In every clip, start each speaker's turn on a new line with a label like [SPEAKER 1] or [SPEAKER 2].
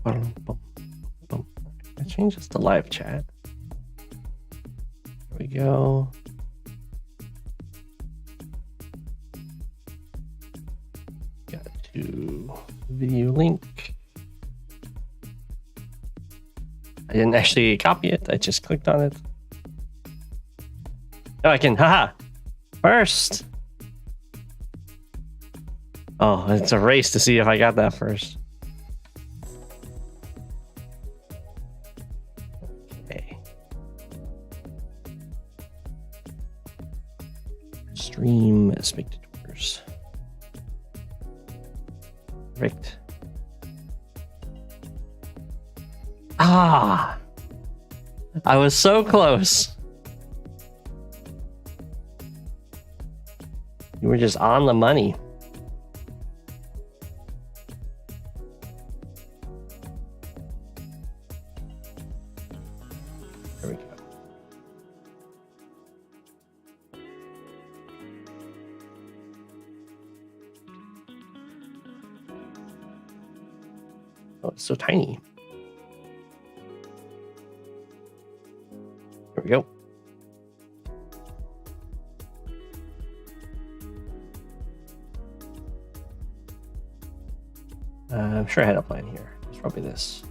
[SPEAKER 1] I change this to live chat. There we go. Got to video link. I didn't actually copy it. I just clicked on it. Oh, I can. Haha. First. Oh, it's a race to see if I got that first. Okay. Stream spectators. Perfect. Ah! I was so close. You were just on the money. There we go. Oh, it's so tiny. There we go. I'm sure I had a plan here. It's probably this.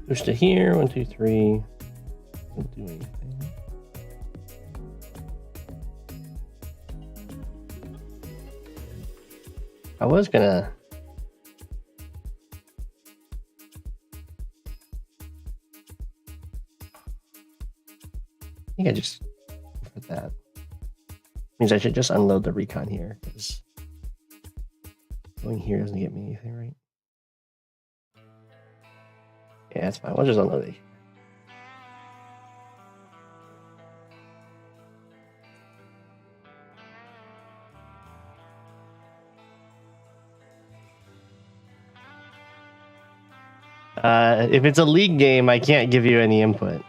[SPEAKER 1] Push to here. 1, 2, 3. Doesn't do anything. I was gonna. I think I just put that. Means I should just unload the recon here because going here doesn't get me anything, right? Yeah, that's fine. We'll just unload it. If it's a league game, I can't give you any input.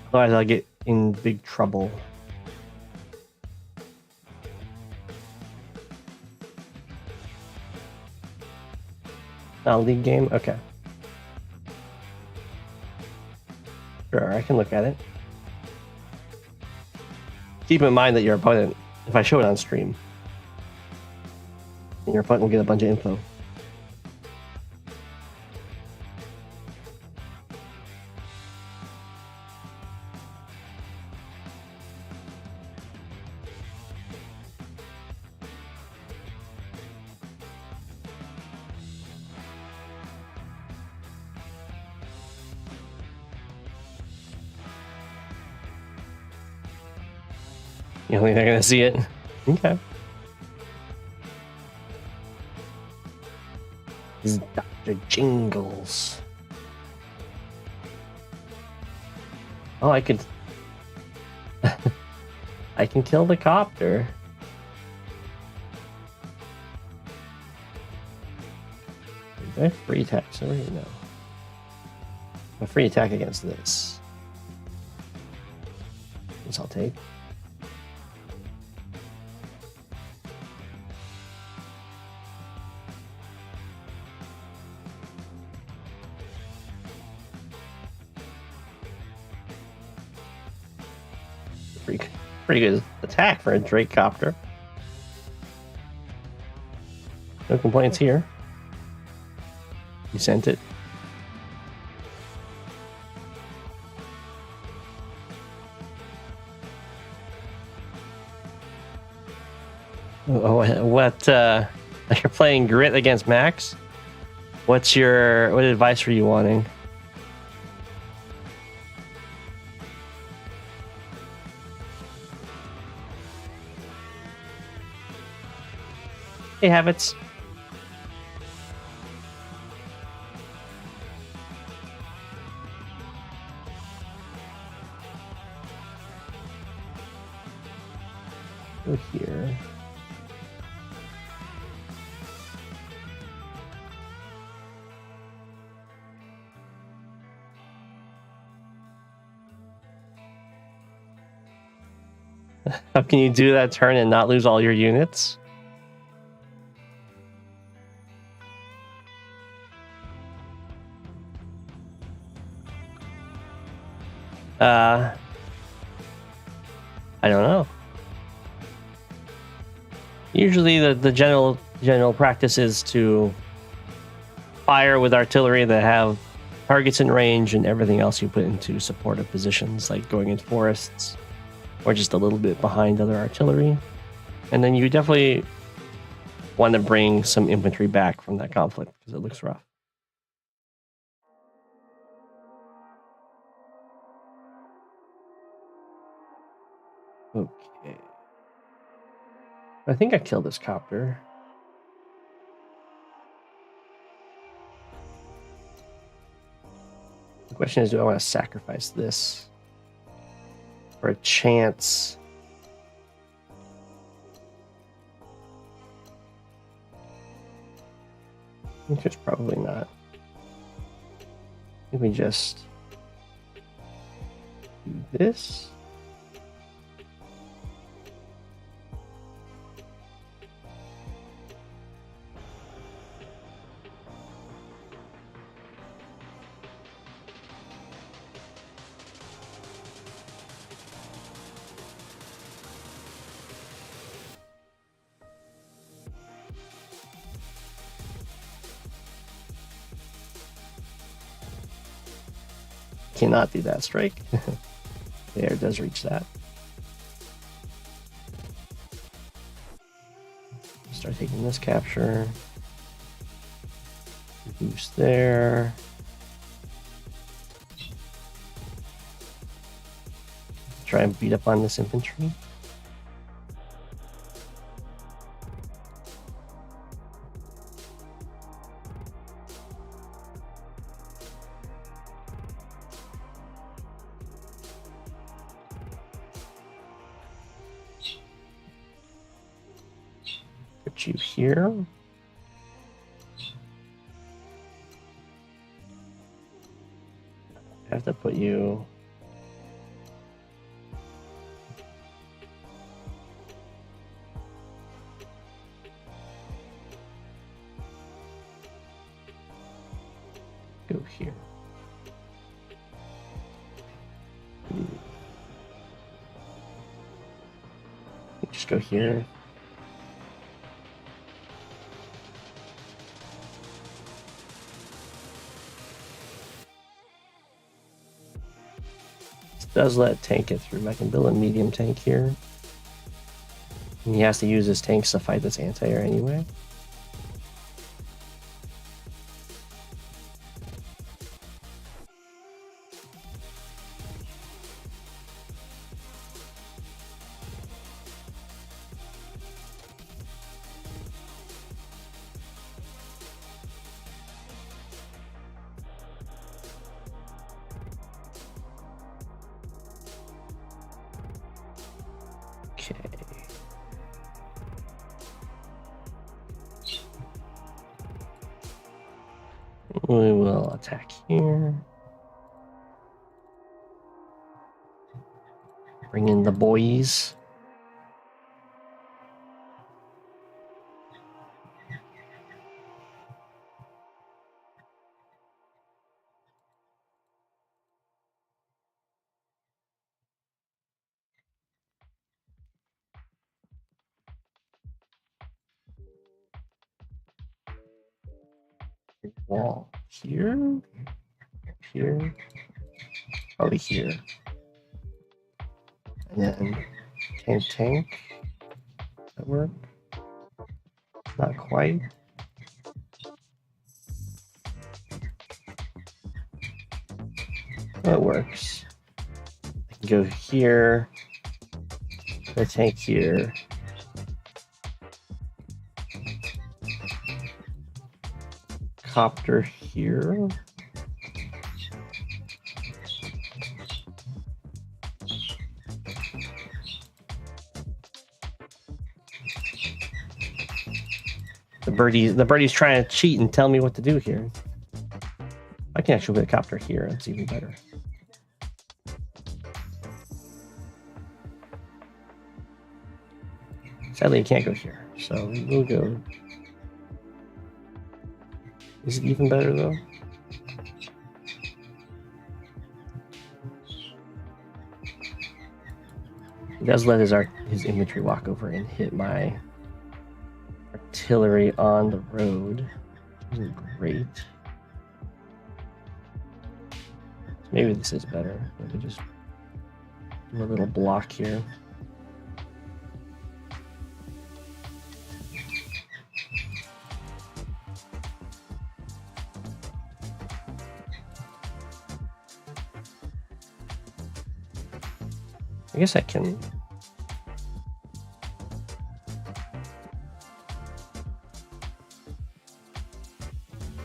[SPEAKER 1] Otherwise, I'll get in big trouble. Not a league game? Okay. Sure, I can look at it. Keep in mind that your opponent, if I show it on stream, your opponent will get a bunch of info. You don't think they're gonna see it? Okay. This is Dr. Jingles. Oh, I could... I can kill the copter. Do I have free attacks over here? No. A free attack against this. This I'll take. Pretty good attack for a Drake copter. No complaints here. You sent it. Oh, what? You're playing Grit against Max. What advice are you wanting? Hey, Habits. Go here. How can you do that turn and not lose all your units? I don't know. Usually the general practice is to fire with artillery that have targets in range and everything else you put into supportive positions, like going in forests or just a little bit behind other artillery. And then you definitely want to bring some infantry back from that conflict because it looks rough. Okay. I think I killed this copter. The question is, do I want to sacrifice this for a chance? I think it's probably not. I think we just do this. Cannot do that strike. The air does reach that. Start taking this capture. Boost there. Try and beat up on this infantry. Put you here. I have to put you go here. Just go here. This does let tank get through. I can build a medium tank here. And he has to use his tanks to fight this anti-air anyway. We will attack here. Bring in the boys. Wall here, here, probably here, and then tank. Does that work? Not quite. That works. I can go here. The tank here. copter here. The birdie's trying to cheat and tell me what to do here. I can actually put a copter here. It's even better. Sadly, I can't go here, so we'll go. Is it even better though? He does let his infantry walk over and hit my artillery on the road. Isn't great. Maybe this is better. Maybe just do a little block here. I guess I can.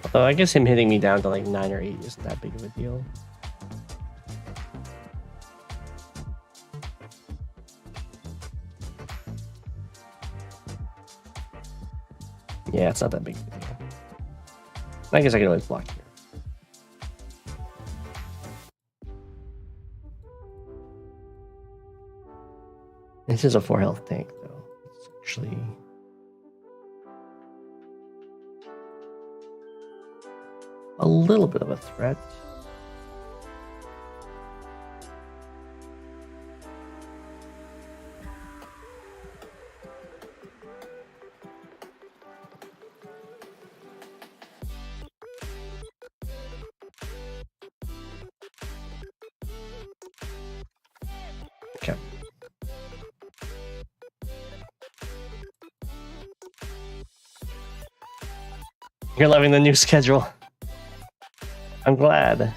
[SPEAKER 1] Although I guess him hitting me down to like 9 or 8 isn't that big of a deal. Yeah, it's not that big of a deal. I guess I can always block here. This is a 4 health tank, though. It's actually a little bit of a threat. Okay. You're loving the new schedule. I'm glad.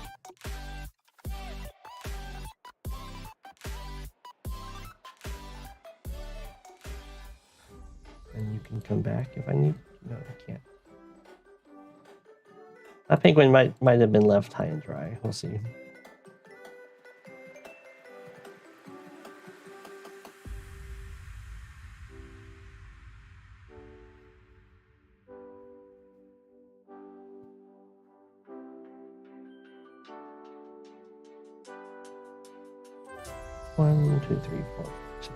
[SPEAKER 1] And you can come back if I need. No, I can't. That penguin might have been left high and dry. We'll see. One, two, three, four,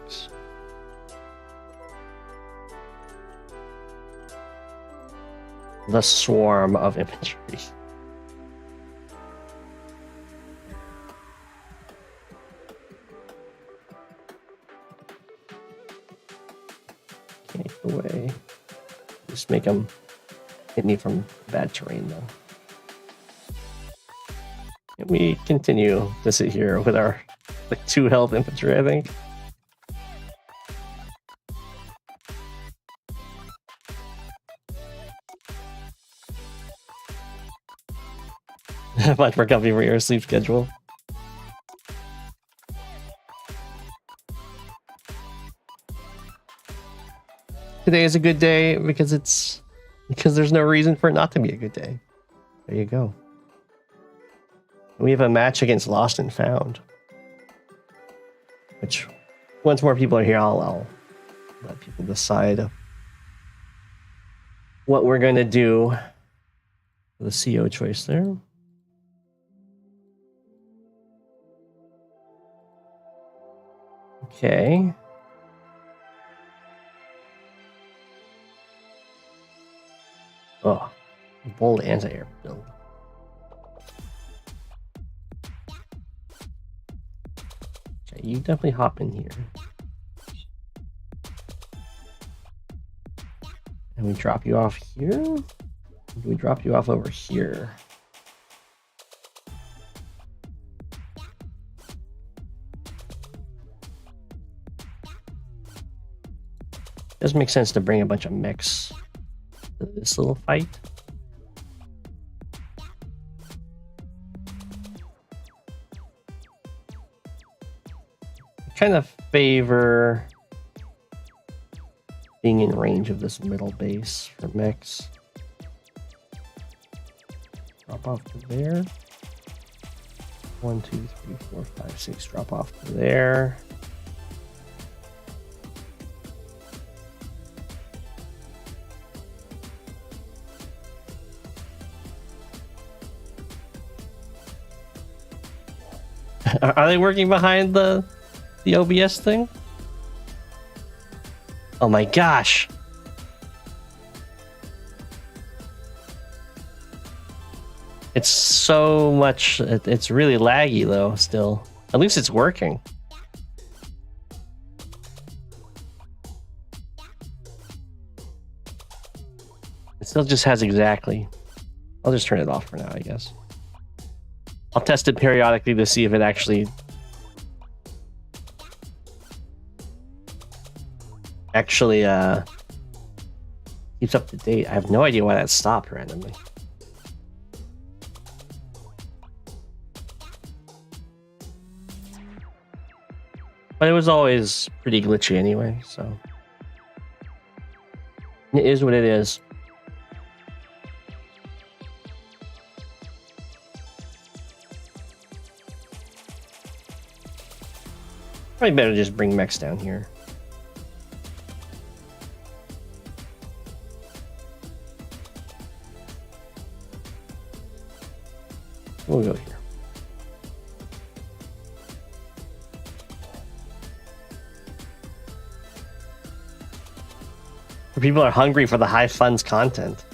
[SPEAKER 1] 6. The swarm of infantry. Okay, away. Just make them hit me from bad terrain, though. And we continue to sit here with our like 2 health infantry, I think. Much more comfy for your sleep schedule. Today is a good day because there's no reason for it not to be a good day. There you go. We have a match against Lost and Found. Which, once more people are here, I'll let people decide what we're going to do for the CO choice there. Okay. Oh, bold anti-air build. Okay, you definitely hop in here. And we drop you off here? Or do we drop you off over here? Does make sense to bring a bunch of mechs to this little fight. I kind of favor being in range of this middle base for mechs. drop off to there. 1, 2, 3, 4, 5, 6, drop off to there. Are they working behind the OBS thing? Oh my gosh. It's so much. It's really laggy though still. At least it's working. It still just has exactly. I'll just turn it off for now, I guess. I'll test it periodically to see if it actually keeps up to date. I have no idea why that stopped randomly. But it was always pretty glitchy anyway, so it is what it is. Probably better just bring mechs down here. We'll go here. People are hungry for the high funds content.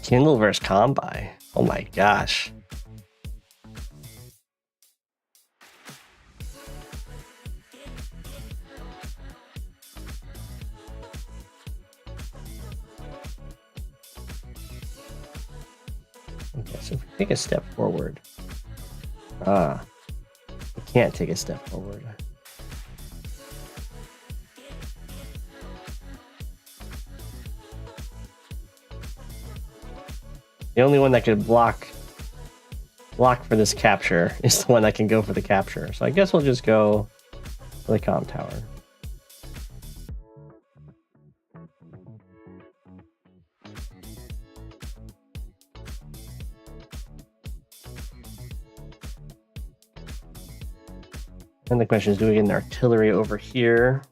[SPEAKER 1] Kindle versus Combi. Oh my gosh. Okay, so if we take a step forward. I can't take a step forward. The only one that could block for this capture is the one that can go for the capture. So I guess we'll just go for the comm tower. And the question is, do we get an artillery over here?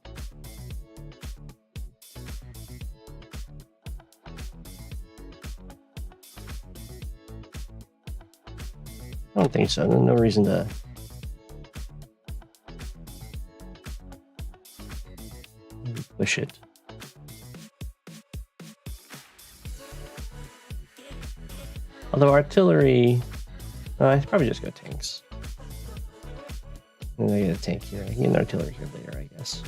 [SPEAKER 1] I don't think so. No reason to. Push it. Although artillery, I should probably just go tanks. And I get a tank here. I can get an artillery here later, I guess.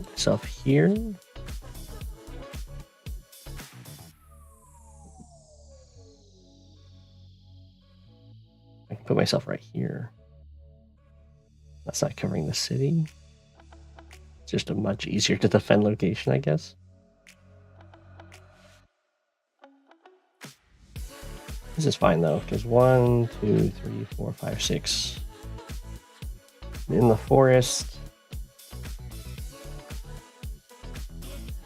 [SPEAKER 1] Myself here. I can put myself right here. That's not covering the city. It's just a much easier to defend location, I guess. This is fine though, because 1, 2, 3, 4, 5, 6 in the forest.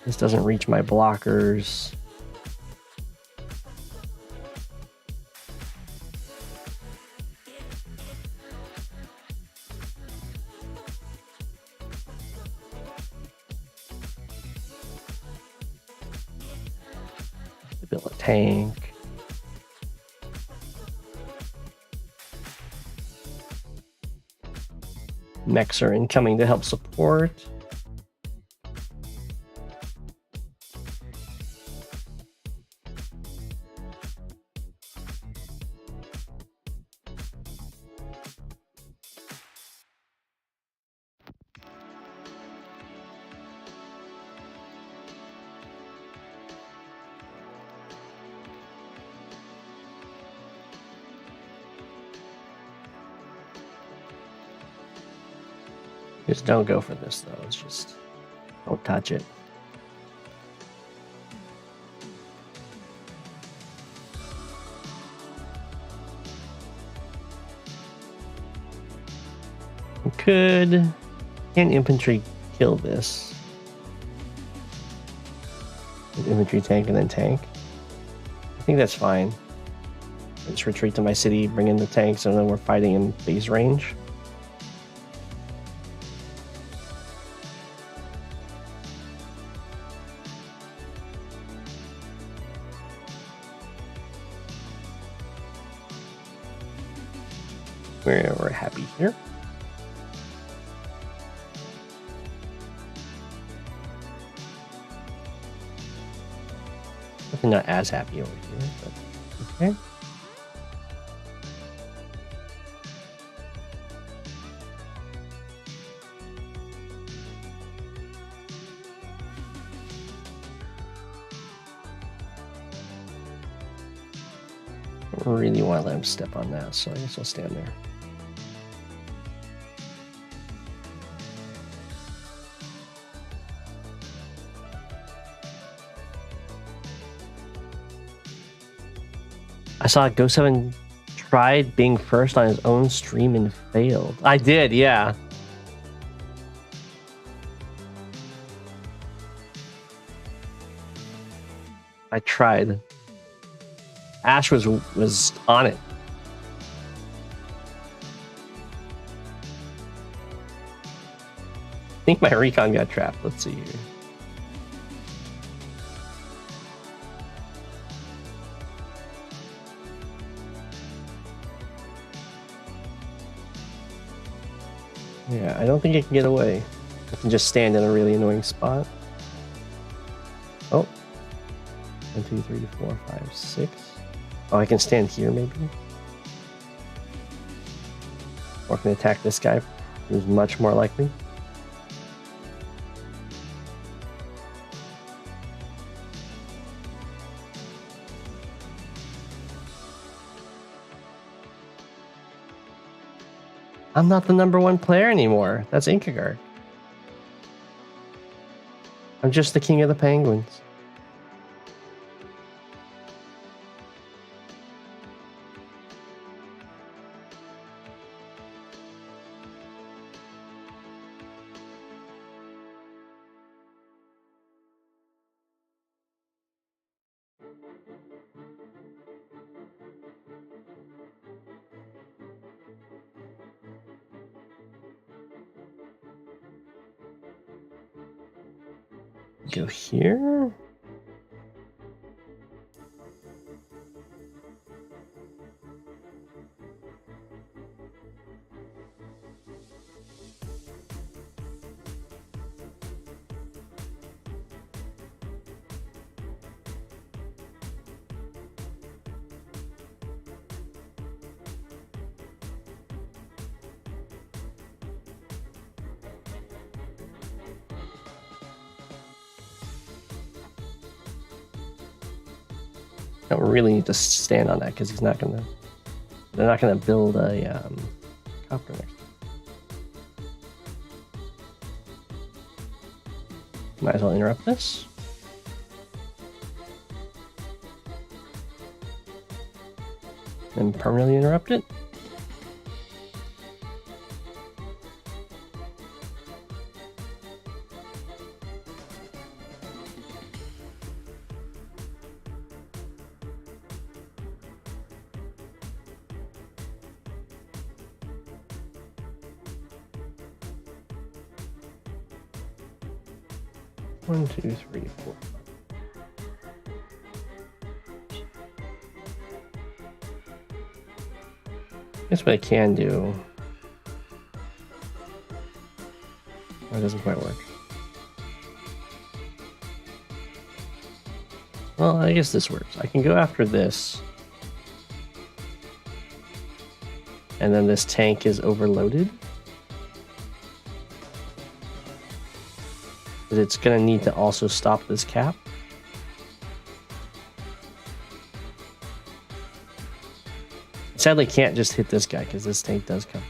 [SPEAKER 1] This doesn't reach my blockers. Build a tank. mechs are incoming to help support. Just don't go for this though. It's just don't touch it. Can infantry kill this? An infantry tank and then tank. I think that's fine. Let's retreat to my city, bring in the tanks, and then we're fighting in base range. We're happy here. Definitely not as happy over here, but okay. I really want to let him step on that, so I guess I'll stand there. I saw Go7 tried being first on his own stream and failed. I did, yeah. I tried. Ash was on it. I think my recon got trapped. Let's see here. Yeah, I don't think it can get away. I can just stand in a really annoying spot. Oh. 1, 2, 3, 4, 5, 6. Oh, I can stand here maybe. Or I can attack this guy, who's much more likely. I'm not the #1 player anymore. That's Inkagard. I'm just the king of the penguins. Go here. I don't really need to stand on that because he's not gonna. They're not gonna build a copter next. Might as well interrupt this. And permanently interrupt it. One, two, three, four. Guess what I can do. That doesn't quite work. Well, I guess this works. I can go after this. And then this tank is overloaded. But it's going to need to also stop this cap. Sadly, can't just hit this guy because this tank does come.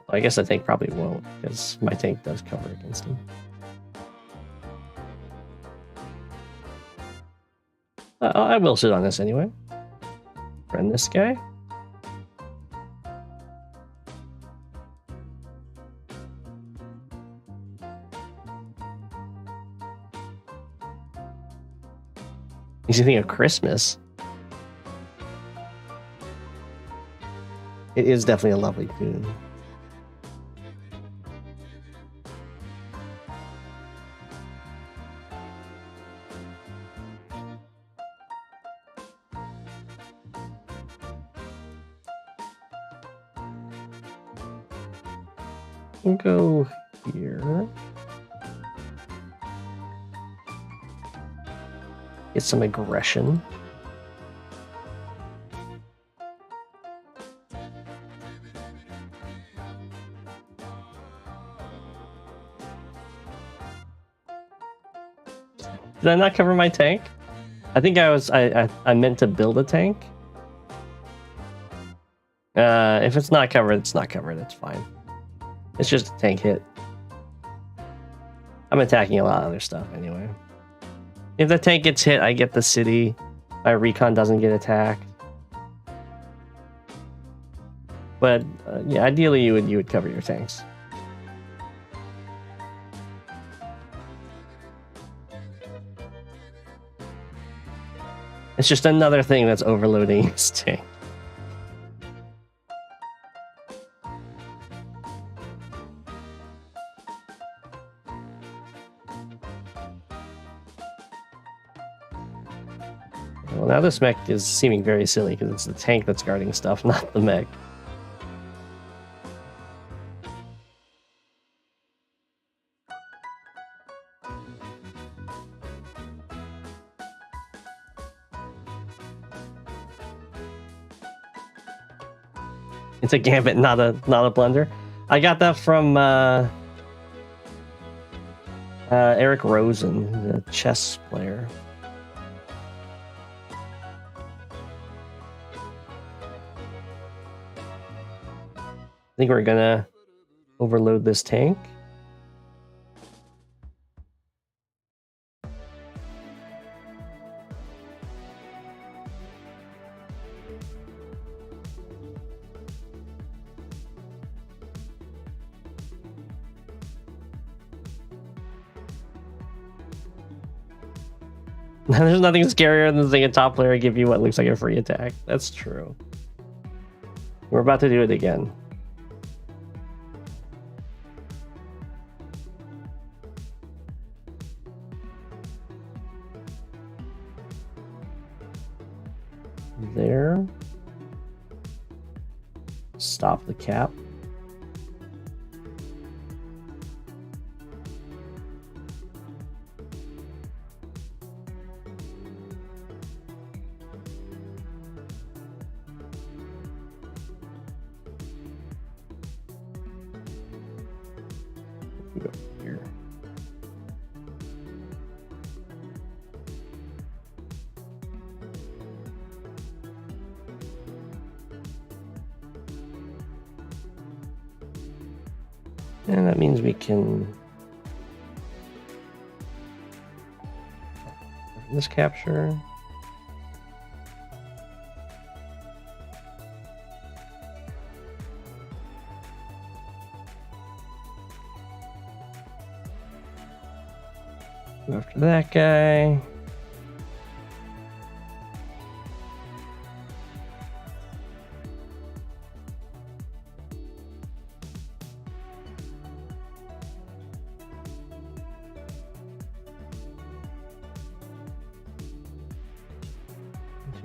[SPEAKER 1] I guess the tank probably won't because my tank does cover against him. I will sit on this anyway. Friend this guy. He's thinking of Christmas. It is definitely a lovely tune. We'll go here. Get some aggression. Did I not cover my tank? I think I meant to build a tank. If it's not covered, it's not covered. It's fine. It's just a tank hit. I'm attacking a lot of other stuff anyway. If the tank gets hit, I get the city. My recon doesn't get attacked. But yeah, ideally you would cover your tanks. It's just another thing that's overloading his tank. Well, now this mech is seeming very silly because it's the tank that's guarding stuff, not the mech. It's a gambit, not a blunder. I got that from Eric Rosen, the chess player. I think we're gonna overload this tank. There's nothing scarier than seeing a top player give you what looks like a free attack. That's true. We're about to do it again. There. Stop the cap. Go here. And that means we can this capture. Go after that guy.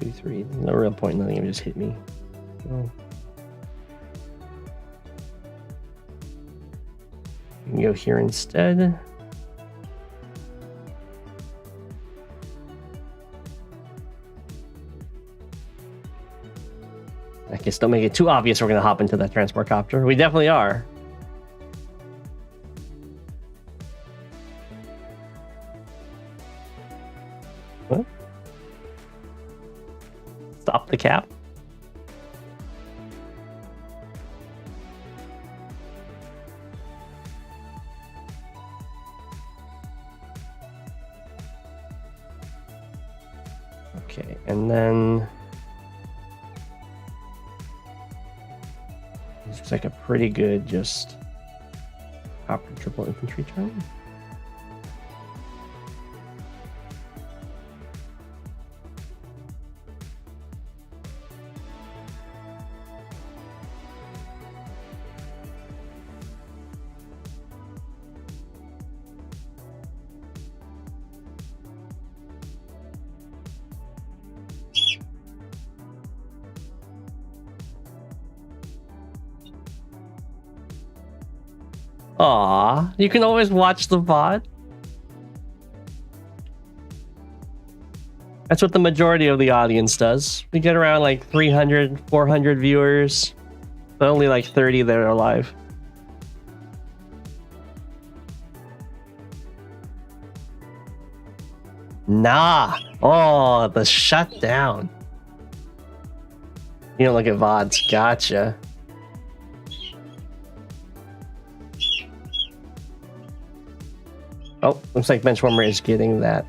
[SPEAKER 1] 2, 3. No real point in letting him just hit me. So, you can go here instead. I guess don't make it too obvious we're going to hop into that transport copter. We definitely are. What? Stop the cap. Okay, and then this looks like a pretty good just copter triple infantry turn. Aw, you can always watch the VOD. That's what the majority of the audience does. We get around like 300, 400 viewers, but only like 30 that are live. Nah. Oh, the shutdown. You don't look at VODs. Gotcha. Oh, looks like Benchwarmer is getting that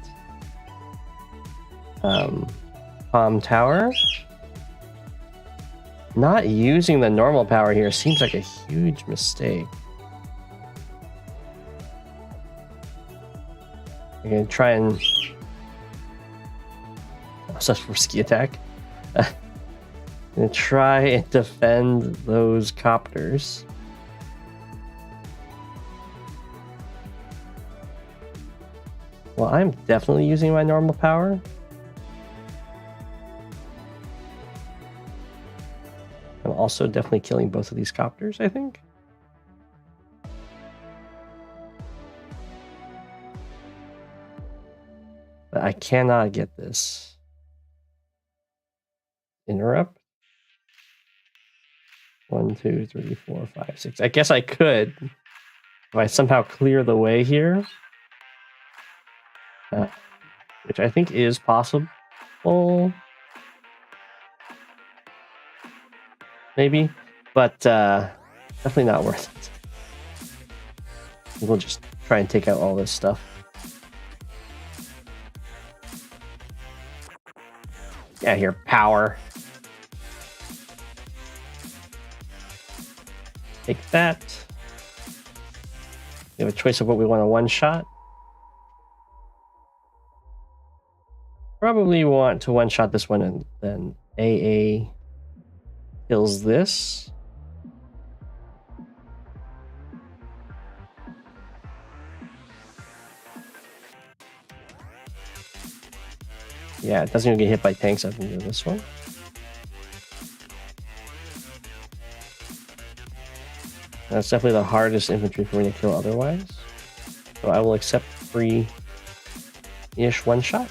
[SPEAKER 1] palm tower. Not using the normal power here seems like a huge mistake. I'm gonna try and such risky attack. I'm gonna try and defend those copters. Well, I'm definitely using my normal power. I'm also definitely killing both of these copters, I think. But I cannot get this. Interrupt. 1, 2, 3, 4, 5, 6. I guess I could if I somehow clear the way here. Which I think is possible. Maybe. But definitely not worth it. We'll just try and take out all this stuff. Yeah, here, power. Take that. We have a choice of what we want to one-shot. Probably want to one-shot this one and then AA kills this. Yeah, it doesn't even get hit by tanks. I can do this one. That's definitely the hardest infantry for me to kill otherwise. So I will accept 3-ish one-shot.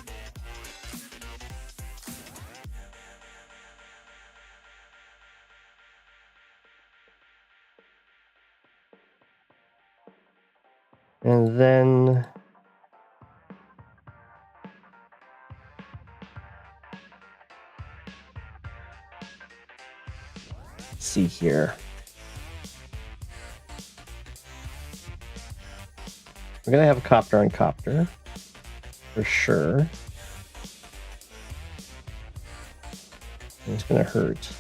[SPEAKER 1] And then let's see here. We're gonna have a copter on copter for sure. It's gonna hurt.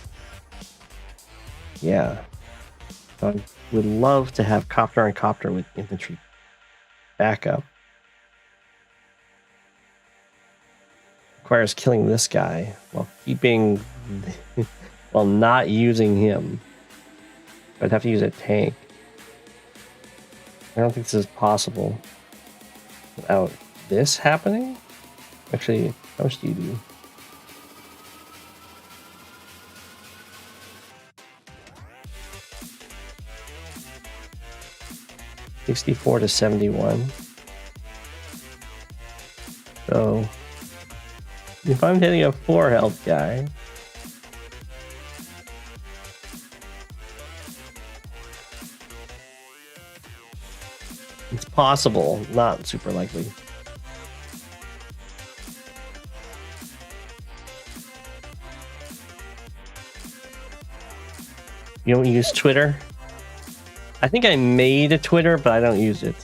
[SPEAKER 1] Yeah. So I would love to have copter on copter with infantry backup. Requires killing this guy while keeping while not using him. I'd have to use a tank. I don't think this is possible without this happening. Actually, how much do you do? 64 to 71. So if I'm hitting a 4 health guy, it's possible, not super likely. You don't use Twitter? I think I made a Twitter, but I don't use it.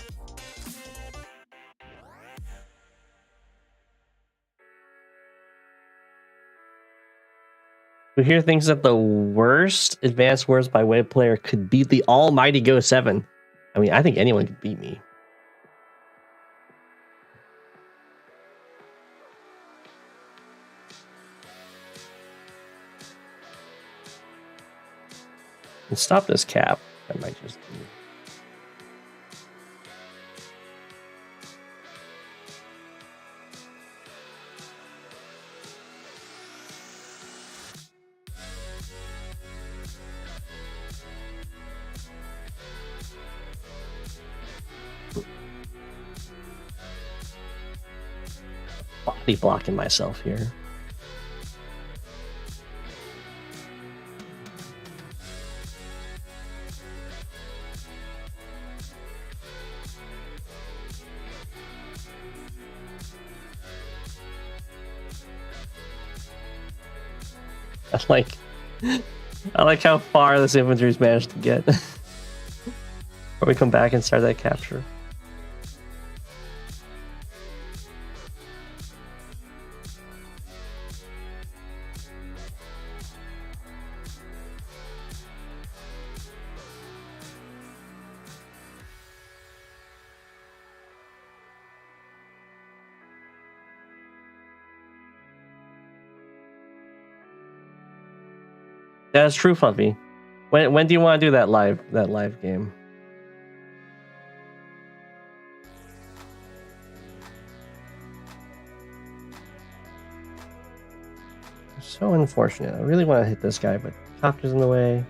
[SPEAKER 1] We hear things that the worst advanced words by web player could beat the almighty Go7. I mean, I think anyone could beat me. And stop this cap. I might just do. Body blocking myself here. I like how far this infantry's managed to get. Before we come back and start that capture. That's true, Fluffy. When do you want to do that live game? So unfortunate. I really want to hit this guy, but copter's in the way.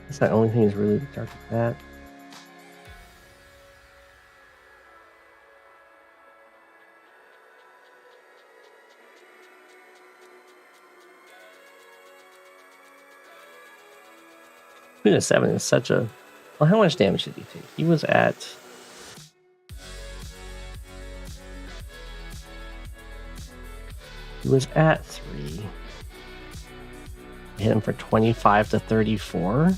[SPEAKER 1] That's the only thing is really to target that. Unit 7 is such a... Well, how much damage did he take? He was at... He was at 3. Hit him for 25 to 34.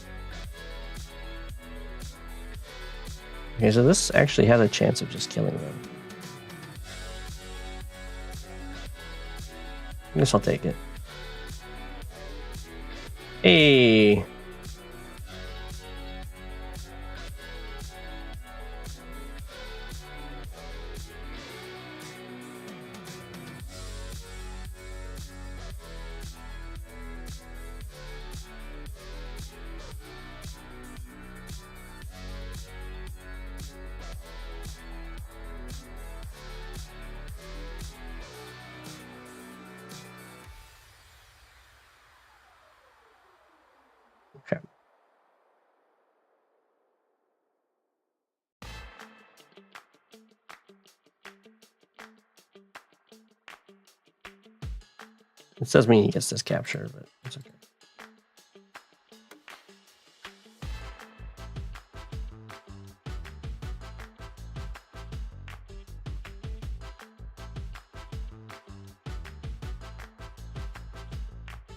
[SPEAKER 1] Okay, so this actually has a chance of just killing them. I guess I'll take it. Hey! Okay. It does mean he gets this capture, but it's okay.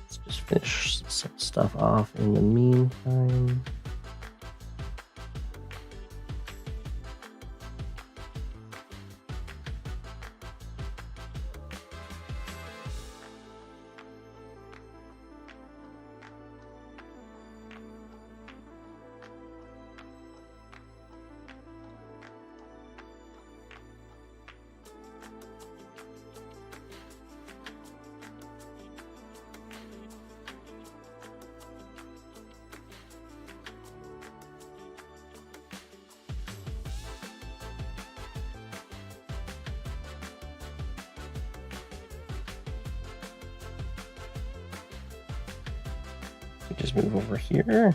[SPEAKER 1] Let's just finish some stuff off in the meantime. Just move over here.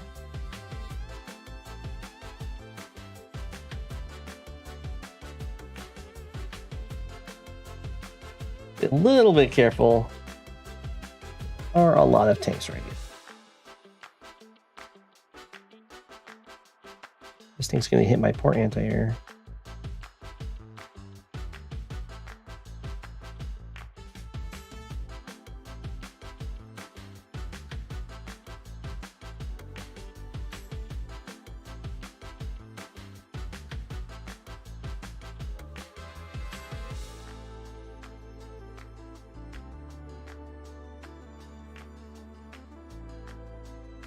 [SPEAKER 1] little bit careful. Or a lot of tanks right here. This thing's gonna hit my poor anti-air.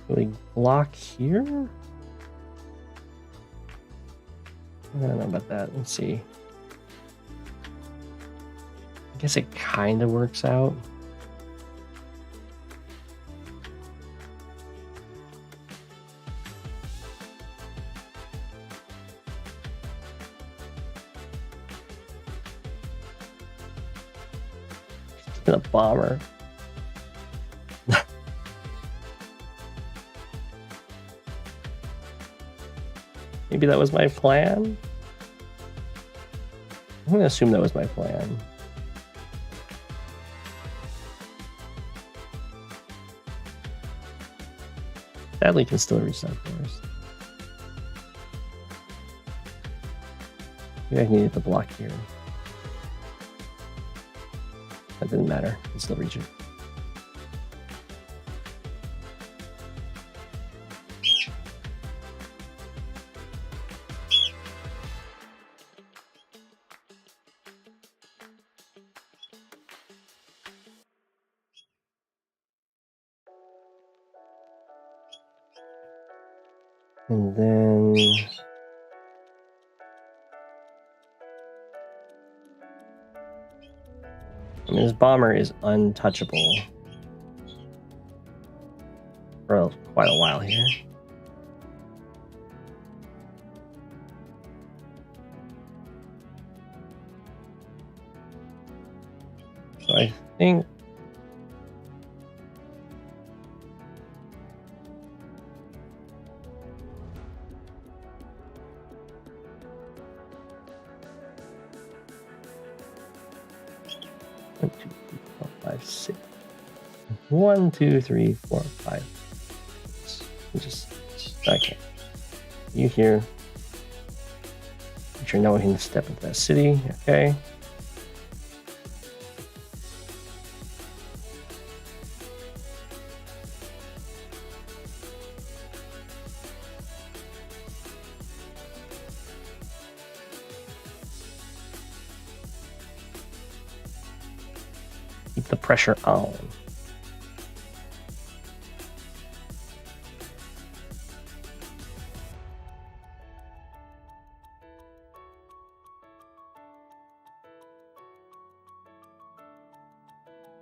[SPEAKER 1] Do we block here? I don't know about that. Let's see. I guess it kind of works out. A bomber. Maybe that was my plan? I'm gonna assume that was my plan. Sadly, can still reach that first. Maybe I needed the block here. That didn't matter. I can still reach it. And then I mean, this bomber is untouchable for quite a while here. So I think One, two, three, four, five. Just okay. You here? Make sure no one can step into that city. Okay. Keep the pressure on.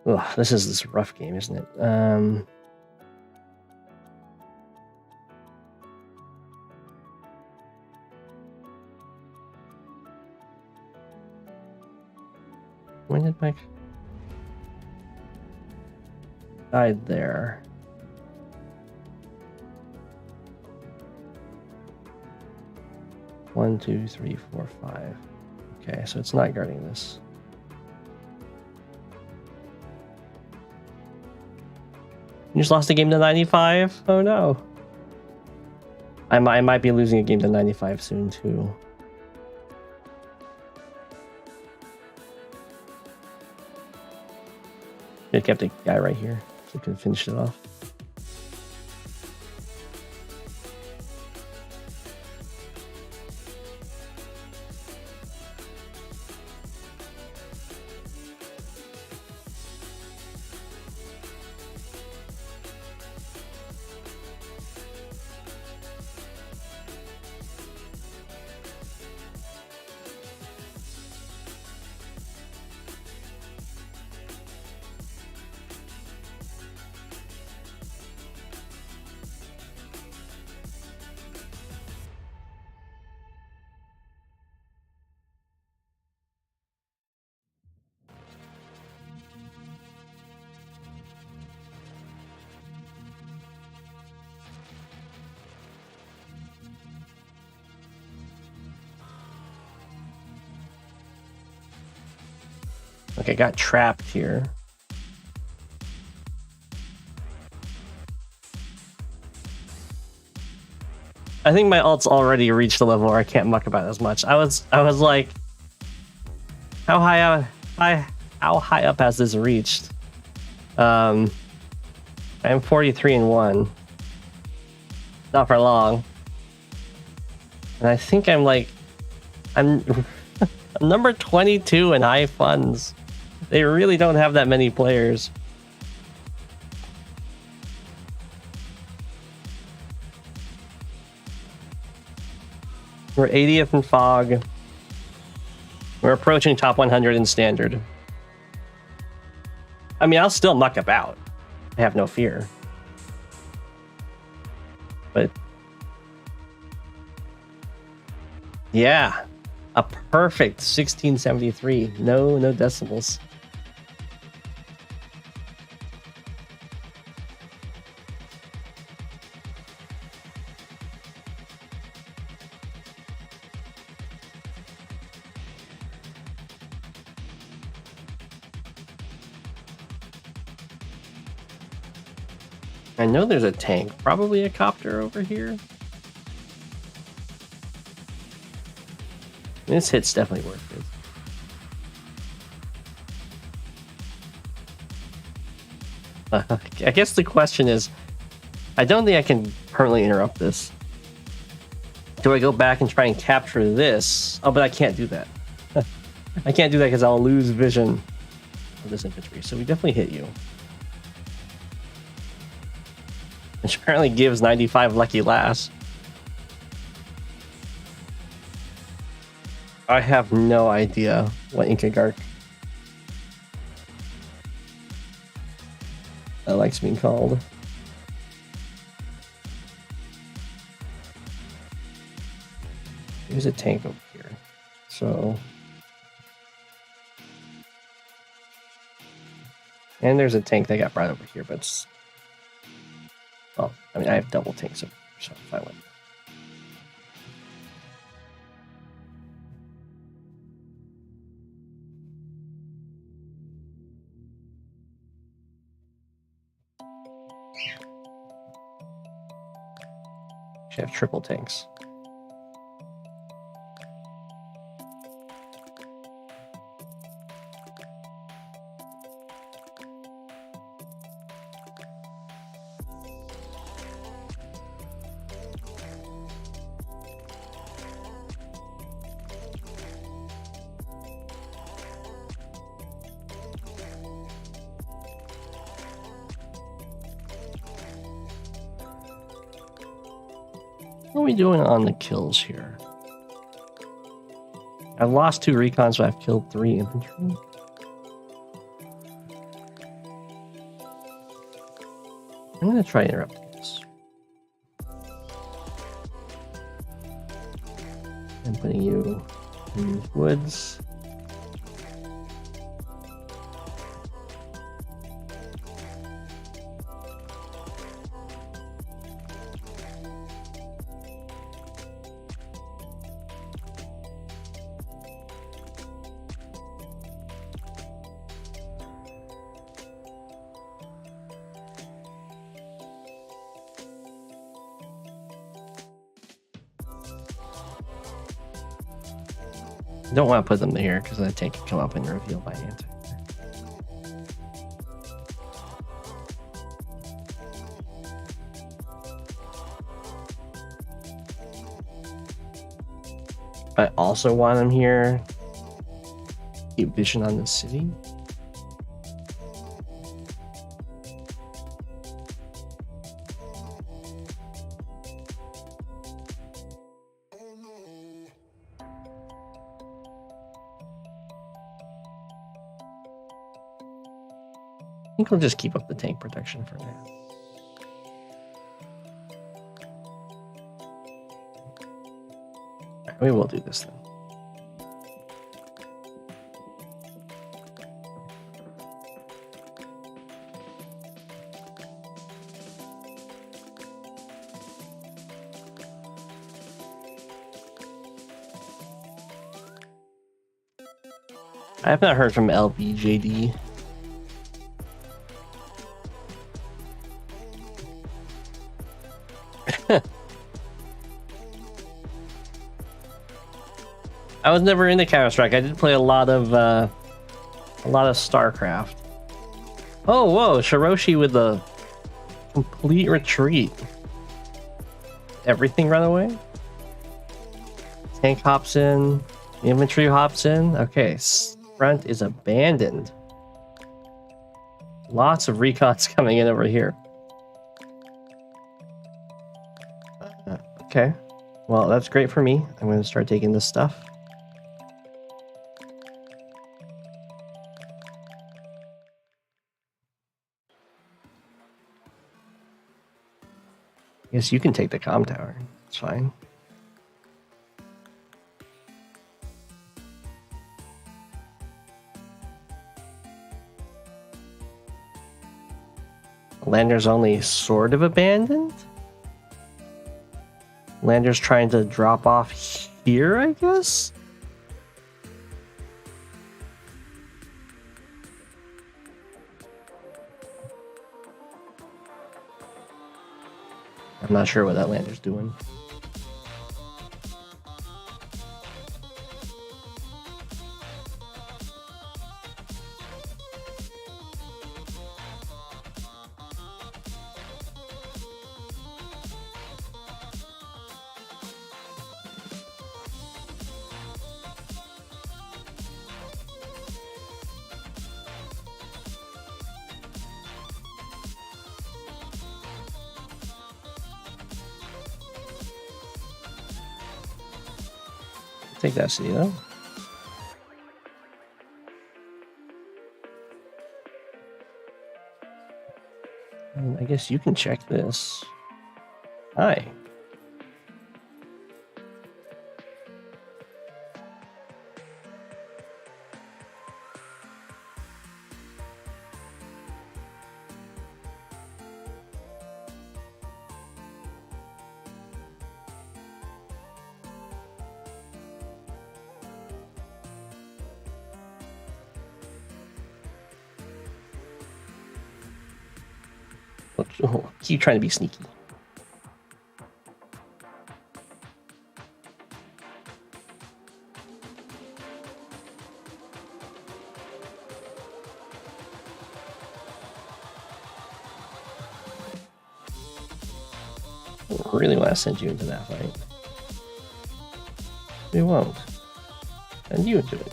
[SPEAKER 1] Ugh, this is this rough game, isn't it? When did Mike died there? One, two, three, four, five. Okay, so it's not guarding this. You just lost a game to 95? Oh no. I might be losing a game to 95 soon too. I kept a guy right here so I could finish it off. Okay, got trapped here. I think my ult's already reached the level where I can't muck about as much. I was like, how high up has this reached? I'm 43-1. Not for long. And I think I'm I'm number 22 in high funds. They really don't have that many players. We're 80th in Fog. We're approaching top 100 in Standard. I mean, I'll still muck about. I have no fear. But yeah, a perfect 1673. No decimals. I know there's a tank, probably a copter over here. This hit's definitely worth it. I guess the question is, I don't think I can permanently interrupt this. Do I go back and try and capture this? Oh, but I can't do that. I can't do that because I'll lose vision of this infantry. So we definitely hit you. Which apparently gives 95 lucky lass. I have no idea what Inkagark likes being called. There's a tank over here. So. And there's a tank that got brought over here, but it's. Well, I mean, I have double tanks, so if I win. Should have triple tanks. What are we doing on the kills here? I've lost 2 recons, so I've killed 3 infantry. I'm gonna try interrupting this. I'm putting you in these woods. Don't want to put them here because the tank can come up and reveal my anti. I also want him here. Keep vision on the city. I think I'll just keep up the tank protection for now. Right, we will do this then. I have not heard from LBJD. I was never into Counter-Strike. I did play a lot of StarCraft. Oh, whoa, Shiroshi with a complete retreat. Everything run away? Tank hops in, infantry hops in. Okay, front is abandoned. Lots of recons coming in over here. Okay, well, that's great for me. I'm going to start taking this stuff. I guess you can take the comm tower. It's fine. Lander's only sort of abandoned? Lander's trying to drop off here, I guess? I'm not sure what that Lander's doing. Take that city though. I guess you can check this. Hi. Oh, keep trying to be sneaky. I really want to send you into that fight. We won't. Send you into it.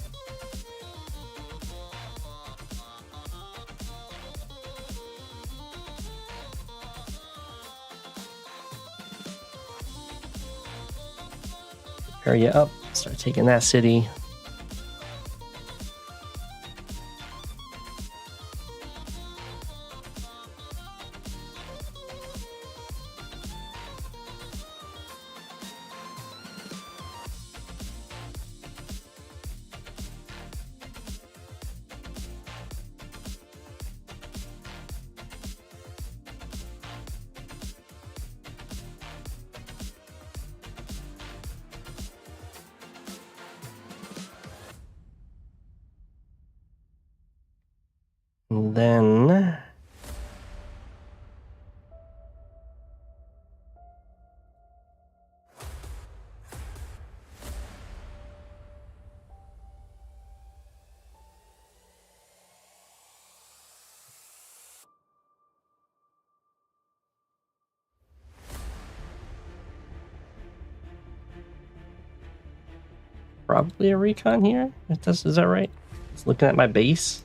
[SPEAKER 1] Hurry up, start taking that city. And then probably a recon here. Is that right? Just looking at my base.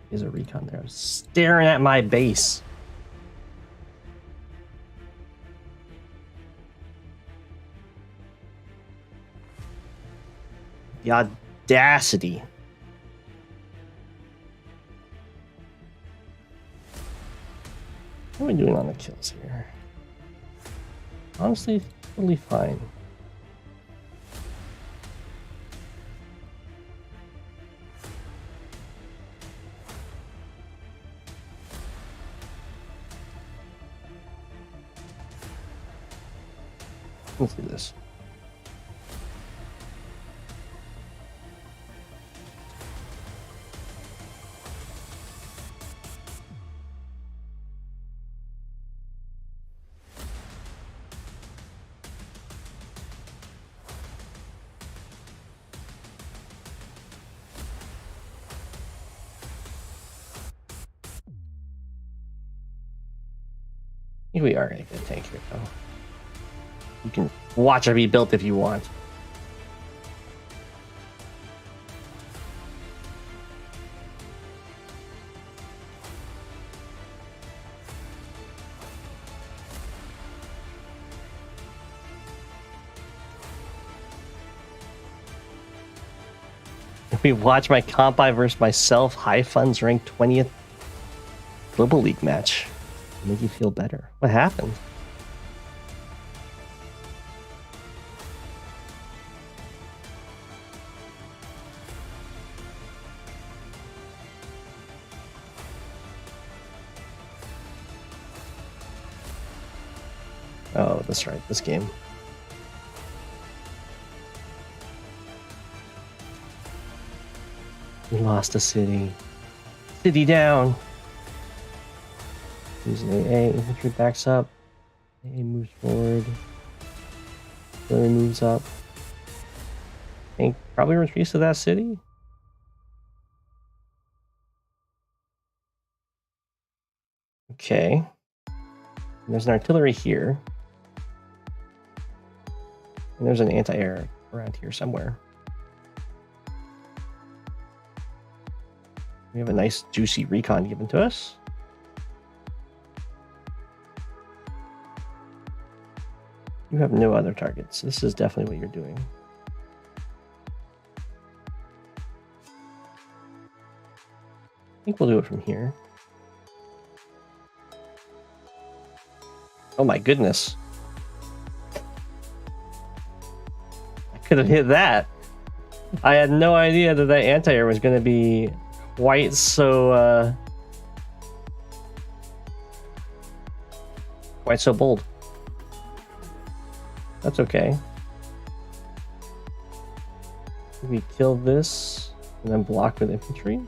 [SPEAKER 1] There's a recon there. I'm staring at my base. The audacity. What are we doing on the kills here? Honestly, totally fine. Let's do this. think we are gonna get a tank here, though. You can watch it be built if you want. We watch my compi versus myself, high funds ranked 20th Global League match. Make you feel better. What happened? Oh, that's right, this game. We lost a city. City down. Using A, infantry backs up. A moves forward. Artillery moves up. Tank probably retreats to that city. Okay. There's an artillery here. And there's an anti-air around here somewhere. We have a nice juicy recon given to us. You have no other targets. This is definitely what you're doing. I think we'll do it from here. Oh my goodness. I could have hit that. I had no idea that that anti-air was going to be quite so bold. That's okay. We kill this and then block with infantry.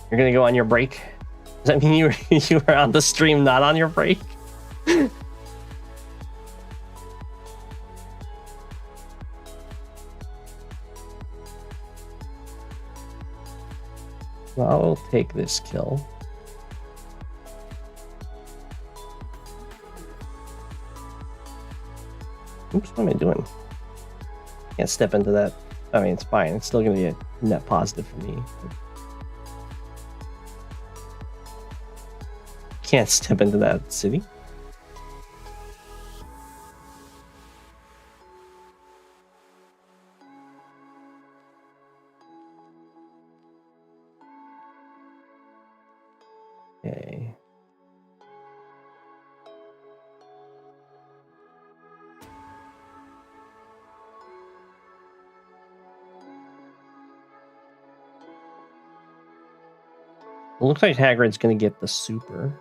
[SPEAKER 1] You're gonna go on your break? Does that mean you were on the stream not on your break? Well, I'll take this kill. Oops, what am I doing? Can't step into that. I mean, it's fine. It's still going to be a net positive for me. Can't step into that city. Okay. It looks like Hagrid's going to get the super.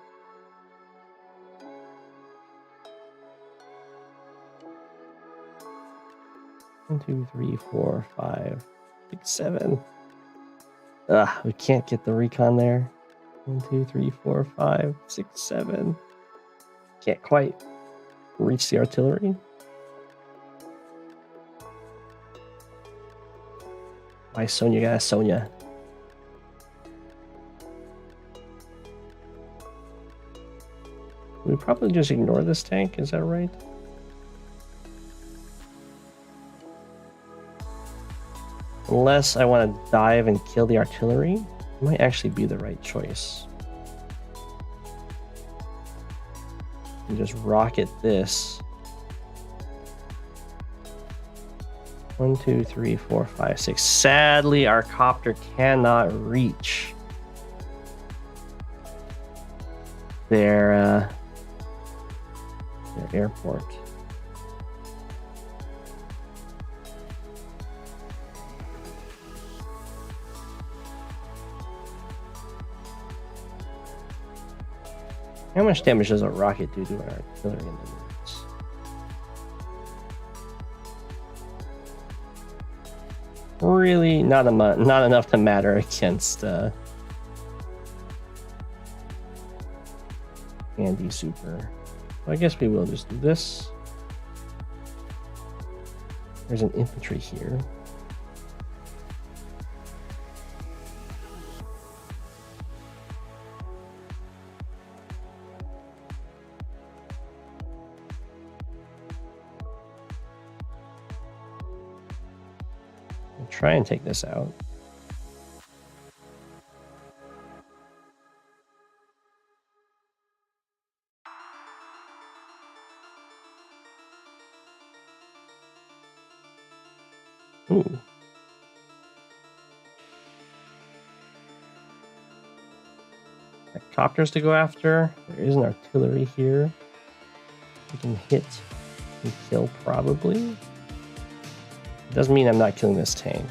[SPEAKER 1] One, two, three, four, 5, 6, 7. Ugh, we can't get the recon there. 1, 2, 3, 4, 5, 6, 7. Can't quite reach the artillery. Why Sonya got Sonya? We probably just ignore this tank, is that right? Unless I want to dive and kill the artillery, it might actually be the right choice. You just rocket this. 1, 2, 3, 4, 5, 6. Sadly, our copter cannot reach their airport. How much damage does a rocket do to an artillery in the moves? Really, not enough to matter against Andy Super. So I guess we will just do this. There's an infantry here. try and take this out. Ooh. Copters to go after. There is an artillery here. We can hit and kill probably. It doesn't mean I'm not killing this tank.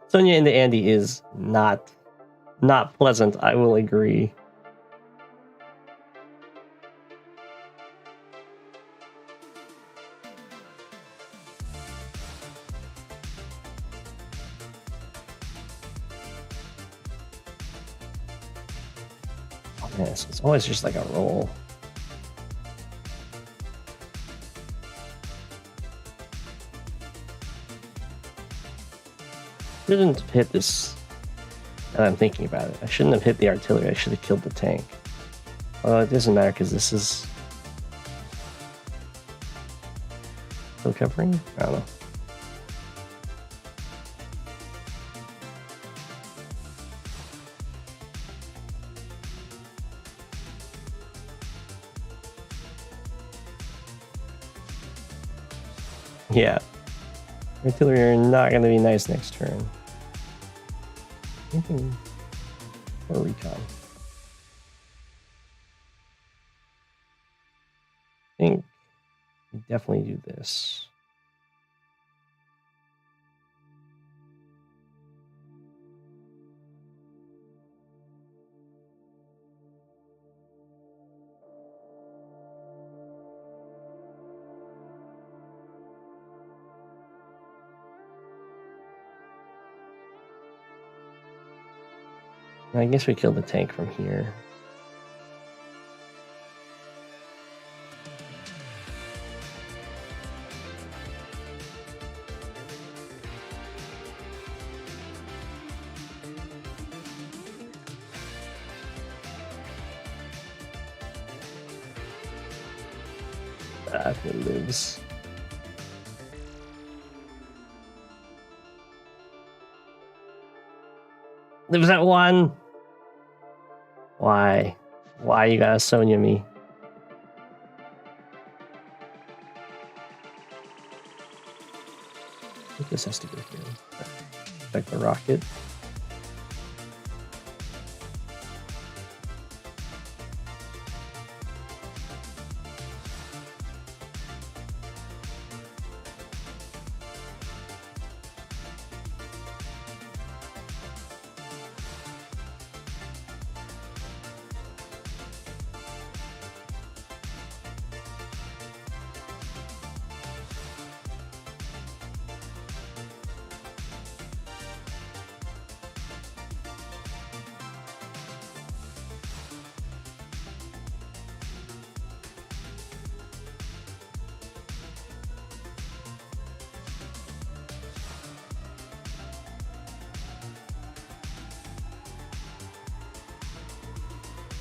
[SPEAKER 1] Sonya into Andy is not pleasant, I will agree. Oh man, it's always just like a roll. Shouldn't have hit this. Now I'm thinking about it, I shouldn't have hit the artillery. I should have killed the tank. Well, it doesn't matter because this is still covering. I don't know. Yeah. Artillery are not going to be nice next turn. Anything or recon? I think we definitely do this. I guess we killed the tank from here. That lives. Lives at 1. Why? Why you gotta Sonya me? I think this has to go here. Protect the rocket.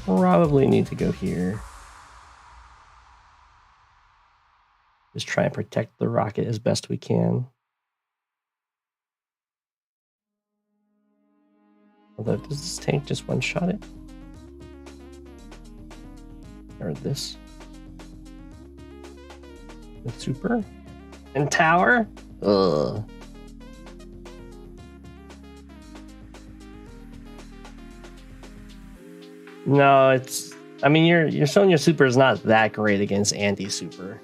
[SPEAKER 1] Probably need to go here. Just try and protect the rocket as best we can. Although, does this tank just one-shot it? Or this? With super? And tower? Ugh. No, it's... I mean, your Sonya super is not that great against Andy super.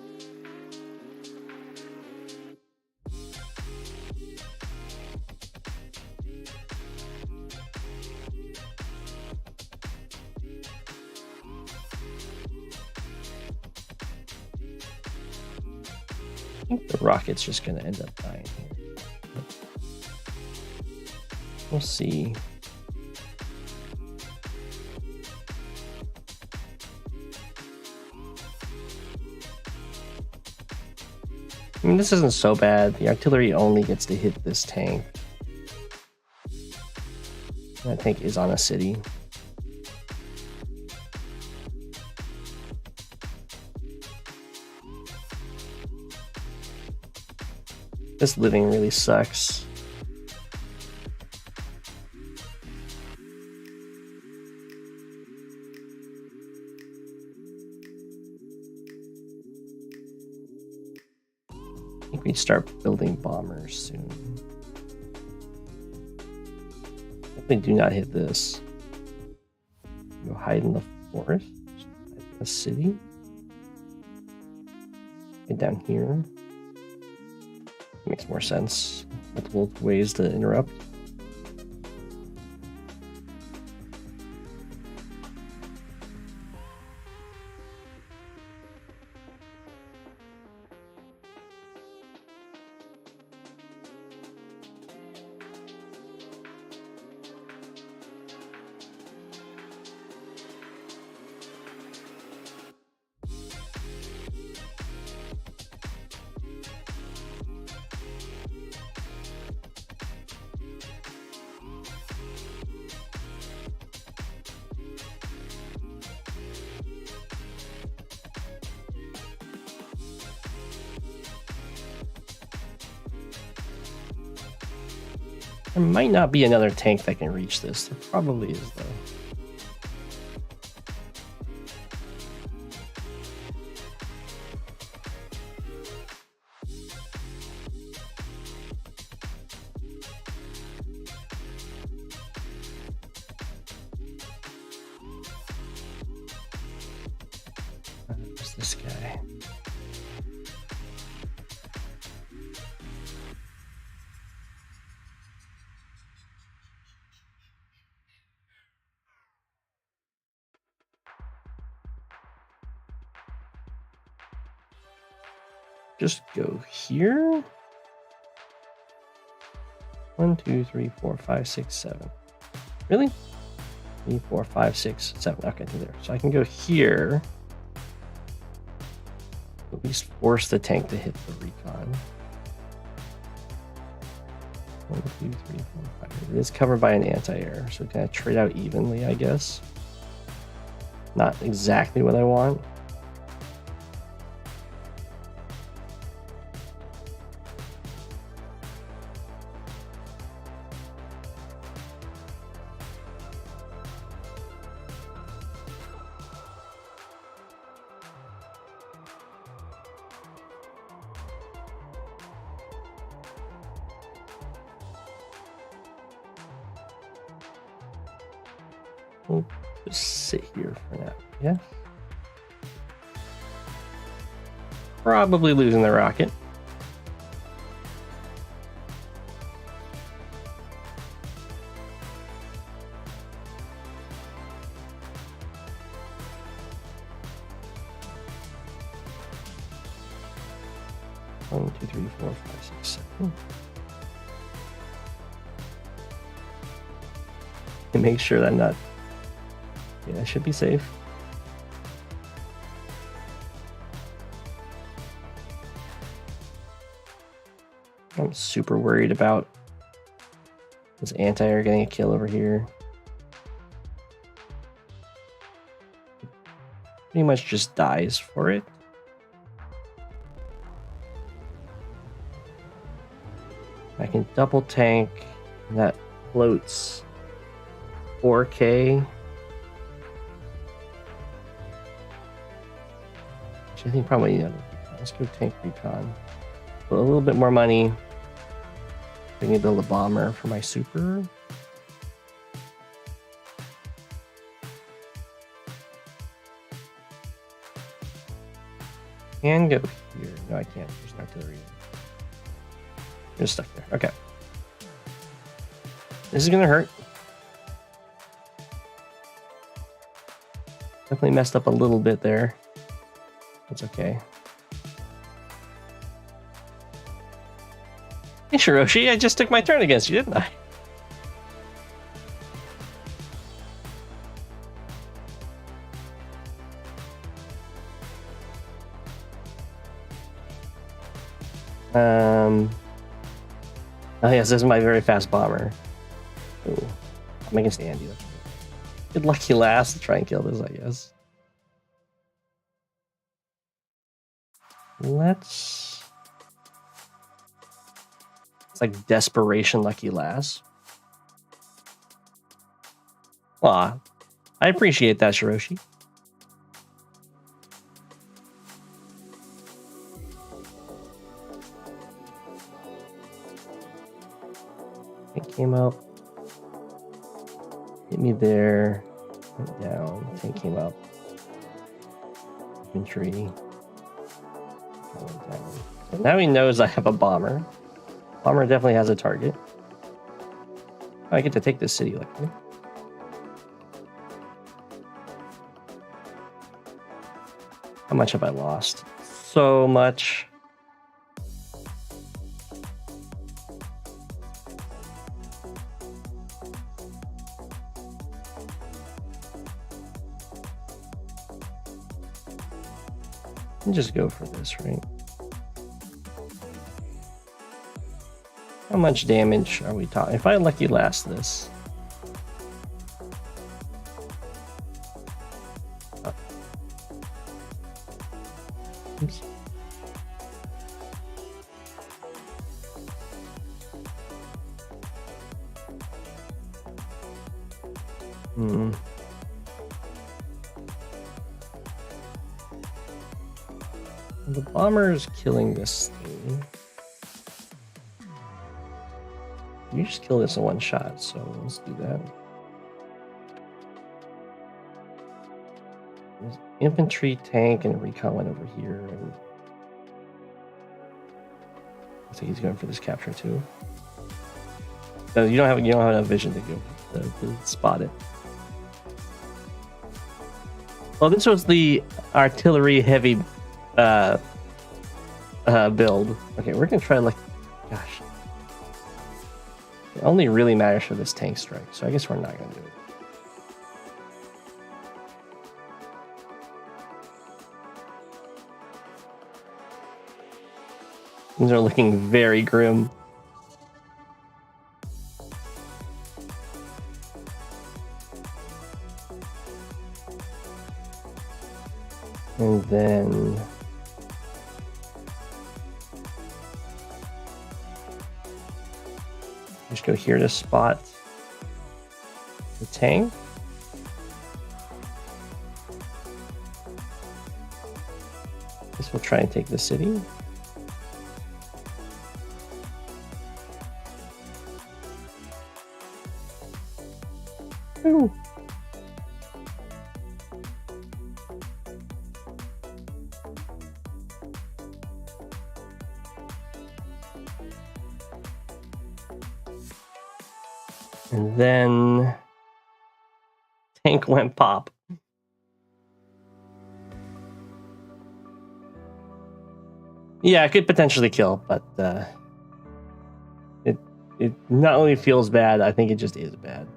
[SPEAKER 1] I think the rocket's just going to end up dying here. We'll see. mean, this isn't so bad. The artillery only gets to hit this tank. That tank is on a city. This living really sucks. I think we start building bombers soon. Definitely do not hit this. Go hide in the forest. Hide in the city. Get down here. Makes more sense. Multiple ways to interrupt. There might not be another tank that can reach this. There probably is, though. Where's this guy? Just go here. 1, 2, 3, 4, 5, 6, 7. Really? 3, 4, 5, 6, 7. Okay, there. So I can go here. At least force the tank to hit the recon. 1, 2, 3, 4, 5. It is covered by an anti-air, so kind of trade out evenly, I guess. Not exactly what I want. We'll just sit here for now, yeah? Probably losing the rocket. One, 2, 3, 4, 5, 6, 7. And make sure that I'm not. Yeah, I should be safe. I'm super worried about this anti-air getting a kill over here. Pretty much just dies for it. I can double tank, and that floats 4K. I think probably, yeah, let's go tank recon. A little bit more money. I can build a bomber for my super. And go here. No, I can't. There's no artillery. Just stuck there. Okay. This is gonna hurt. Definitely messed up a little bit there. That's okay. Hey, Shiroshi, I just took my turn against you, didn't I? Oh yes, this is my very fast bomber. Ooh, I'm against Andy. That's right. Good lucky last to try and kill this, I guess. Let's. It's like desperation lucky last. Aw, I appreciate that, Shiroshi. It came up. Hit me there. Went down. Tank came up. Infantry. Went down. So now he knows I have a bomber. Bomber definitely has a target. Oh, I get to take this city, luckily. How much have I lost? So much. Just go for this, right? How much damage are we talking? If I lucky last this. Oh. Oops. The bomber is killing this thing. You just kill this in one shot, so let's do that. There's infantry, tank, and recon went over here. And I think he's going for this capture too. No, you don't have enough vision to go to spot it. Well, this was the artillery heavy build. Okay, we're gonna try like, gosh, it only really matters for this tank strike, so I guess we're not gonna do it. Things are looking very grim. And then just go here to spot the tank. Guess we'll try and take the city. Ooh. And then tank went pop. Yeah, it could potentially kill, but it not only feels bad, I think it just is bad.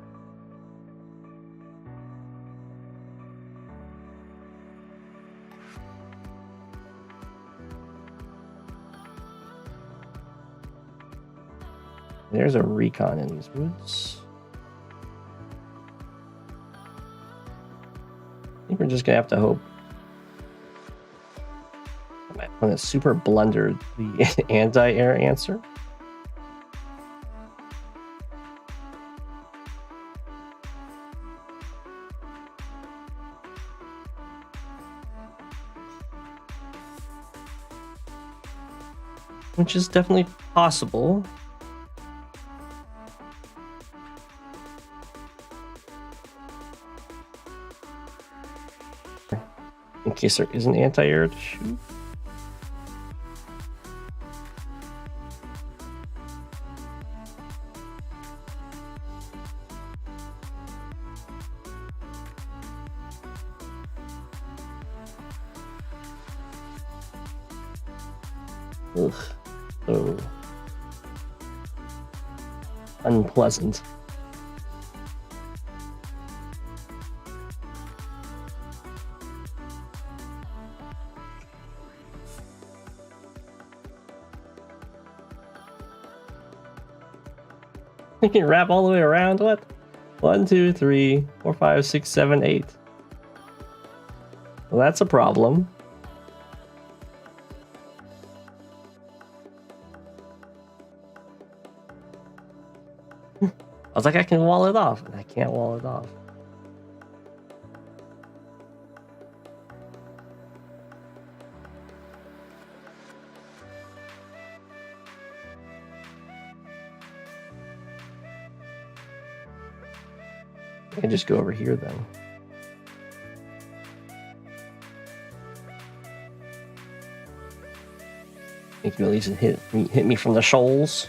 [SPEAKER 1] There's a recon in these woods. I think we're just gonna have to hope. I'm gonna super blunder the anti-air answer. Which is definitely possible. In case there is an anti-air to shoot. Ugh. So unpleasant. I can wrap all the way around. What? 1, 2, 3, 4, 5, 6, 7, 8. Well, that's a problem. I was like, I can wall it off, and I can't wall it off. I can just go over here then. Think you at least hit me from the shoals.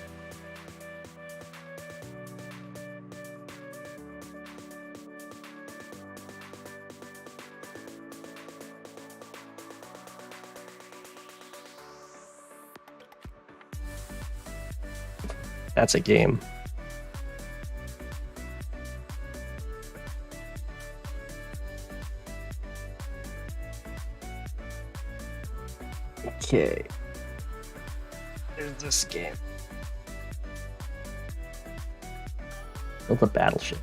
[SPEAKER 1] That's a game. Okay. There's this game. Build a battleship.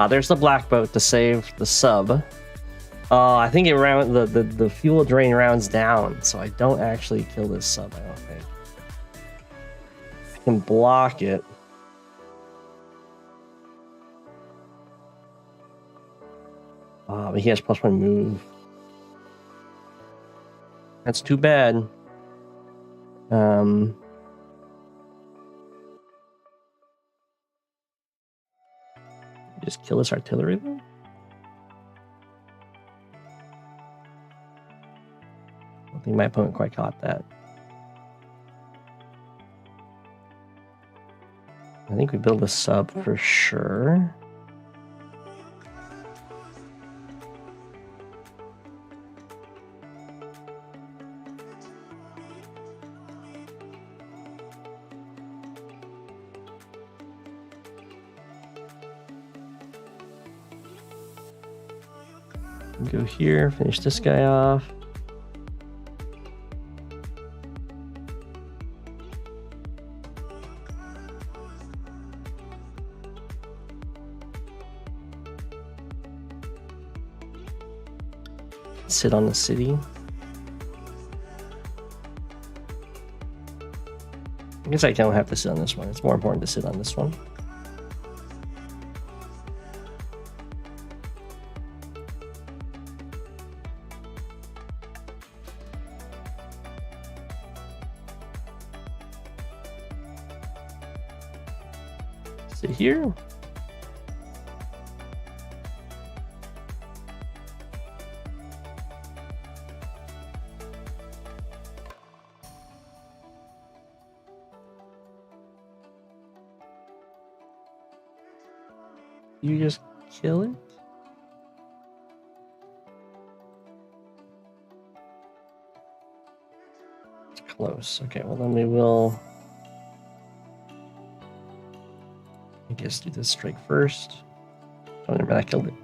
[SPEAKER 1] There's the black boat to save the sub. I think it the fuel drain rounds down, so I don't actually kill this sub, I don't think. I can block it. But he has +1 move. That's too bad. Just kill this artillery though? I don't think my opponent quite caught that. I think we build a sub for sure. Go here, finish this guy off. Sit on the city. I guess I don't have to sit on this one. It's more important to sit on this one. Sit here. You just kill it? It's close. Okay, well then we will, I guess, do this strike first. Oh, never mind, I killed it.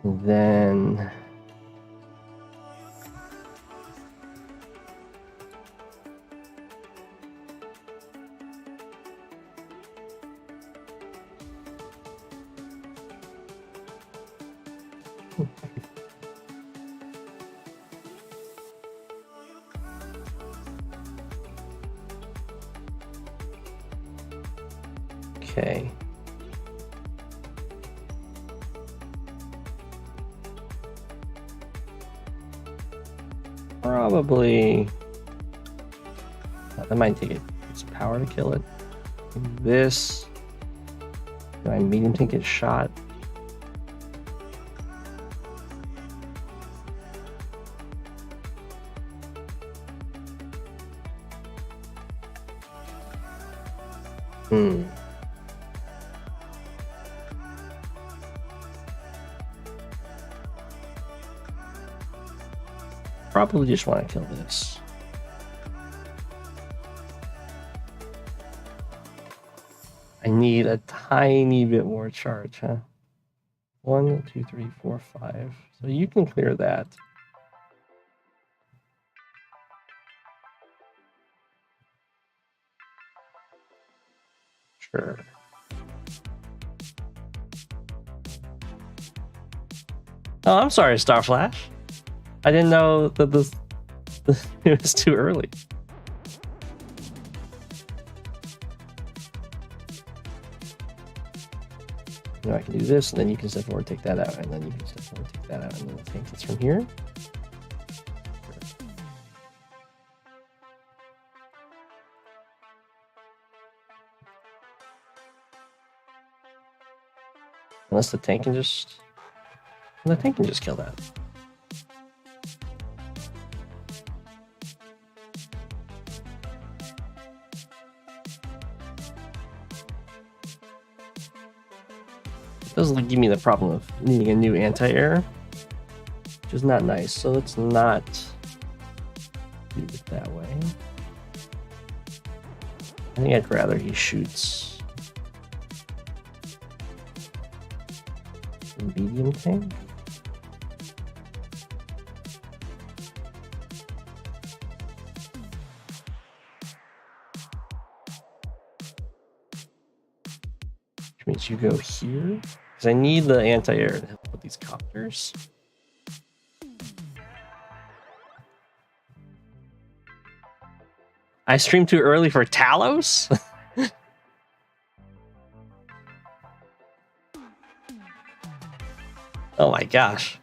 [SPEAKER 1] And then okay. Probably that might take its power to kill it. This, my medium tank gets shot. Probably just want to kill this. I need a tiny bit more charge, huh? 1, 2, 3, 4, 5. So you can clear that. Sure. Oh, I'm sorry, Starflash. I didn't know that this it was too early. Now I can do this, and then you can step forward, take that out, and then you can step forward, take that out, and then take this from here. Unless the tank can just... The tank can just kill that. It doesn't give me the problem of needing a new anti-air, which is not nice. So let's not do it that way. I think I'd rather he shoots the medium tank. Which means you go here, because I need the anti-air to help with these copters. I streamed too early for Talos? Oh my gosh.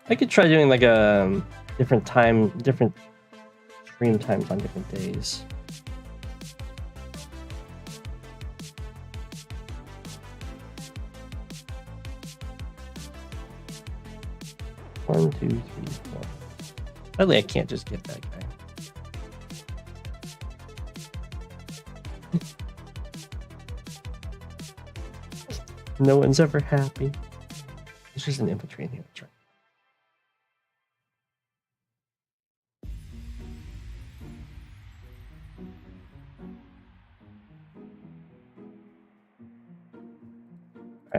[SPEAKER 1] I could try doing like a different stream times on different days. One, two, three, four. Sadly, I can't just get that guy. No one's ever happy. It's just an infantry in here. That's right.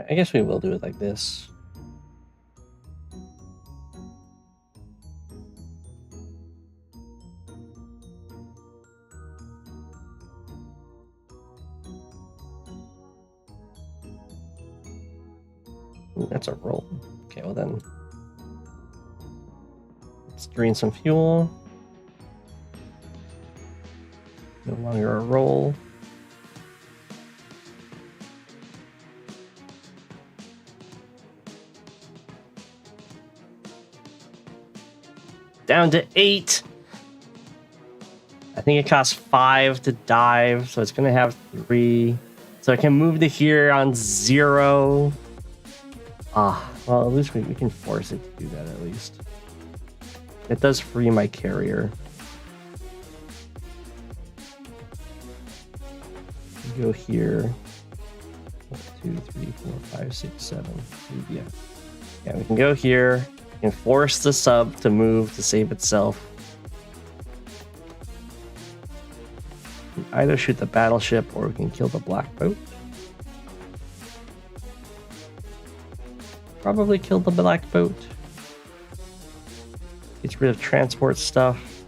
[SPEAKER 1] I guess we will do it like this. Ooh, that's a roll. Okay, well then, let's drain some fuel. No longer a roll. Down to 8. I think it costs 5 to dive, so it's gonna have 3. So I can move to here on 0. Ah, well, at least we can force it to do that at least. It does free my carrier. Go here. 1, 2, 3, 4, 5, 6, 7. Yeah. Yeah, we can go here. We can force the sub to move to save itself. We can either shoot the battleship or we can kill the black boat. Probably kill the black boat. Gets rid of transport stuff.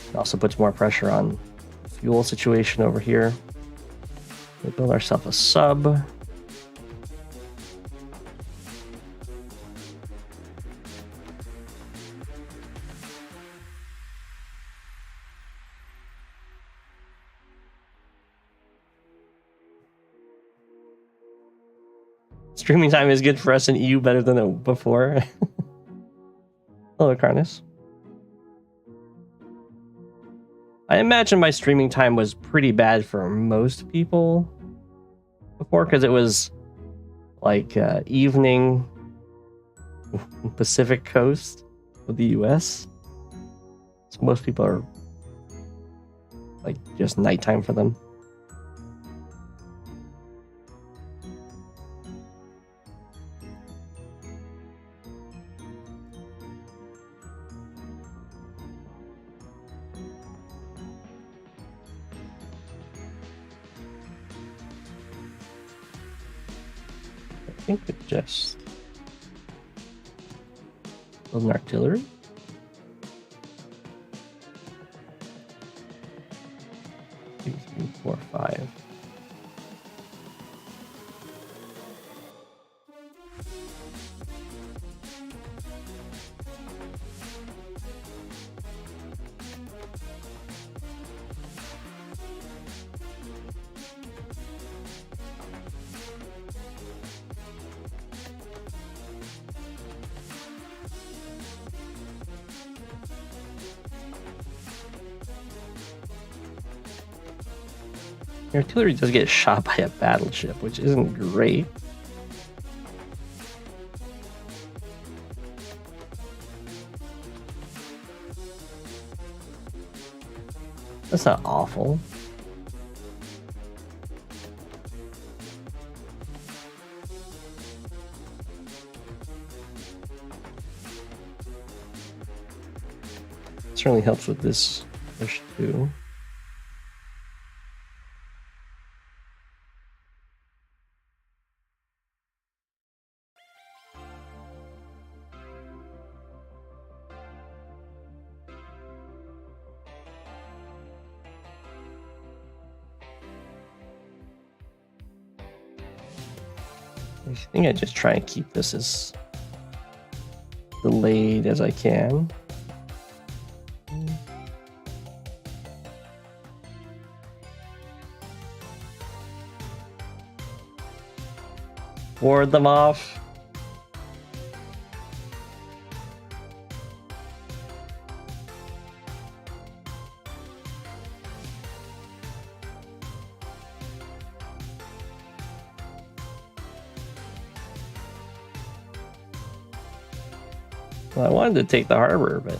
[SPEAKER 1] It also puts more pressure on the fuel situation over here. We'll build ourselves a sub. Streaming time is good for us in EU, better than before. Hello, Carnus. I imagine my streaming time was pretty bad for most people before, because it was like evening Pacific coast of the US. So most people are like just nighttime for them. I think we just build an artillery. 4, 5. Your artillery does get shot by a battleship, which isn't great. That's not awful. Certainly helps with this push too. I think I just try and keep this as delayed as I can. Ward them off. Well, I wanted to take the harbor, but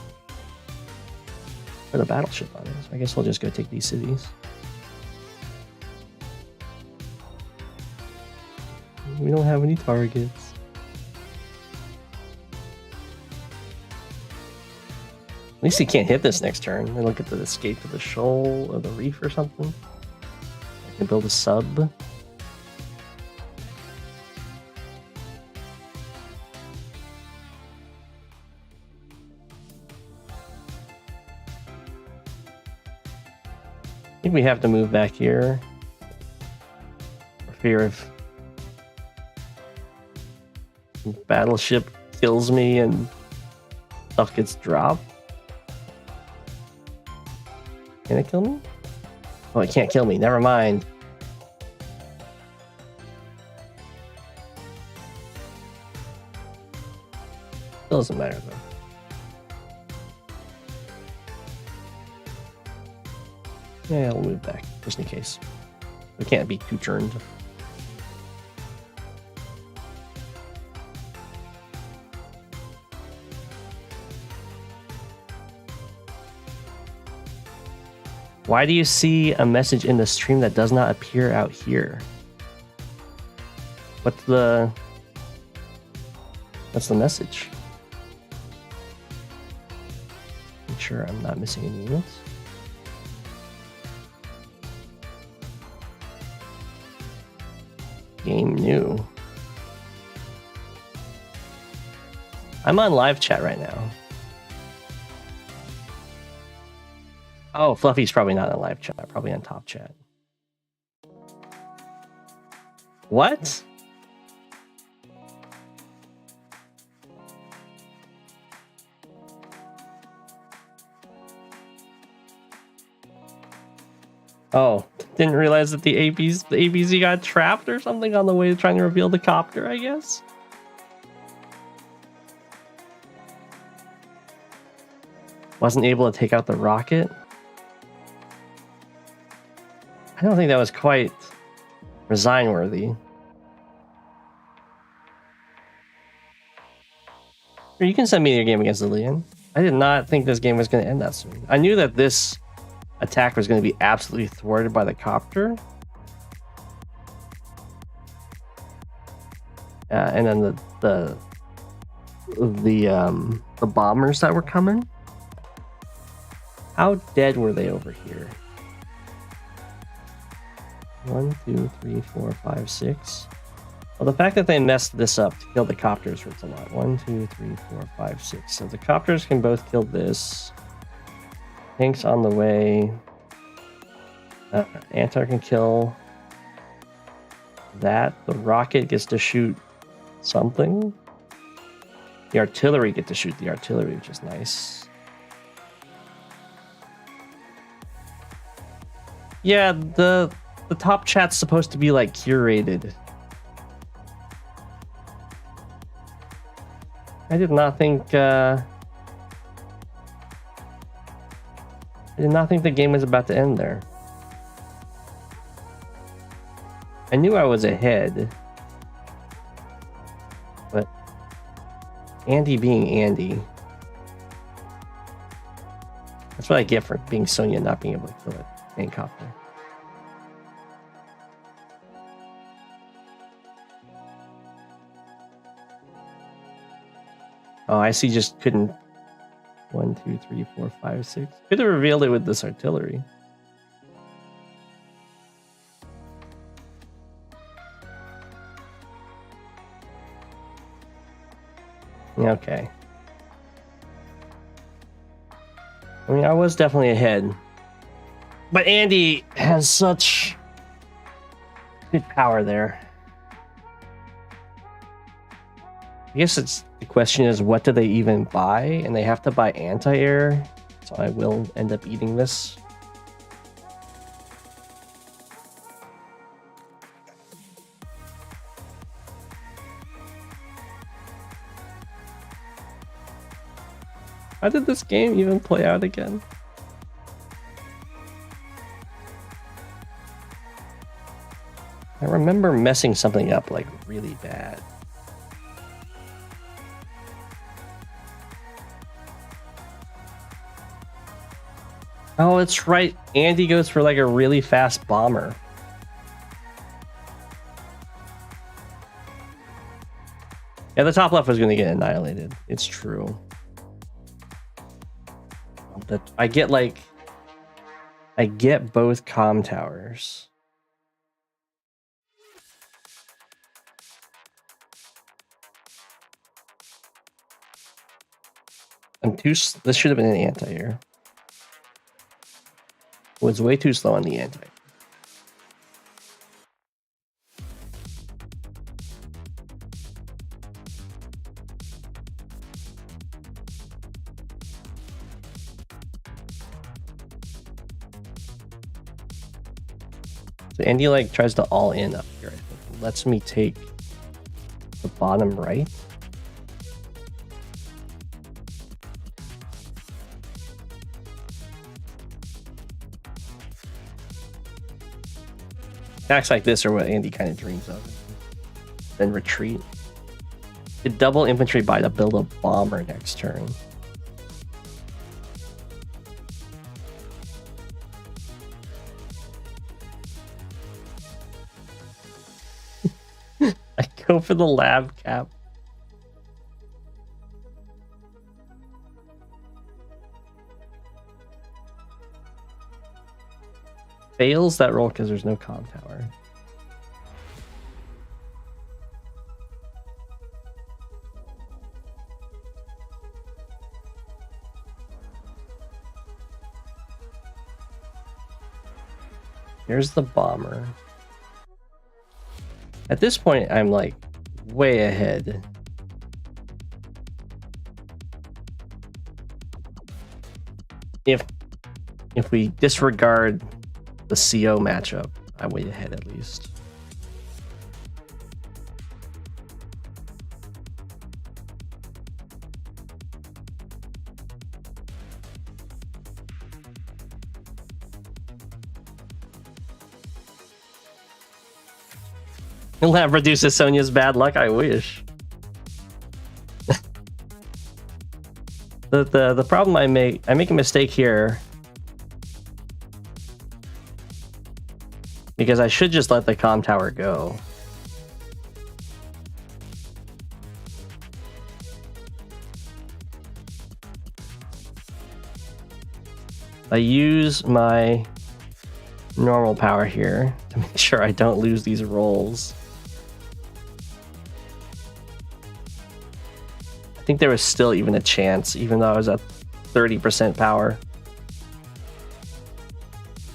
[SPEAKER 1] put a battleship on it. So I guess we'll just go take these cities. We don't have any targets. At least he can't hit this next turn. Then look at the escape to the shoal or the reef or something. I can build a sub. I think we have to move back here for fear of battleship kills me and stuff gets dropped. Can it kill me? Oh, it can't kill me. Never mind. Doesn't matter though. Yeah, we'll move back just in case. We can't be too turned. Why do you see a message in the stream that does not appear out here? What's the message? Make sure I'm not missing any units. Game new. I'm on live chat right now. Oh, Fluffy's probably not on live chat, probably on top chat. What? Oh, didn't realize that the ABZ got trapped or something on the way to trying to reveal the copter, I guess. Wasn't able to take out the rocket. I don't think that was quite resign worthy. You can send me your game against Lillian. I did not think this game was going to end that soon. I knew that this attack was going to be absolutely thwarted by the copter. And then the bombers that were coming. How dead were they over here? 1, 2, 3, 4, 5, 6. Well, the fact that they messed this up to kill the copters hurts a lot. 1, 2, 3, 4, 5, 6. So the copters can both kill this. Tanks on the way. Antar can kill that. The rocket gets to shoot something. The artillery get to shoot the artillery, which is nice. Yeah, the top chat's supposed to be like curated. I did not think the game was about to end there. I knew I was ahead, but Andy being Andy, that's what I get for being Sonya not being able to kill it. Main copter. Oh, I see. Just couldn't. 1, 2, 3, 4, 5, 6. Could have revealed it with this artillery. Okay. I mean, I was definitely ahead. But Andy has such good power there. I guess the question is, what do they even buy? And they have to buy anti-air, so I will end up eating this. How did this game even play out again? I remember messing something up like really bad. Oh, it's right. Andy goes for like a really fast bomber. Yeah, the top left was going to get annihilated. It's true. I get both comm towers. This should have been an anti-air. Was way too slow on the anti. So Andy like tries to all in up here. I think lets me take the bottom right. Attacks like this are what Andy kind of dreams of. Then retreat. Get double infantry buy to build a bomber next turn. I go for the lab cap. Fails that roll because there's no comm tower. Here's the bomber. At this point, I'm like way ahead. If we disregard the CO matchup, I'm way ahead at least. Lab reduces Sonya's bad luck. I wish. the problem I make a mistake here because I should just let the comm tower go. I use my normal power here to make sure I don't lose these rolls. I think there was still even a chance, even though I was at 30% power.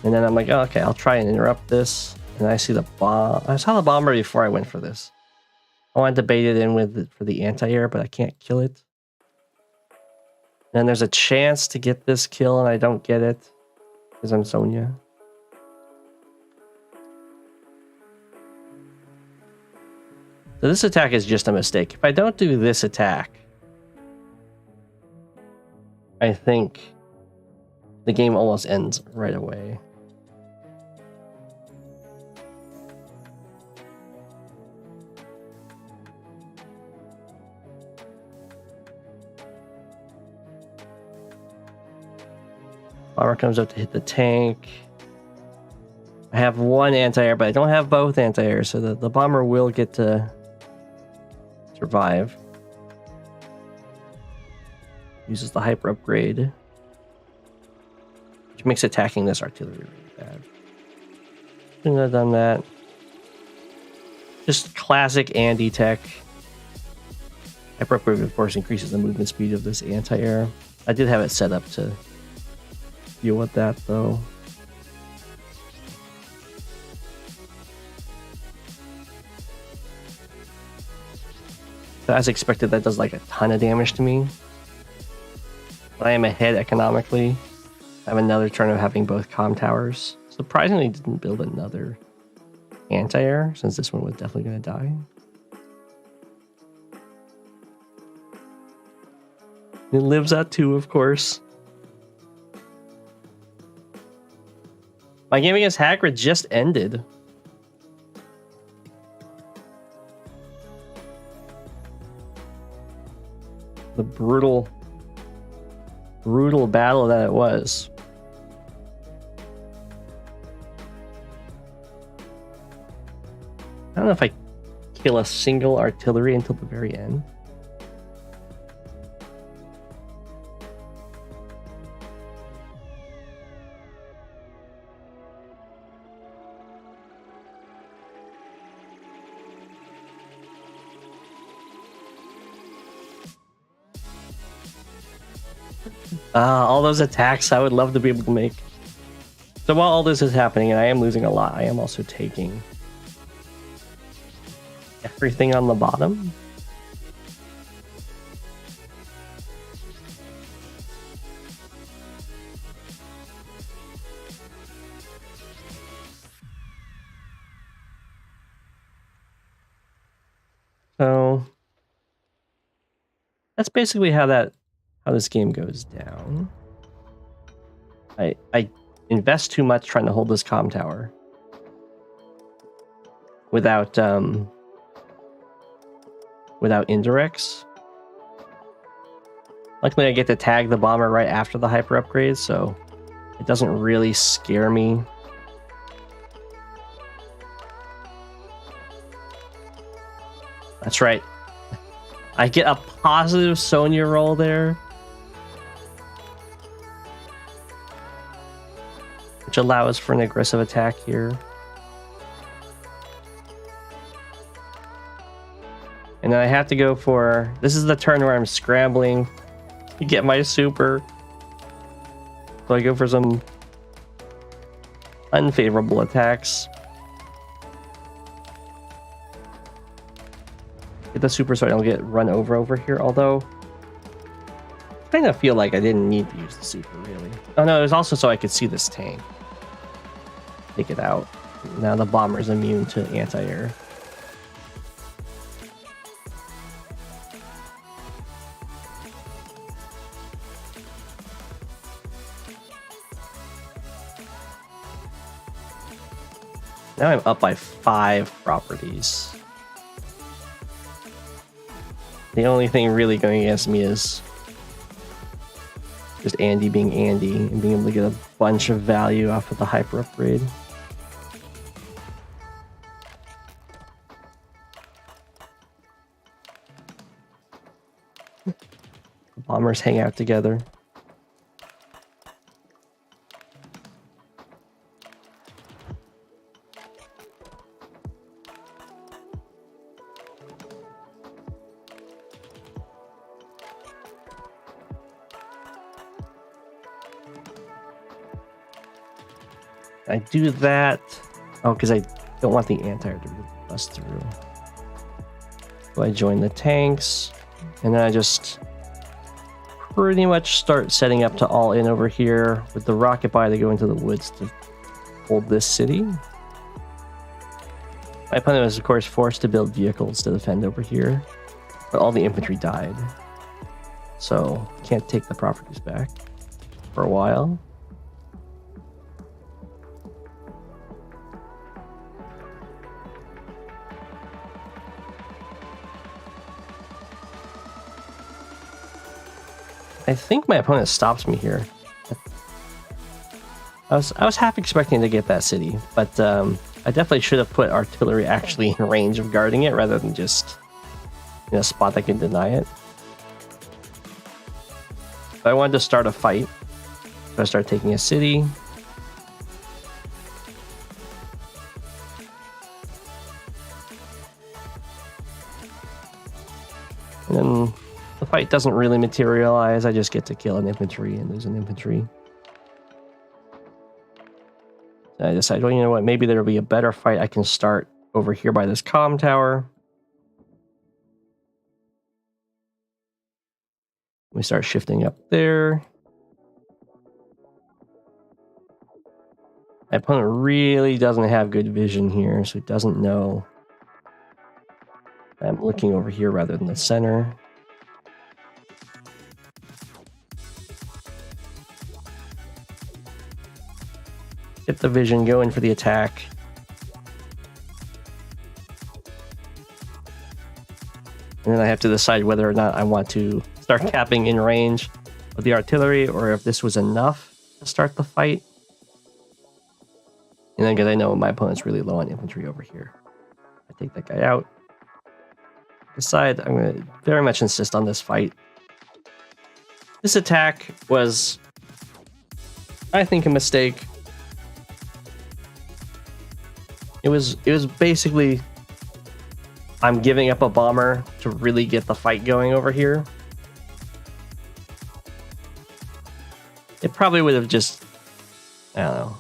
[SPEAKER 1] And then I'm like, oh, okay, I'll try and interrupt this. And I see the bomb. I saw the bomber before I went for this. I wanted to bait it in for the anti-air, but I can't kill it. And there's a chance to get this kill, and I don't get it because I'm Sonya. So this attack is just a mistake. If I don't do this attack, I think the game almost ends right away. Bomber comes up to hit the tank. I have one anti-air, but I don't have both anti-air, so the bomber will get to survive. Uses the hyper upgrade, which makes attacking this artillery really bad. Shouldn't have done that. Just classic Andy tech. Hyper upgrade, of course, increases the movement speed of this anti-air. I did have it set up to deal with that, though. So as expected, that does like a ton of damage to me. But I am ahead economically. I have another turn of having both comm towers. Surprisingly, didn't build another anti-air, since this one was definitely going to die. It lives at 2, of course. My game against Hagrid just ended. The brutal battle that it was. I don't know if I kill a single artillery until the very end. All those attacks I would love to be able to make. So while all this is happening, and I am losing a lot, I am also taking everything on the bottom. So that's basically how this game goes down. I invest too much trying to hold this comm tower without indirects. Luckily, I get to tag the bomber right after the hyper upgrade, so it doesn't really scare me. That's right. I get a positive Sonya roll there, which allows for an aggressive attack here. And then I have to go for... This is the turn where I'm scrambling to get my super. So I go for some unfavorable attacks. Get the super so I don't get run over here, although I kind of feel like I didn't need to use the super, really. Oh no, it was also so I could see this tank. Take it out. Now the bomber is immune to anti-air. Now I'm up by 5 properties. The only thing really going against me is just Andy being Andy and being able to get a bunch of value off of the hyper upgrade. The bombers hang out together. I do that. Oh, because I don't want the anti-air to really bust through. So I join the tanks, and then I just pretty much start setting up to all in over here with the rocket buy to go into the woods to hold this city. My opponent was, of course, forced to build vehicles to defend over here, but all the infantry died. So, can't take the properties back for a while. I think my opponent stops me here. I was half expecting to get that city, but I definitely should have put artillery actually in range of guarding it rather than just in a spot that can deny it. But I wanted to start a fight, so I started taking a city. And then the fight doesn't really materialize. I just get to kill an infantry and lose an infantry. And I decided, well, you know what? Maybe there'll be a better fight. I can start over here by this comm tower. We start shifting up there. My opponent really doesn't have good vision here, so he doesn't know. I'm looking over here rather than the center. Get the vision, go in for the attack. And then I have to decide whether or not I want to start capping in range with the artillery, or if this was enough to start the fight. And then, because I know my opponent's really low on infantry over here, I take that guy out. Decide I'm going to very much insist on this fight. This attack was, I think, a mistake. It was basically, I'm giving up a bomber to really get the fight going over here. It probably would have just, I don't know.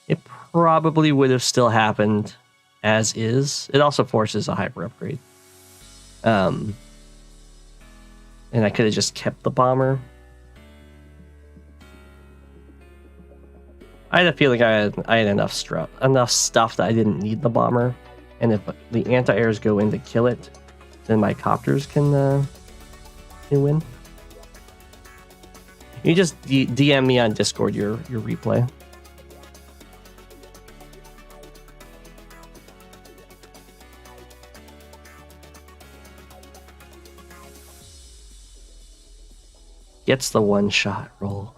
[SPEAKER 1] It probably would have still happened as is. It also forces a hyper upgrade. And I could have just kept the bomber. I had a feeling I had enough stuff that I didn't need the bomber. And if the anti-airs go in to kill it, then my copters can win. You just DM me on Discord your replay. Gets the one-shot roll.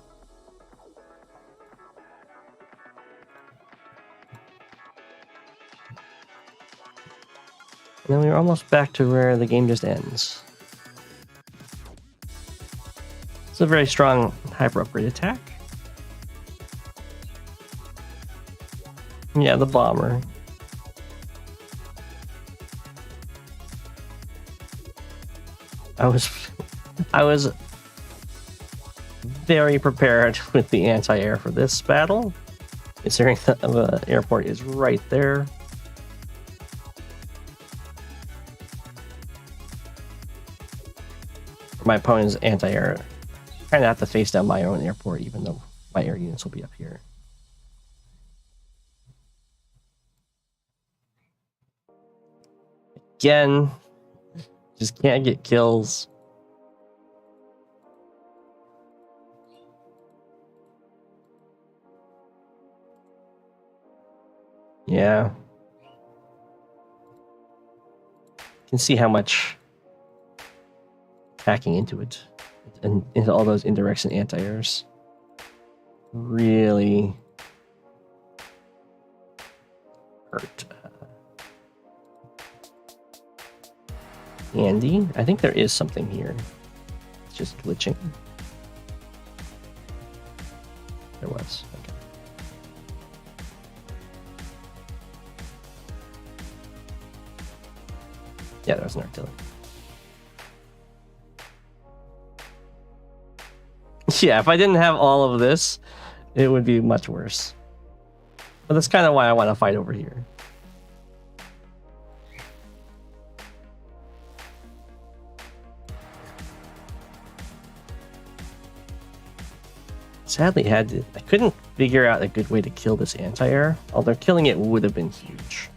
[SPEAKER 1] And then we're almost back to where the game just ends. It's a very strong hyper upgrade attack. Yeah, the bomber. I was very prepared with the anti-air for this battle, considering the airport is right there. My opponent's anti-air, kind of have to face down my own airport, even though my air units will be up here. Again, just can't get kills. Yeah. You can see how much hacking into it and into all those indirects and anti-airs really hurt. Andy, I think there is something here. It's just glitching. There was. Okay. Yeah, there was an artillery. Yeah, if I didn't have all of this, it would be much worse. But that's kind of why I want to fight over here. Sadly, I couldn't figure out a good way to kill this anti-air, although killing it would have been huge.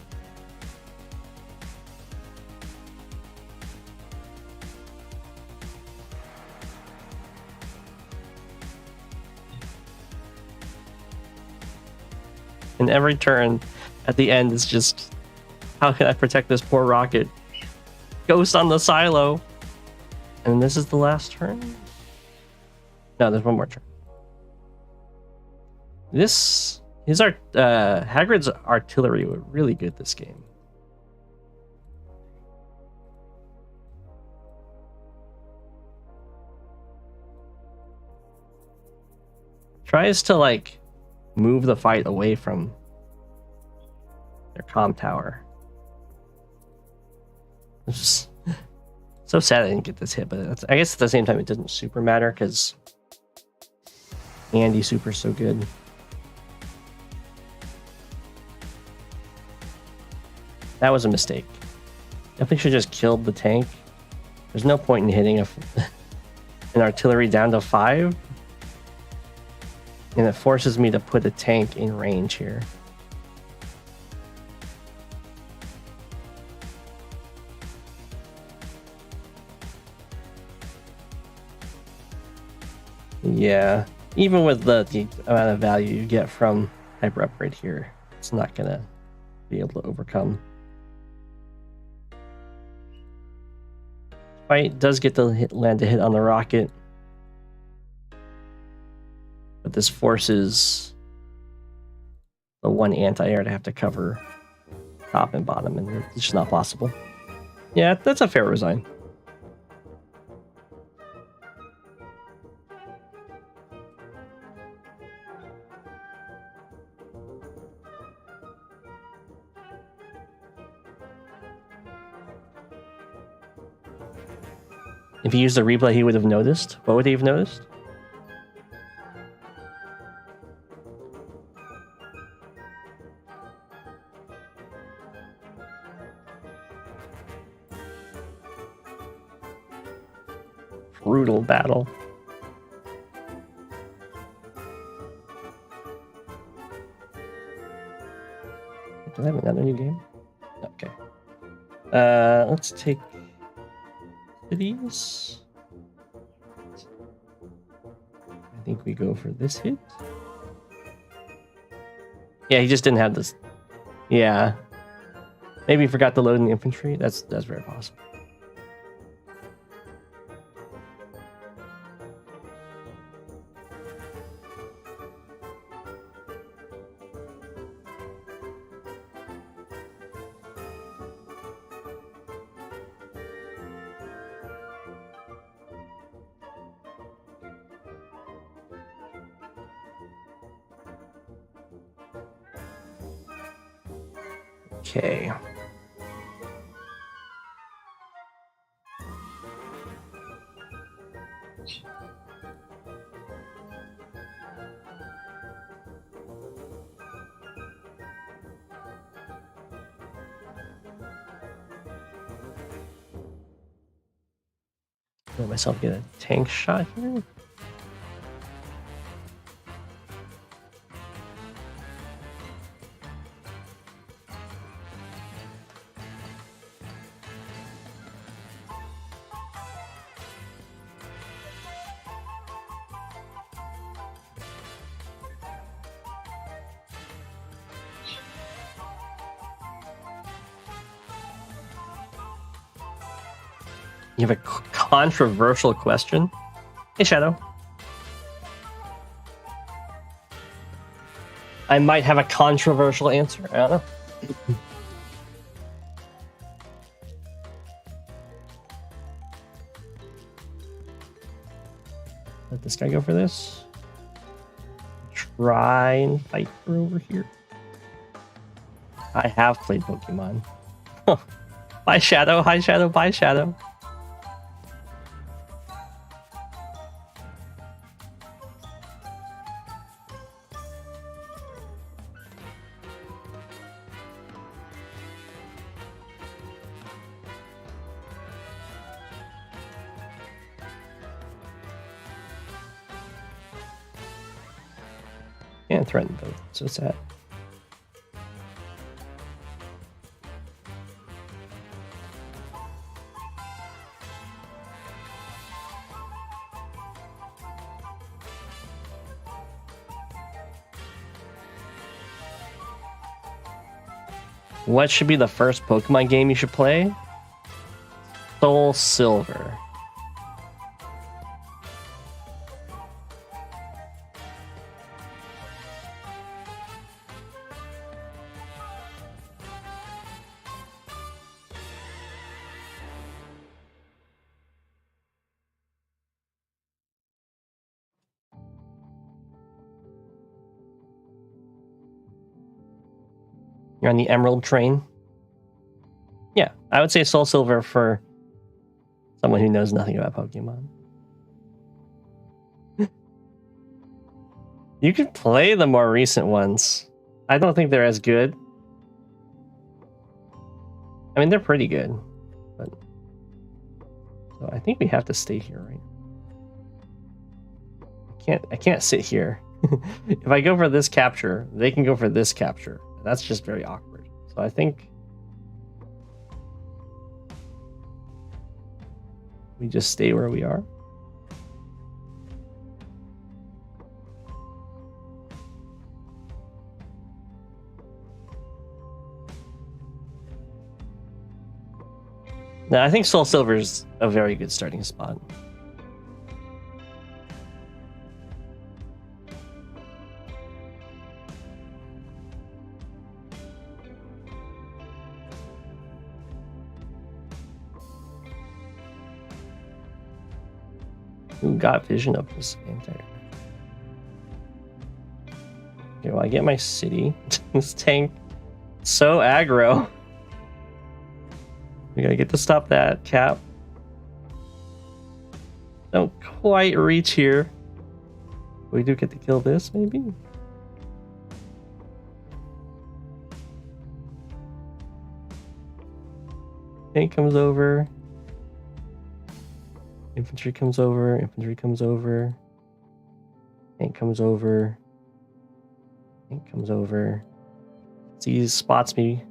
[SPEAKER 1] And every turn at the end is just, how can I protect this poor rocket? Ghost on the silo! And this is the last turn? No, there's one more turn. Hagrid's artillery were really good this game. Tries to like move the fight away from their comm tower. It's just so sad I didn't get this hit, but I guess at the same time it doesn't super matter because Andy's super so good. That was a mistake. Definitely should have just killed the tank. There's no point in hitting an artillery down to 5. And it forces me to put a tank in range here. Yeah, even with the amount of value you get from hyper upgrade here, it's not gonna be able to overcome. Fight does get to land a hit on the rocket, but this forces the one anti-air to have to cover top and bottom, and it's just not possible. Yeah, that's a fair resign. If he used the replay, he would have noticed. What would he have noticed? Brutal battle. Do I have another new game? Okay. Let's take cities. I think we go for this hit. Yeah, he just didn't have this. Yeah. Maybe he forgot to load in the infantry. That's very possible. Okay. Let myself get a tank shot here. You have a controversial question? Hey, Shadow. I might have a controversial answer. I don't know. Let this guy go for this. Try and fight for over here. I have played Pokemon. Bye, Shadow. Hi, Shadow. Bye, Shadow. And threaten both. So sad. What should be the first Pokemon game you should play? Soul Silver. You're on the Emerald train? Yeah, I would say Soul Silver for someone who knows nothing about Pokemon. You could play the more recent ones. I don't think they're as good. I mean, they're pretty good, but so I think we have to stay here, right? I can't sit here. If I go for this capture, they can go for this capture. That's just very awkward. So I think we just stay where we are. Now, I think Soul Silver is a very good starting spot. Who got vision of this entire? Okay, well, I get my city. This tank, so aggro. We gotta get to stop that cap. Don't quite reach here. We do get to kill this, maybe? Tank comes over. Infantry comes over. Infantry comes over. Tank comes over. Tank comes over. Sees, spots me.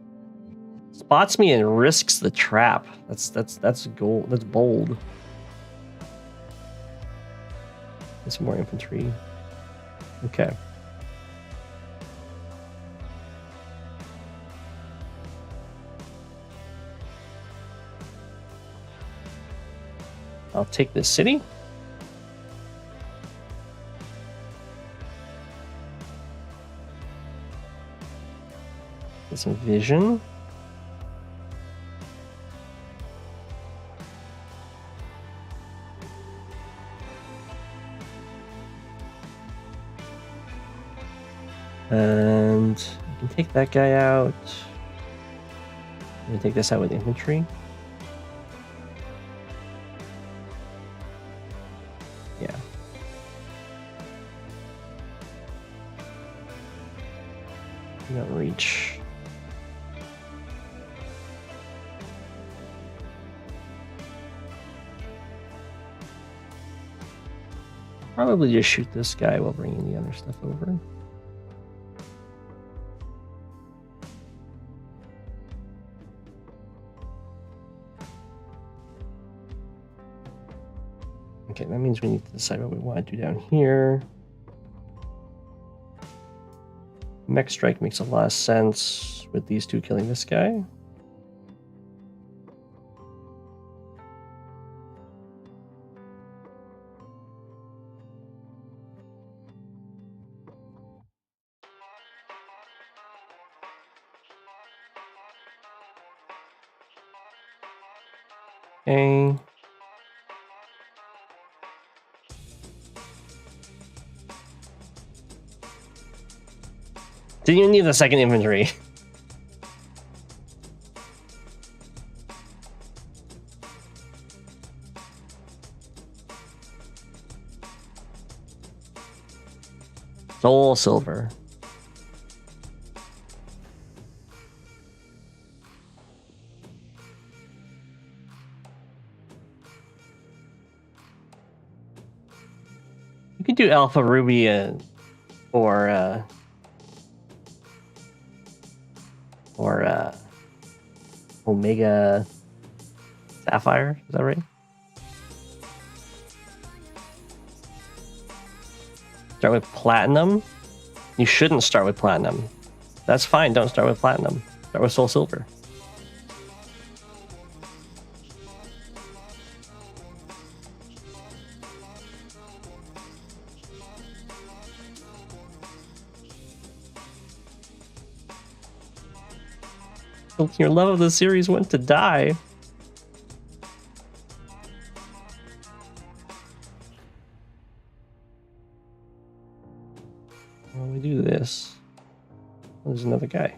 [SPEAKER 1] Spots me and risks the trap. That's gold. That's bold. Get some more infantry. Okay. I'll take this city. Get some vision. And I can take that guy out. I'm gonna take this out with infantry. Yeah. Not reach. Probably just shoot this guy while bringing the other stuff over. Okay, that means we need to decide what we want to do down here. Mech Strike makes a lot of sense with these two killing this guy. Okay. Didn't even need the second infantry. Soul Silver. You could do Alpha Ruby and or Omega Sapphire. Is that right? Start with Platinum. You shouldn't start with Platinum. That's fine. Don't start with Platinum. Start with Soul Silver. Your love of the series went to die. Well, we do this. There's another guy.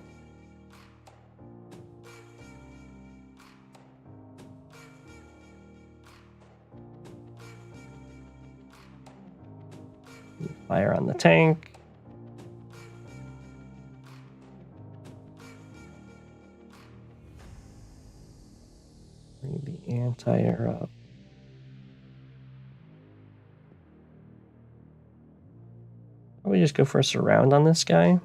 [SPEAKER 1] Fire on the tank. Bring the anti-air up. Probably just go for a surround on this guy.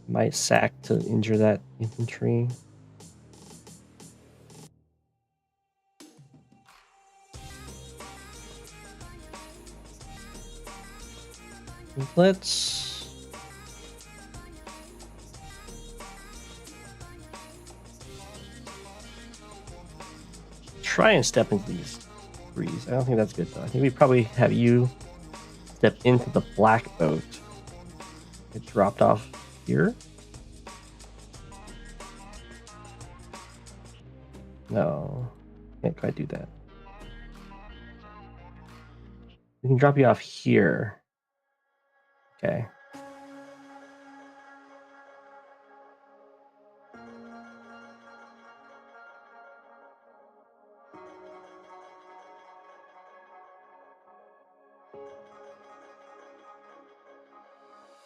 [SPEAKER 1] Might sack to injure that infantry. Let's try and step into these threes. I don't think that's good though. I think we probably have you step into the black boat. It dropped off here. No, can't quite do that. We can drop you off here. Okay.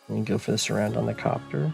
[SPEAKER 1] And go for the surround on the copter.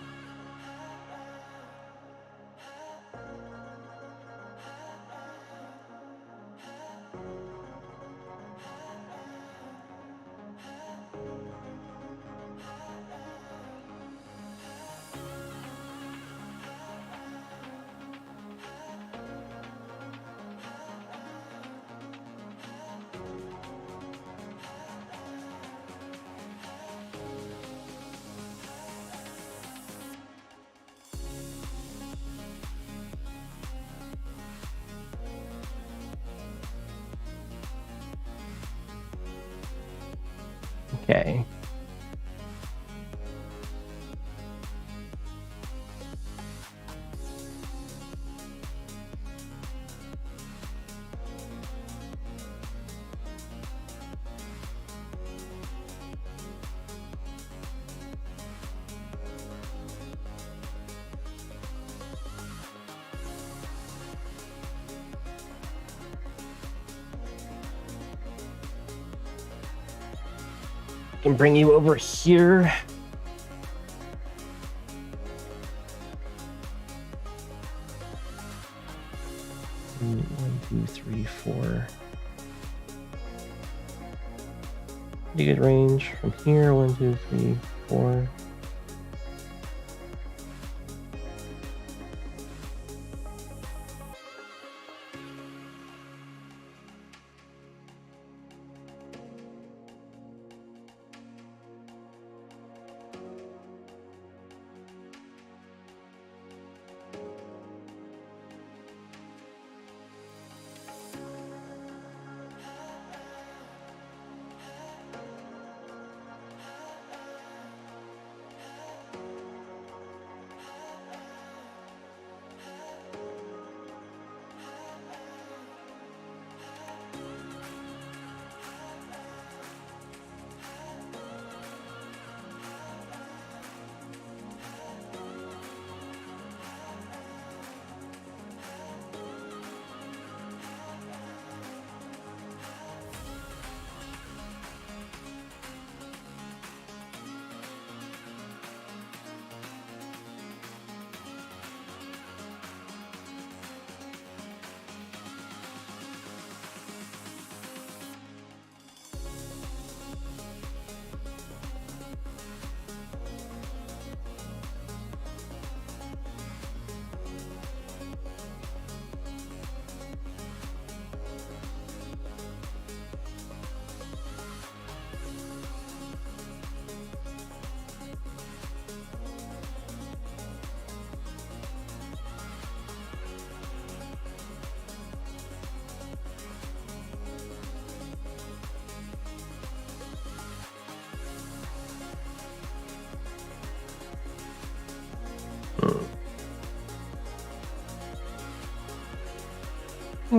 [SPEAKER 1] Okay. Can bring you over here. One, two, three, four. Pretty good range from here. 1, 2, 3, 4.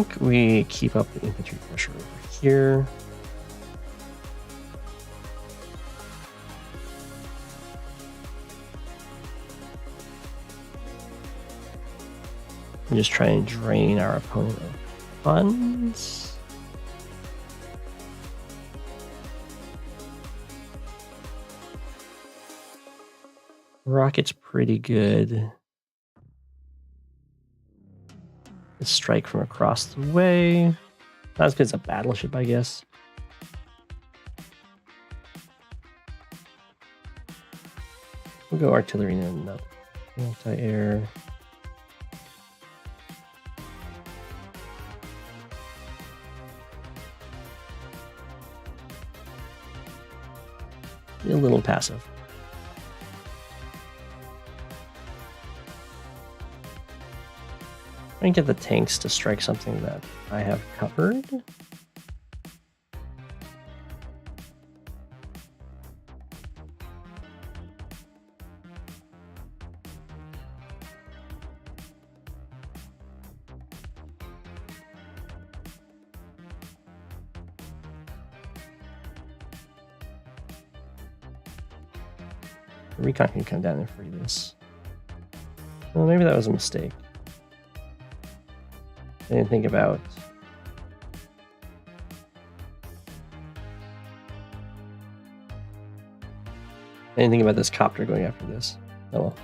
[SPEAKER 1] think we keep up the infantry pressure over here. And just try and drain our opponent of funds. Rocket's pretty good. Let's strike from across the way. Not as good as a battleship, I guess. We'll go artillery and anti-air. Be a little passive. I can get the tanks to strike something that I have covered. The recon can come down and free this. Well, maybe that was a mistake. I didn't think about this copter going after this. Oh well.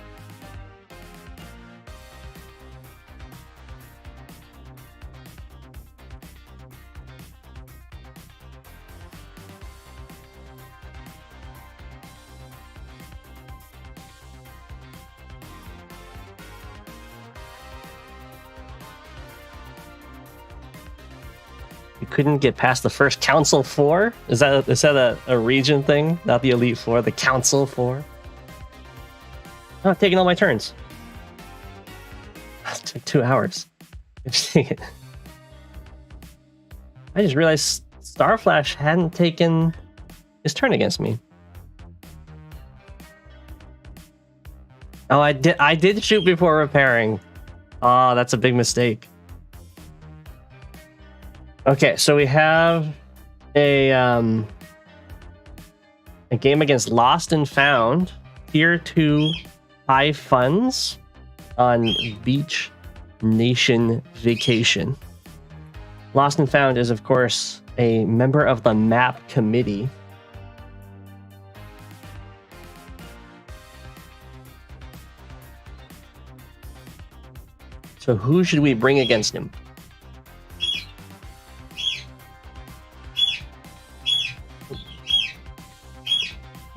[SPEAKER 1] You couldn't get past the first Council 4? Is that a region thing? Not the Elite 4, the Council 4? Oh, taking all my turns. It took 2 hours. Interesting. I just realized Starflash hadn't taken his turn against me. Oh, I did shoot before repairing. Oh, that's a big mistake. Okay, so we have a game against Lost and Found, Tier 2 High Funds on Beach Nation Vacation. Lost and Found is, of course, a member of the map committee. So who should we bring against him?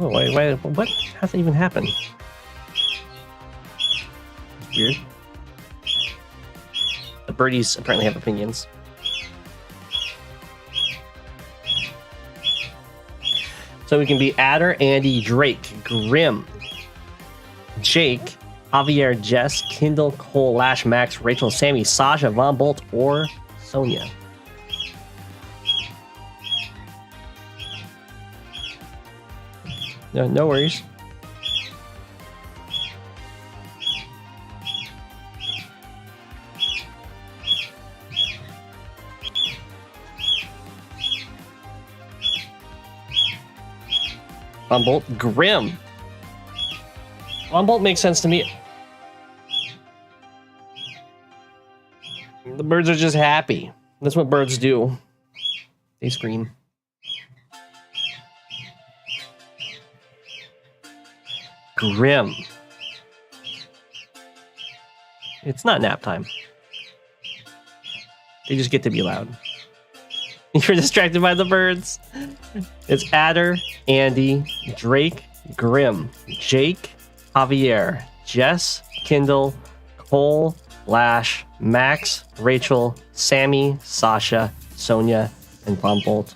[SPEAKER 1] Oh, wait, what? How's that even happen? It's weird. The birdies apparently have opinions. So we can be Adder, Andy, Drake, Grim, Jake, Javier, Jess, Kindle, Cole, Lash, Max, Rachel, Sammy, Sasha, Von Bolt, or Sonia. No worries. Von Bolt, Grim. Von Bolt makes sense to me. The birds are just happy. That's what birds do. They scream. Grim. It's not nap time. They just get to be loud. You're distracted by the birds. It's Adder, Andy, Drake, Grim, Jake, Javier, Jess, Kindle, Cole, Lash, Max, Rachel, Sammy, Sasha, Sonia, and Von Bolt.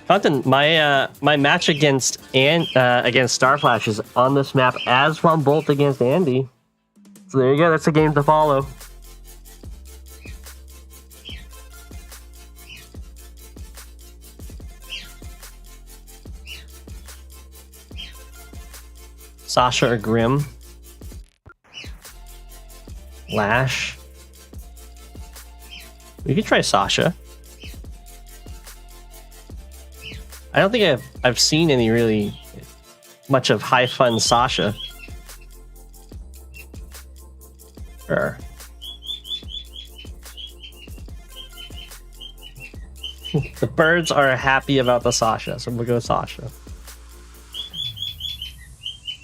[SPEAKER 1] Compton, my match against Starflash is on this map as Von Bolt against Andy. So there you go. That's a game to follow. Sasha or Grim. Lash. We could try Sasha. I don't think I've seen any really much of high fun Sasha. Sure. The birds are happy about the Sasha, so we'll go Sasha.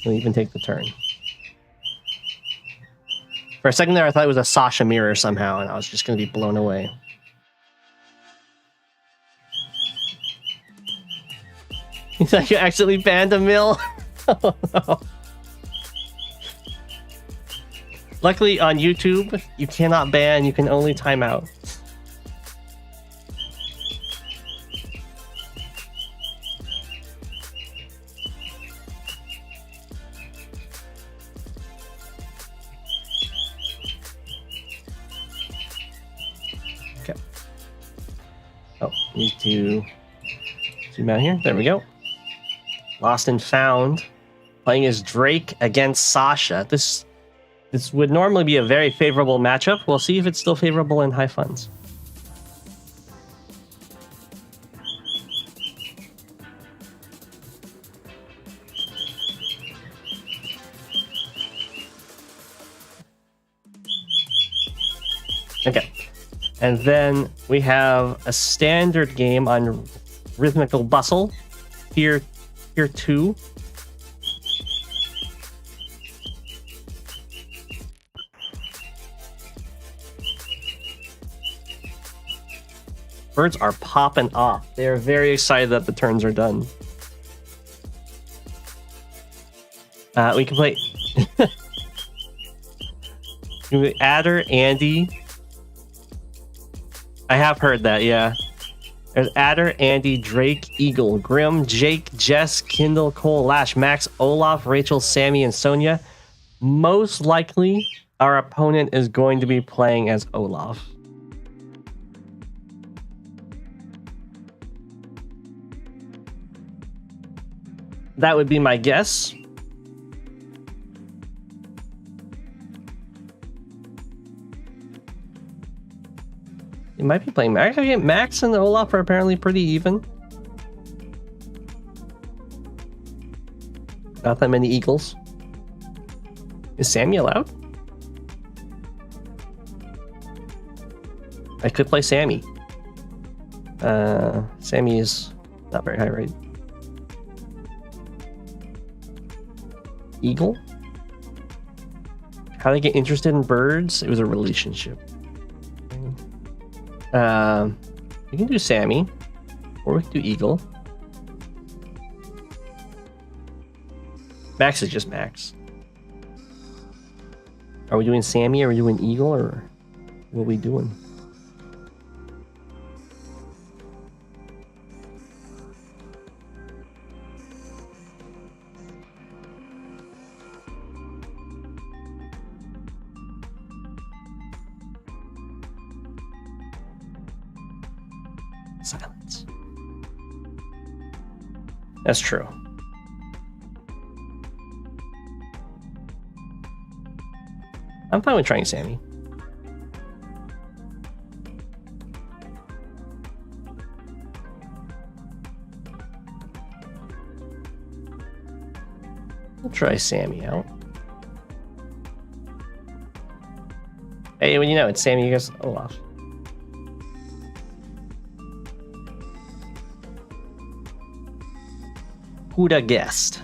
[SPEAKER 1] We'll even take the turn. For a second there, I thought it was a Sasha mirror somehow, and I was just going to be blown away. You thought you accidentally banned a mill? Oh, no. Luckily, on YouTube, you cannot ban, you can only time out. Okay. Oh, need to zoom out here. There we go. Lost and Found. Playing as Drake against Sasha. This would normally be a very favorable matchup. We'll see if it's still favorable in high funds. Okay. And then we have a standard game on Rhythmical Bustle. Tier 2. Birds are popping off. They are very excited that the turns are done. We can play Adder, Andy. I have heard that, yeah. There's Adder, Andy, Drake, Eagle, Grim, Jake, Jess, Kindle, Cole, Lash, Max, Olaf, Rachel, Sammy, and Sonia. Most likely, our opponent is going to be playing as Olaf. That would be my guess. He might be playing Max. Max and Olaf are apparently pretty even. Not that many Eagles. Is Sammy allowed? I could play Sammy. Sammy is not very high rate. Eagle? How they get interested in birds? It was a relationship. We can do Sammy, or we can do Eagle. Max is just Max. Are we doing Sammy? Are we doing Eagle? Or what are we doing? Silence. That's true. I'm fine with trying Sammy. We'll try Sammy out. Hey, when you know it's Sammy, you guys Olaf. Who'd have guessed?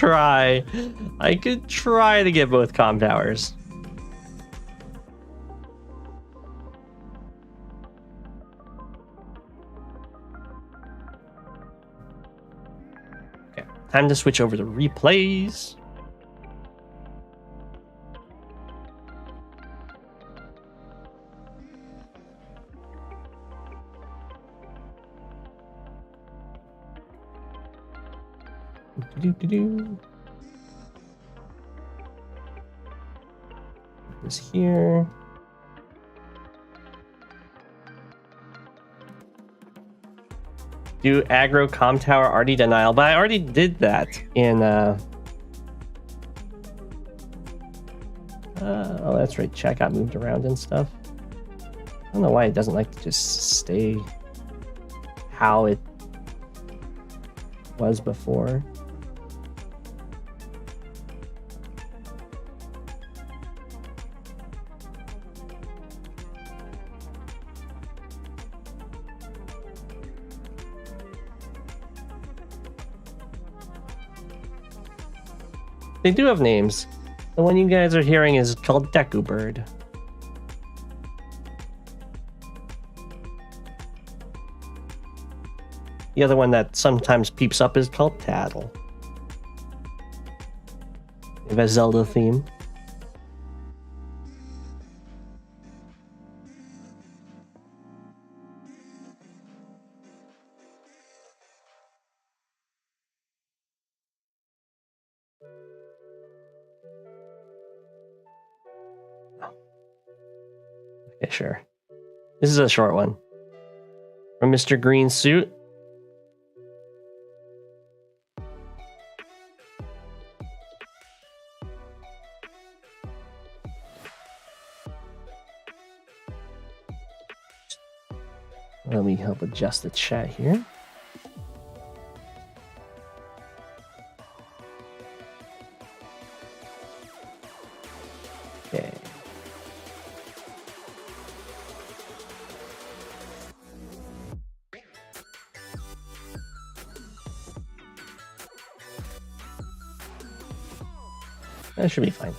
[SPEAKER 1] I could try to get both comm towers. Okay, time to switch over to replays. This here. Do aggro comm tower already denial, but I already did that in Oh, that's right. Chat got moved around and stuff. I don't know why it doesn't like to just stay how it was before. They do have names. The one you guys are hearing is called Deku Bird. The other one that sometimes peeps up is called Tattle. They have a Zelda theme. Okay, sure. This is a short one. From Mr. Green Suit. Let me help adjust the chat here. Okay. That should be fine.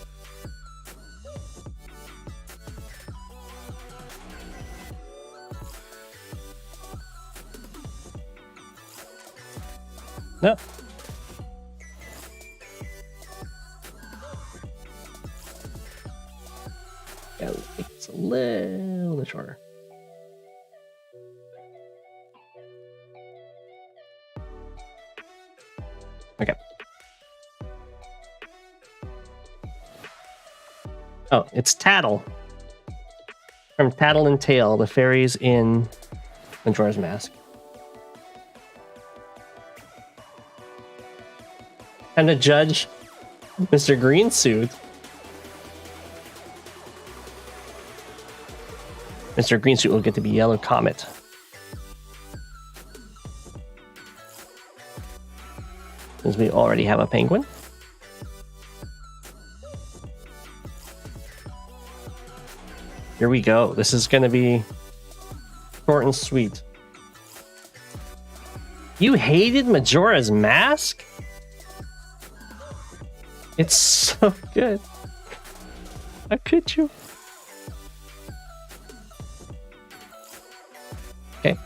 [SPEAKER 1] No. Yeah, it's a little bit shorter. Okay. Oh, it's Tattle. From Tattle and Tail, the fairies in Majora's Mask. Time to judge Mr. Green Suit. Mr. Green Suit will get to be Yellow Comet. Since we already have a penguin. Here we go. This is going to be short and sweet. You hated Majora's Mask? It's so good. How could you? Okay.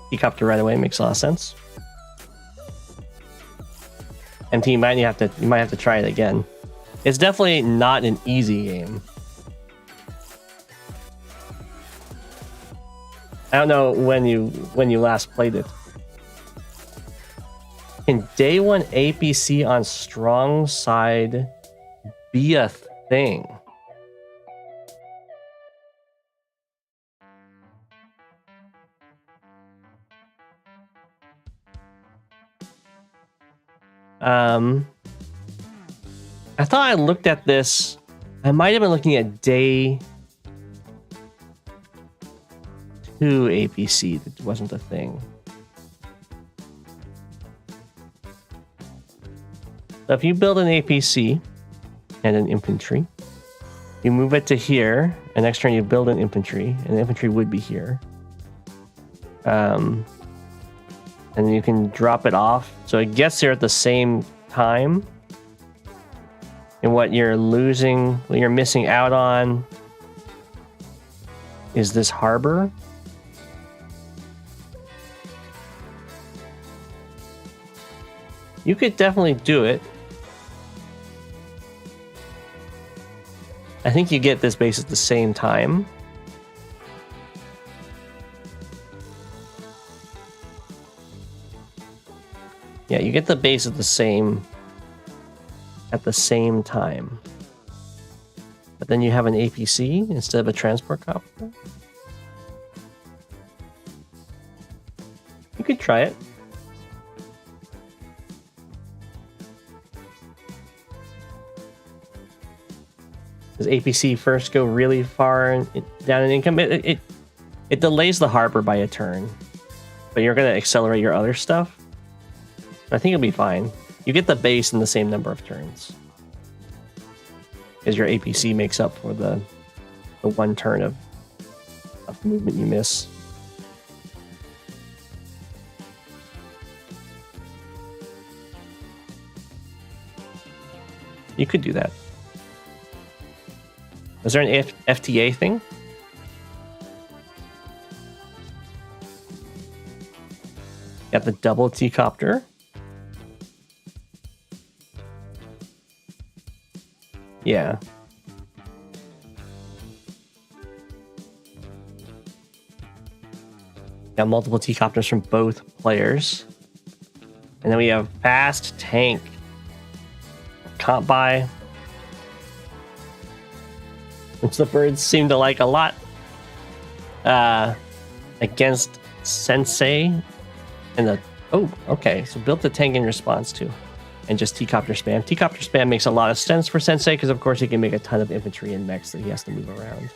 [SPEAKER 1] He copped it right away. Makes a lot of sense. MT, you might have to try it again. It's definitely not an easy game. I don't know when you last played it. Can day one APC on strong side be a thing? I thought I looked at this. I might have been looking at day 2 APC that wasn't a thing. So if you build an APC and an infantry, you move it to here, and next turn you build an infantry, and the infantry would be here. And then you can drop it off. So it gets here at the same time. And what you're losing, what you're missing out on is this harbor. You could definitely do it. I think you get this base at the same time. Yeah, you get the base at the same time. But then you have an APC instead of a transport copter. You could try it. Does APC first go really far down in income? It delays the harbor by a turn, but you're going to accelerate your other stuff. I think it'll be fine. You get the base in the same number of turns, because your APC makes up for the one turn of movement you miss. You could do that. Is there an FTA thing? Got the double T-copter. Yeah. Got multiple T-copters from both players. And then we have fast tank. Comp buy, which the birds seem to like a lot, against Sensei. And the okay, so built the tank in response to, and just T-copter spam. T-copter spam makes a lot of sense for Sensei because of course he can make a ton of infantry and mechs that he has to move around.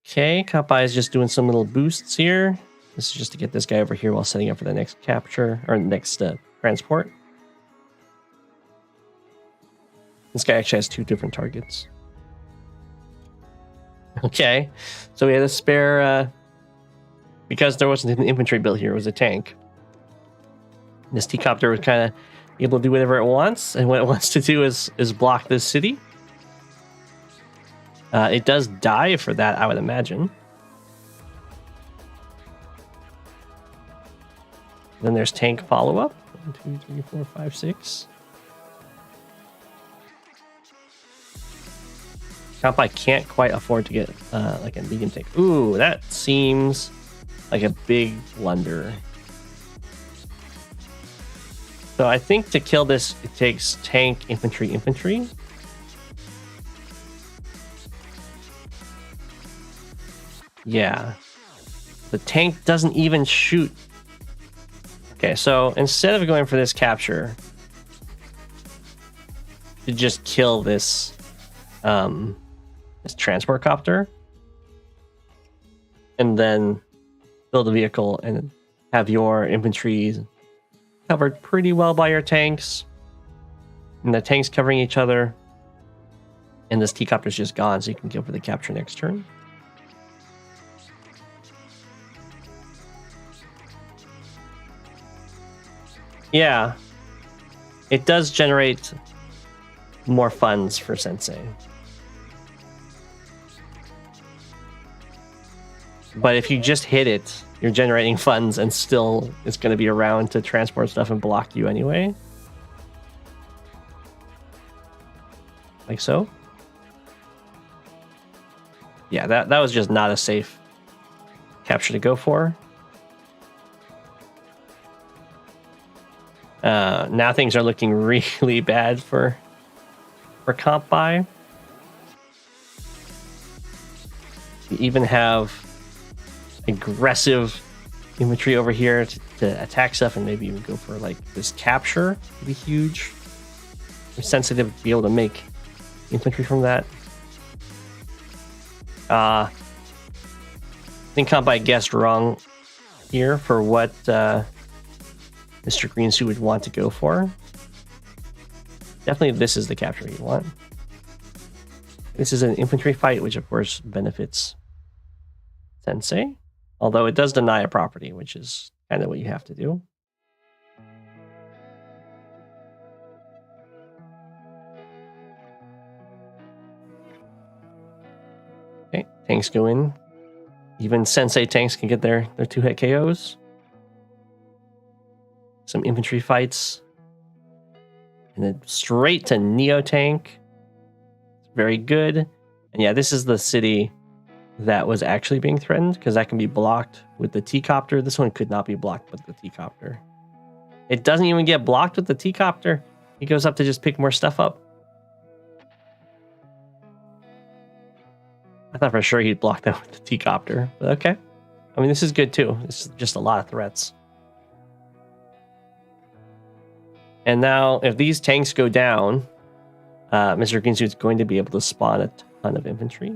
[SPEAKER 1] Okay, comp buy is just doing some little boosts here. This is just to get this guy over here while setting up for the next capture, or next transport. This guy actually has 2 different targets. Okay, so we had a spare, because there wasn't an infantry build here, it was a tank. This T-copter was kind of able to do whatever it wants, and what it wants to do is block this city. It does die for that, I would imagine. Then there's tank follow-up. 1, 2, 3, 4, 5, 6. Comp I can't quite afford to get like a medium tank. Ooh, that seems like a big blunder. So I think to kill this, it takes tank, infantry, infantry. Yeah. The tank doesn't even shoot. Okay, so instead of going for this capture, you just kill this this transport copter, and then build a vehicle and have your infantry covered pretty well by your tanks, and the tanks covering each other, and this T-copter's just gone, so you can go for the capture next turn. Yeah, it does generate more funds for Sensei. But if you just hit it, you're generating funds and still it's going to be around to transport stuff and block you anyway. Like so. Yeah, that was just not a safe capture to go for. Now things are looking really bad for comp buy. You even have aggressive infantry over here to attack stuff, and maybe even go for like this capture would be huge. We're sensitive to be able to make infantry from that. I think comp buy guessed wrong here for what Mr. Greensuit would want to go for. Definitely this is the capture you want. This is an infantry fight, which of course benefits Sensei. Although it does deny a property, which is kind of what you have to do. Okay, tanks go in. Even Sensei tanks can get their 2-hit KOs. Some infantry fights. And then straight to Neo Tank. Very good. And yeah, this is the city that was actually being threatened, because that can be blocked with the T-copter. This one could not be blocked with the T-copter. It doesn't even get blocked with the T-copter. He goes up to just pick more stuff up. I thought for sure he'd block that with the T-copter, but okay. I mean, this is good too. It's just a lot of threats. And now, if these tanks go down, Mr. Greensuit's going to be able to spawn a ton of infantry.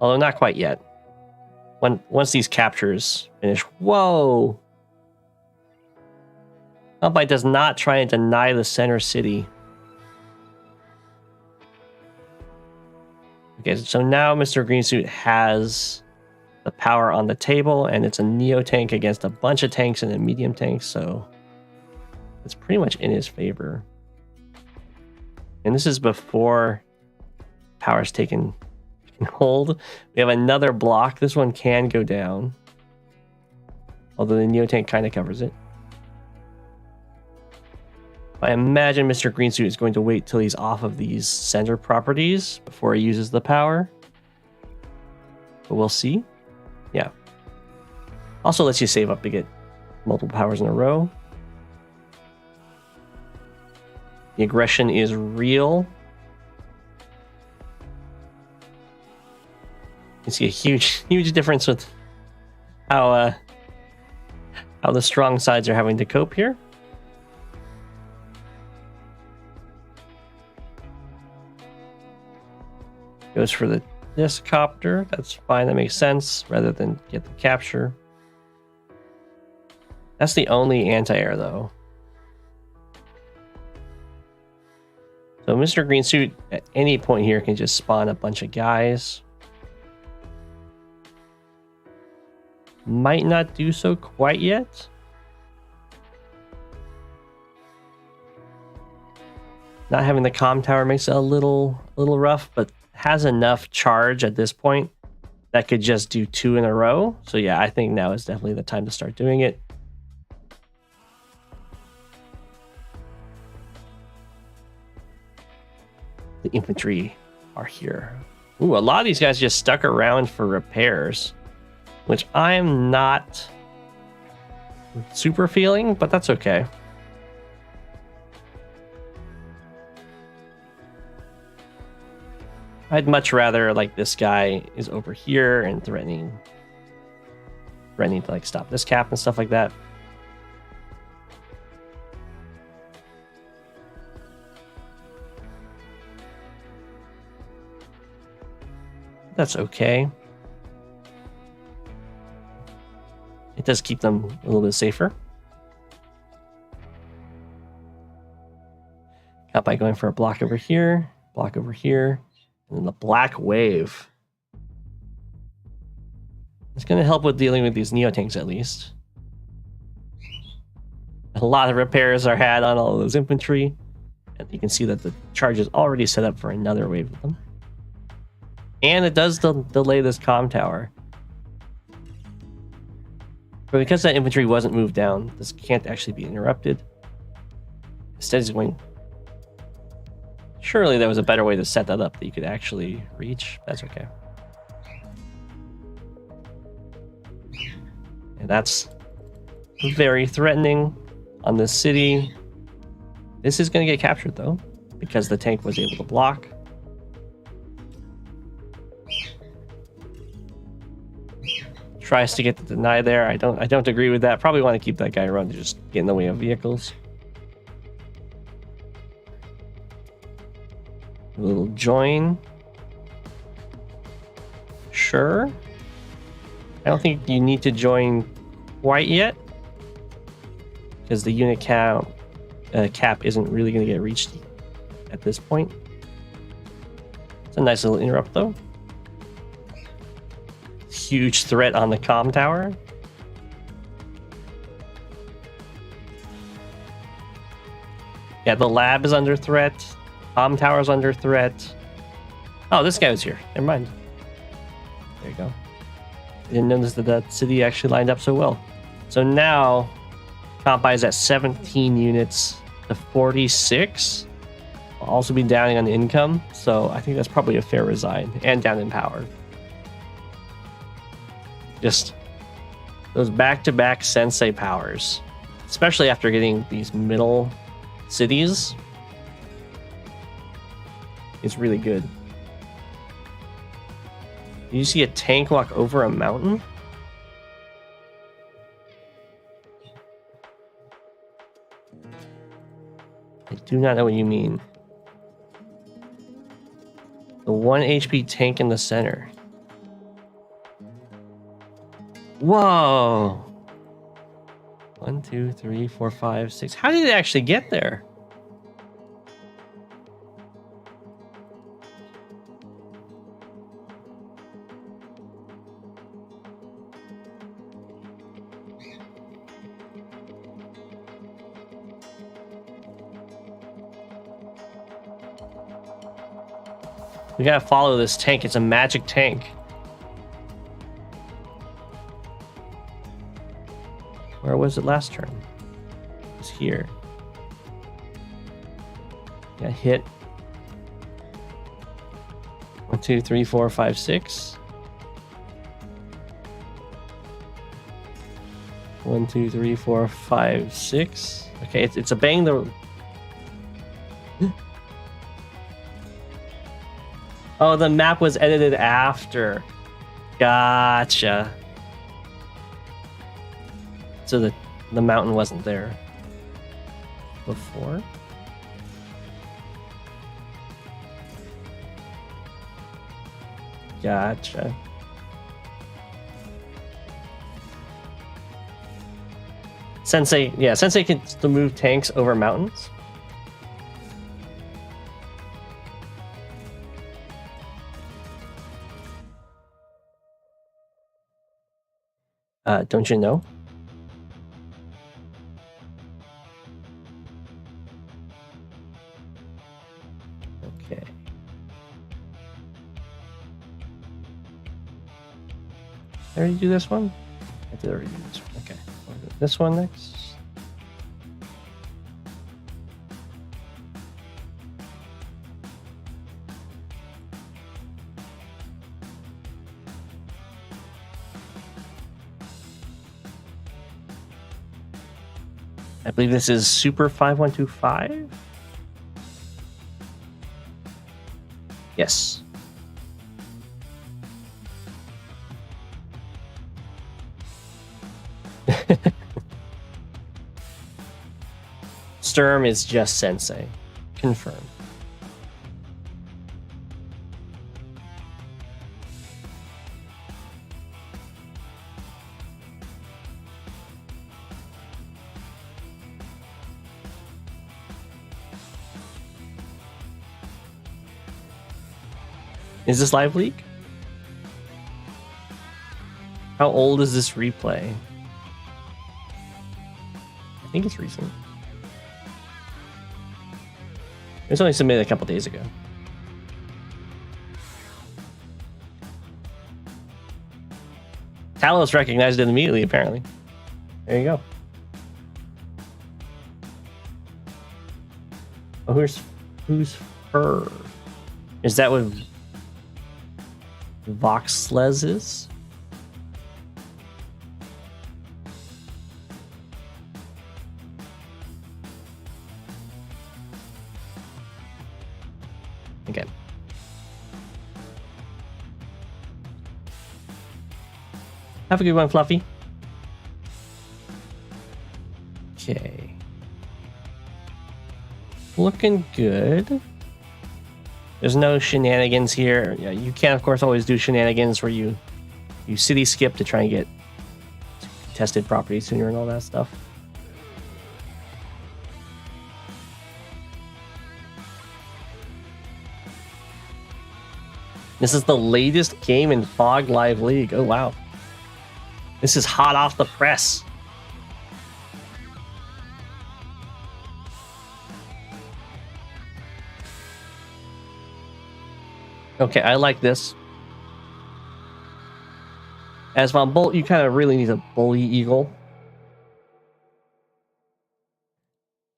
[SPEAKER 1] Although not quite yet. Once these captures finish. Whoa! Compay does not try and deny the center city. Okay, so now Mr. Greensuit has the power on the table, and it's a Neo tank against a bunch of tanks and a medium tank, so it's pretty much in his favor. And this is before power's taken hold. We have another block. This one can go down, although the Neo tank kind of covers it. I imagine Mr. Greensuit is going to wait till he's off of these center properties before he uses the power. But we'll see. Yeah. Also lets you save up to get multiple powers in a row. The aggression is real. You see a huge difference with how the strong sides are having to cope here. Goes for this copter. That's fine. That makes sense. Rather than get the capture. That's the only anti-air, though. So Mr. Greensuit, at any point here, can just spawn a bunch of guys. Might not do so quite yet. Not having the comm tower makes it a little rough, but has enough charge at this point that could just do 2 in a row. So yeah, I think now is definitely the time to start doing it. The infantry are here. Ooh, a lot of these guys just stuck around for repairs, which I'm not super feeling, but that's okay. I'd much rather like this guy is over here and threatening to like stop this cap and stuff like that. That's okay. It does keep them a little bit safer. Got by going for a block over here, and then the black wave. It's going to help with dealing with these Neo tanks at least. A lot of repairs are had on all of those infantry, and you can see that the charge is already set up for another wave of them. And it does delay this comm tower. But because that infantry wasn't moved down, this can't actually be interrupted. Instead, it's going... Surely there was a better way to set that up that you could actually reach. That's okay. And that's very threatening on this city. This is going to get captured, though, because the tank was able to block. Tries to get the deny there. I don't agree with that. Probably want to keep that guy around to just get in the way of vehicles. A little join. Sure. I don't think you need to join quite yet, because the unit cap isn't really going to get reached at this point. It's a nice little interrupt, though. Huge threat on the comm tower. Yeah, the lab is under threat. Comm tower's under threat. Oh, this guy was here. Never mind. There you go. I didn't notice that that city actually lined up so well. So now, Compay is at 17 units to 46. I'll also be downing on income, so I think that's probably a fair resign. And down in power. Just those back-to-back Sensei powers, especially after getting these middle cities, is really good. Did you see a tank walk over a mountain? I do not know what you mean. The 1 HP tank in the center. Whoa! 1, 2, 3, 4, 5, 6. How did it actually get there? We gotta follow this tank. It's a magic tank. Where was it last turn? It was here. Got hit. 1, 2, 3, 4, 5, 6. 1, 2, 3, 4, 5, 6. Okay, it's a bang the. Oh, the map was edited after. Gotcha. So the mountain wasn't there before. Gotcha. Sensei, yeah, Sensei can still move tanks over mountains. Don't you know? Okay. Did I already do this one? I did already do this one. Okay. I'll do this one next. I believe this is Super 5125. Yes. Sturm is just Sensei. Confirmed. Is this live leak? How old is this replay? I think it's recent. It was only submitted a couple days ago. Talos recognized it immediately, apparently. There you go. Oh, who's her? Is that what Voxles is? Okay. Have a good one, Fluffy. Okay. Looking good. There's no shenanigans here. Yeah, you can, of course, always do shenanigans where you city skip to try and get tested properties sooner and all that stuff. This is the latest game in Fog Live League. Oh, wow. This is hot off the press. Okay, I like this. As Von Bolt, you kind of really need a bully eagle.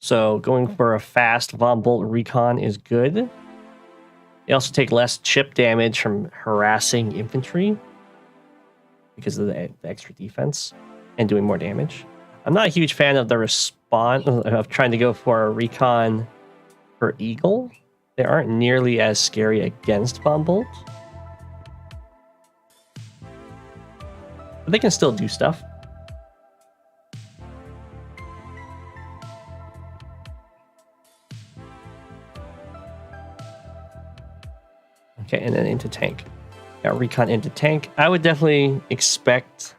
[SPEAKER 1] So going for a fast Von Bolt recon is good. They also take less chip damage from harassing infantry because of the extra defense and doing more damage. I'm not a huge fan of the response of trying to go for a recon for Eagle. They aren't nearly as scary against Von Bolt. But they can still do stuff. Okay, and then into tank. Got recon into tank. I would definitely expect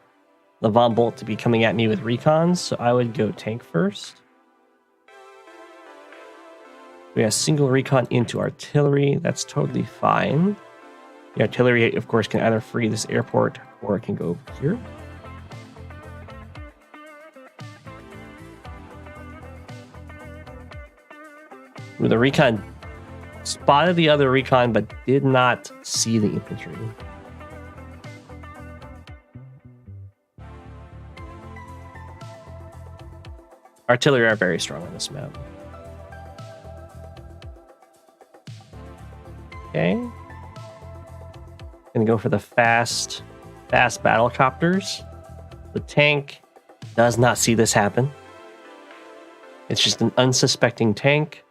[SPEAKER 1] the Von Bolt to be coming at me with recons, so I would go tank first. We have single recon into artillery. That's totally fine. The artillery, of course, can either free this airport or it can go over here. Ooh, the recon spotted the other recon, but did not see the infantry. Artillery are very strong on this map. Okay. Gonna go for the fast battle copters. The tank does not see this happen. It's just an unsuspecting tank.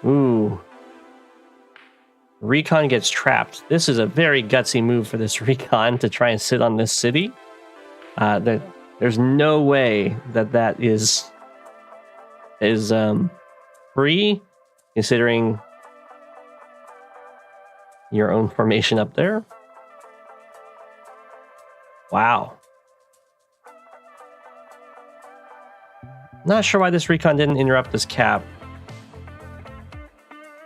[SPEAKER 1] Ooh. Recon gets trapped. This is a very gutsy move for this recon to try and sit on this city. There's no way that is free, considering your own formation up there. Wow. Not sure why this recon didn't interrupt this cap.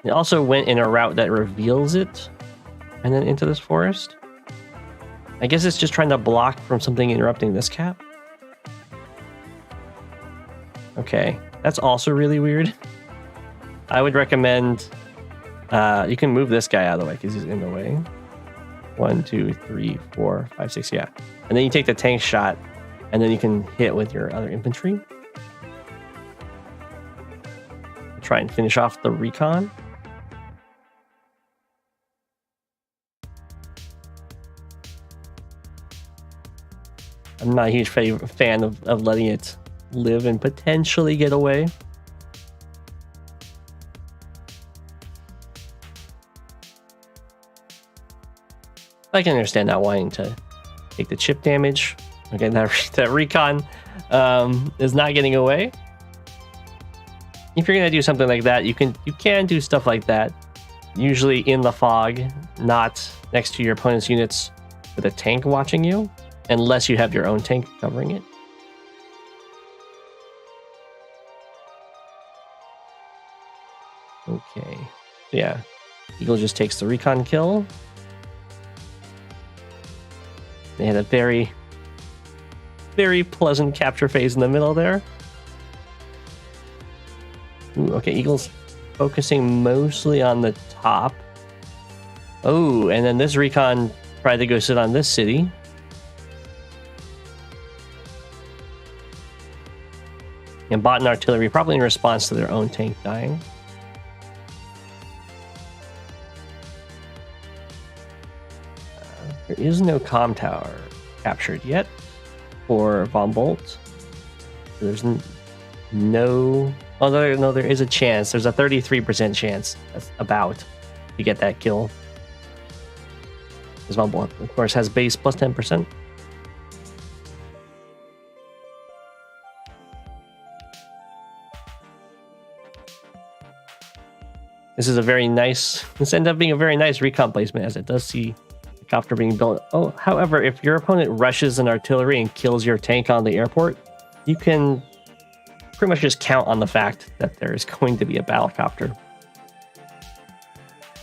[SPEAKER 1] It also went in a route that reveals it and then into this forest. I guess it's just trying to block from something interrupting this cap. Okay, that's also really weird. I would recommend you can move this guy out of the way because he's in the way. 1, 2, 3, 4, 5, 6, yeah. And then you take the tank shot and then you can hit with your other infantry. Try and finish off the recon. I'm not a huge fan of letting it live and potentially get away. I can understand not wanting to take the chip damage. Okay, that recon is not getting away. If you're gonna do something like that, you can do stuff like that. Usually in the fog, not next to your opponent's units with a tank watching you, unless you have your own tank covering it. Okay, yeah. Eagle just takes the recon kill. They had a very, very pleasant capture phase in the middle there. Ooh, okay, Eagle's focusing mostly on the top. Oh, and then this recon tried to go sit on this city. And bought an artillery, probably in response to their own tank dying. There is no comm tower captured yet for Von Bolt. There's no... Oh, no, there is a chance. There's a 33% chance that's about to get that kill. Because Von Bolt, of course, has base plus 10%. This is a very nice... This ended up being a very nice recon placement, as it does see the copter being built. Oh, however, if your opponent rushes an artillery and kills your tank on the airport, you can pretty much just count on the fact that there is going to be a battlecopter. In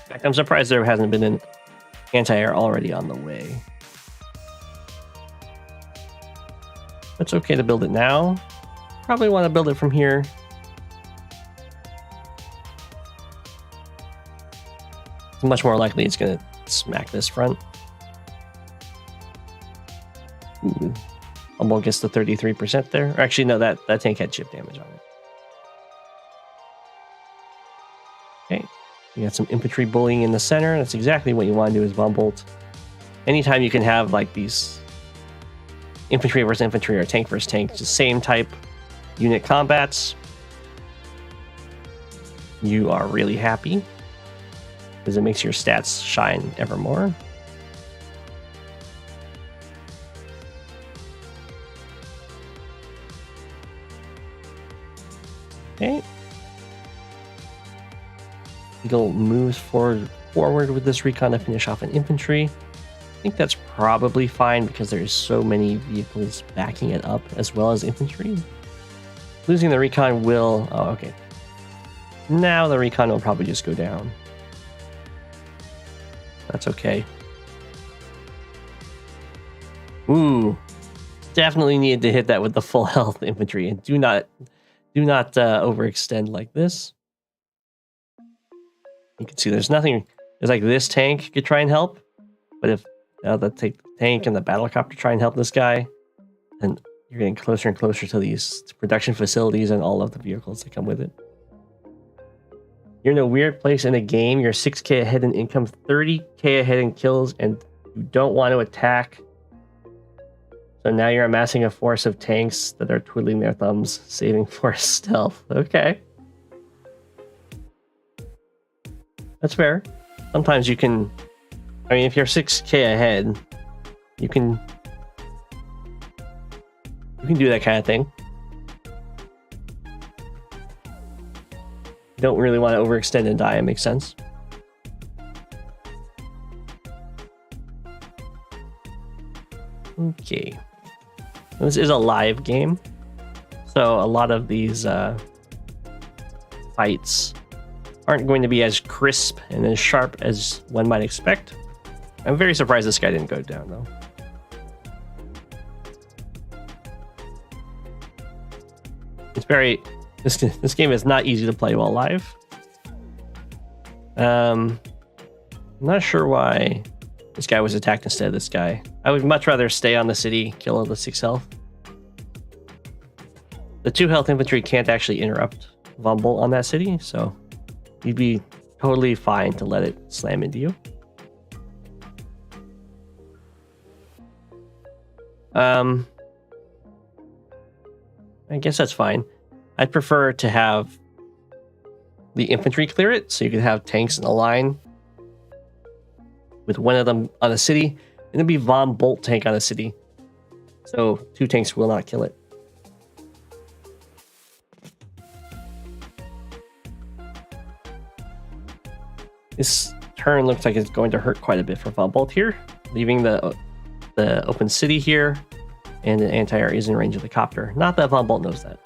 [SPEAKER 1] fact, I'm surprised there hasn't been an anti-air already on the way. It's okay to build it now. Probably want to build it from here. It's much more likely it's going to smack this front. Ooh. Almost gets the 33% there. Or actually, no, that tank had chip damage on it. Okay. You got some infantry bullying in the center. That's exactly what you want to do as Von Bolt. Anytime you can have like these infantry versus infantry or tank versus tank, just same type unit combats, you are really happy because it makes your stats shine ever more. Okay. Eagle moves forward forward with this recon to finish off an infantry. I think that's probably fine because there's so many vehicles backing it up as well as infantry. Losing the recon will... Oh, okay. Now the recon will probably just go down. That's okay. Ooh. Definitely needed to hit that with the full health infantry. And do not overextend like this. You can see there's nothing... There's like this tank could try and help. But if now the tank and the battlecopter try and help this guy, then you're getting closer and closer to these production facilities and all of the vehicles that come with it. You're in a weird place in a game. You're 6k ahead in income, 30k ahead in kills, and you don't want to attack. So now you're amassing a force of tanks that are twiddling their thumbs, saving for stealth. Okay. That's fair. Sometimes you can... I mean, if you're 6k ahead, you can do that kind of thing. You don't really want to overextend and die, it makes sense. Okay. This is a live game, so a lot of these fights aren't going to be as crisp and as sharp as one might expect. I'm very surprised this guy didn't go down, though. It's very... This game is not easy to play while live. I'm not sure why this guy was attacked instead of this guy. I would much rather stay on the city, kill all the 6 health. The 2 health infantry can't actually interrupt Vumble on that city, so you'd be totally fine to let it slam into you. I guess that's fine. I'd prefer to have the infantry clear it, so you could have tanks in a line with one of them on a city, and it'd be Von Bolt tank on a city. So 2 tanks will not kill it. This turn looks like it's going to hurt quite a bit for Von Bolt here, leaving the open city here, and the anti-air is in range of the copter. Not that Von Bolt knows that.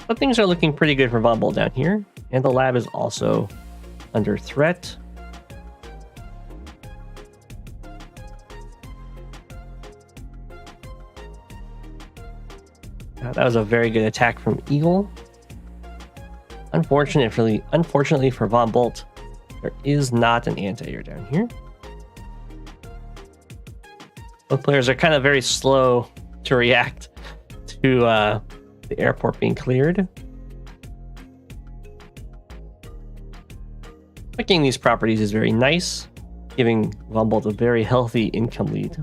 [SPEAKER 1] But things are looking pretty good for Von Bolt down here, and the lab is also under threat. That was a very good attack from Eagle. Unfortunately for Von Bolt, there is not an anti-air down here. Both players are kind of very slow to react to the airport being cleared. Picking these properties is very nice, giving Von Bolt a very healthy income lead.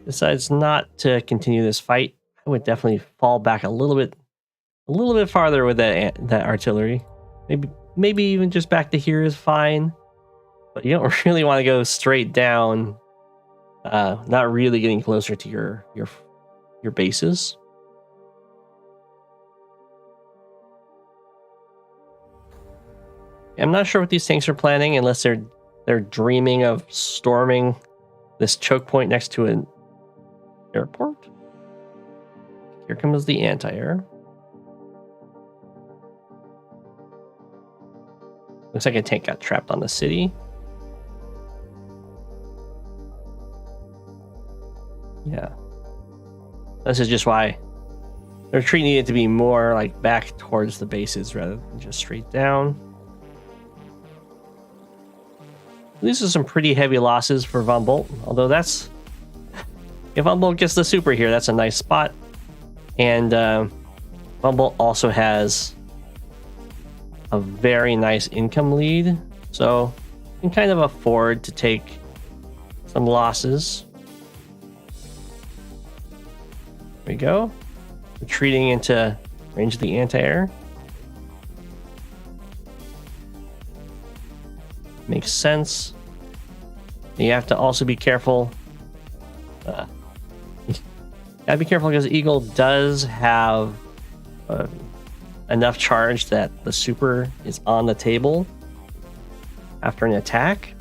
[SPEAKER 1] Decides not to continue this fight. I would definitely fall back a little bit farther with that artillery. Maybe even just back to here is fine, but you don't really want to go straight down. Not really getting closer to your bases. I'm not sure what these tanks are planning, unless they're dreaming of storming this choke point next to an airport. Here comes the anti-air. Looks like a tank got trapped on the city. Yeah. This is just why the retreat needed to be more like back towards the bases rather than just straight down. These are some pretty heavy losses for Von Bolt, although that's... If Von Bolt gets the super here, that's a nice spot. And Von Bolt also has a very nice income lead, so you can kind of afford to take some losses. There we go. Retreating into range of the anti-air. Makes sense. You have to also be careful. Gotta be careful because Eagle does have enough charge that the super is on the table after an attack.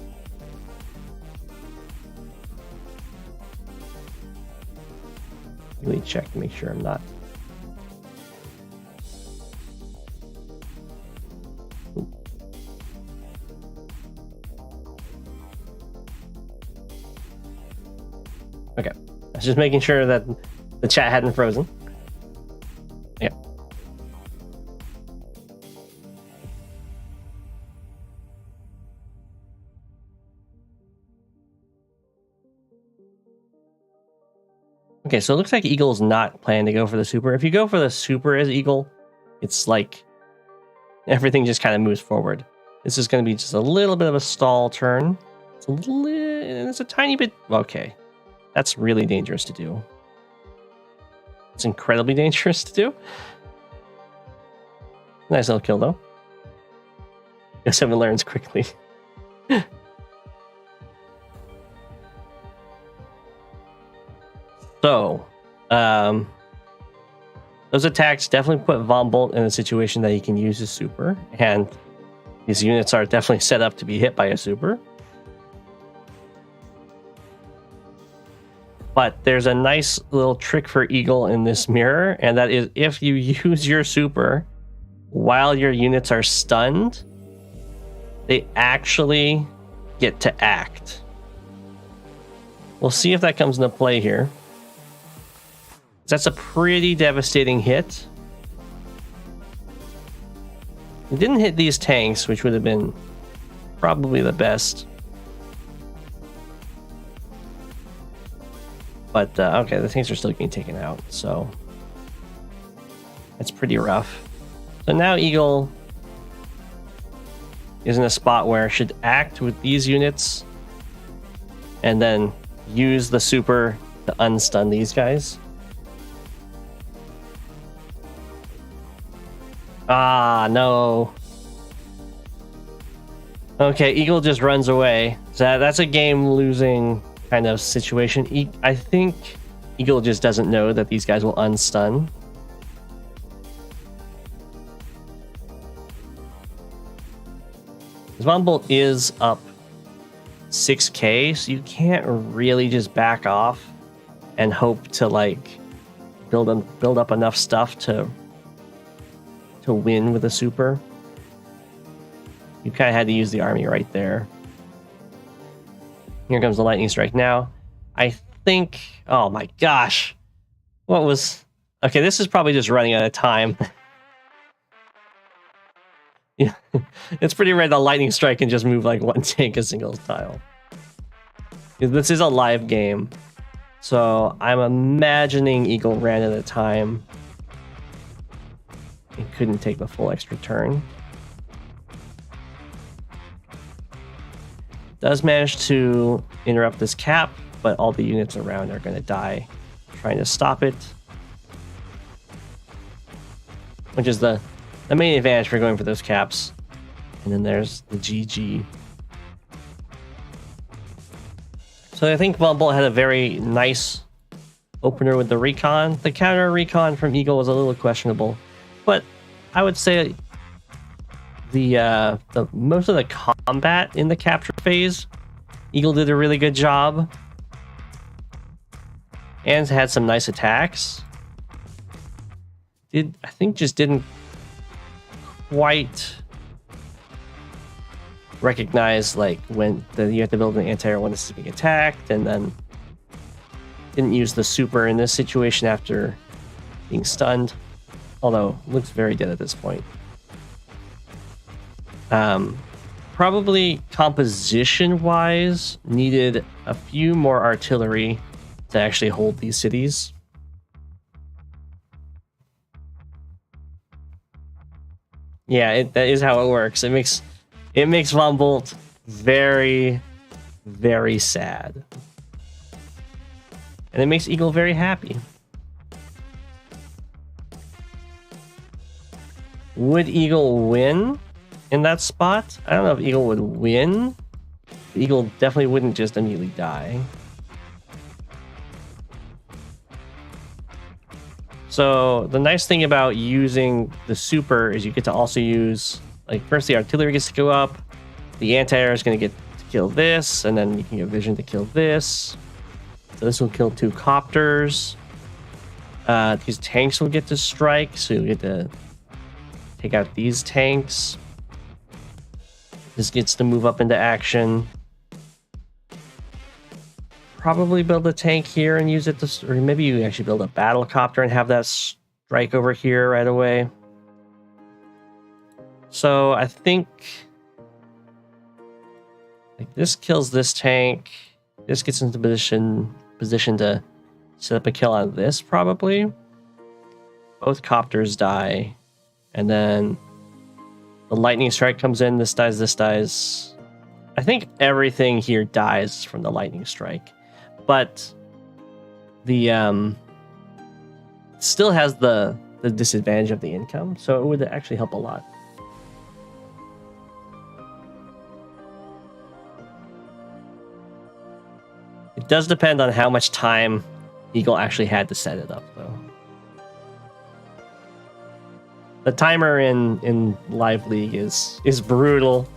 [SPEAKER 1] Let me check to make sure I'm not. Okay, I was just making sure that the chat hadn't frozen. Yeah. Okay, so it looks like Eagle's not planning to go for the super. If you go for the super as Eagle, it's like everything just kind of moves forward. This is going to be just a little bit of a stall turn. It's a tiny bit... Okay, that's really dangerous to do. It's incredibly dangerous to do. Nice little kill, though. Go7 learns quickly. So, those attacks definitely put Von Bolt in a situation that he can use his super, and these units are definitely set up to be hit by a super. But there's a nice little trick for Eagle in this mirror, and that is if you use your super while your units are stunned, they actually get to act. We'll see if that comes into play here. That's a pretty devastating hit. It didn't hit these tanks, which would have been probably the best. But, okay, the tanks are still getting taken out, so that's pretty rough. So now Eagle is in a spot where it should act with these units and then use the super to unstun these guys. Ah, no. Okay, Eagle just runs away. So that's a game-losing kind of situation. I think Eagle just doesn't know that these guys will unstun. Von Bolt is up 6k, so you can't really just back off and hope to like build up enough stuff to win with a super. You kind of had to use the army right there. Here comes the lightning strike now. I think... Oh my gosh. What was... Okay, this is probably just running out of time. Yeah, it's pretty rare that lightning strike can just move like one tank a single tile. This is a live game, so I'm imagining Eagle ran out of time. It couldn't take the full extra turn. Does manage to interrupt this cap, but all the units around are going to die trying to stop it. Which is the main advantage for going for those caps. And then there's the GG. So I think Von Bolt had a very nice opener with the recon. The counter recon from Eagle was a little questionable. But I would say the most of the combat in the capture phase, Eagle did a really good job. And had some nice attacks. I think just didn't quite recognize like when you have to build an anti-air when this is being attacked, and then didn't use the super in this situation after being stunned. Although looks very dead at this point. Probably composition wise needed a few more artillery to actually hold these cities. Yeah, that is how it works. It makes Von Bolt very, very sad. And it makes Eagle very happy. Would Eagle win in that spot? I don't know if Eagle would win. Eagle definitely wouldn't just immediately die. So the nice thing about using the super is you get to also use, like, first the artillery gets to go up, the anti-air is going to get to kill this, and then you can get vision to kill this. So this will kill 2 copters. These tanks will get to strike, so you'll get to take out these tanks. This gets to move up into action. Probably build a tank here and use it to, or maybe you actually build a battle copter and have that strike over here right away. So I think like this kills this tank. This gets into position to set up a kill on this probably. Both copters die, and then the lightning strike comes in. This dies. This dies. I think everything here dies from the lightning strike. But the still has the disadvantage of the income, so it would actually help a lot. It does depend on how much time Eagle actually had to set it up, though. The timer in Live League is brutal.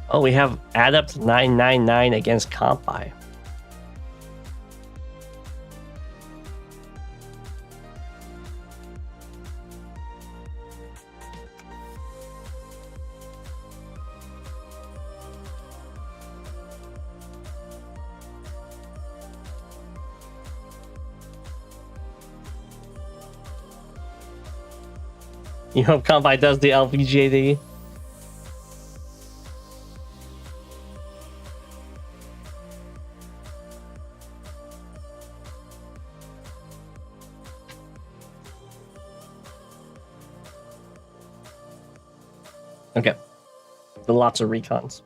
[SPEAKER 1] Oh, we have Adept 999 against Compi. You hope Compi does the LVJD. Okay. So lots of recons.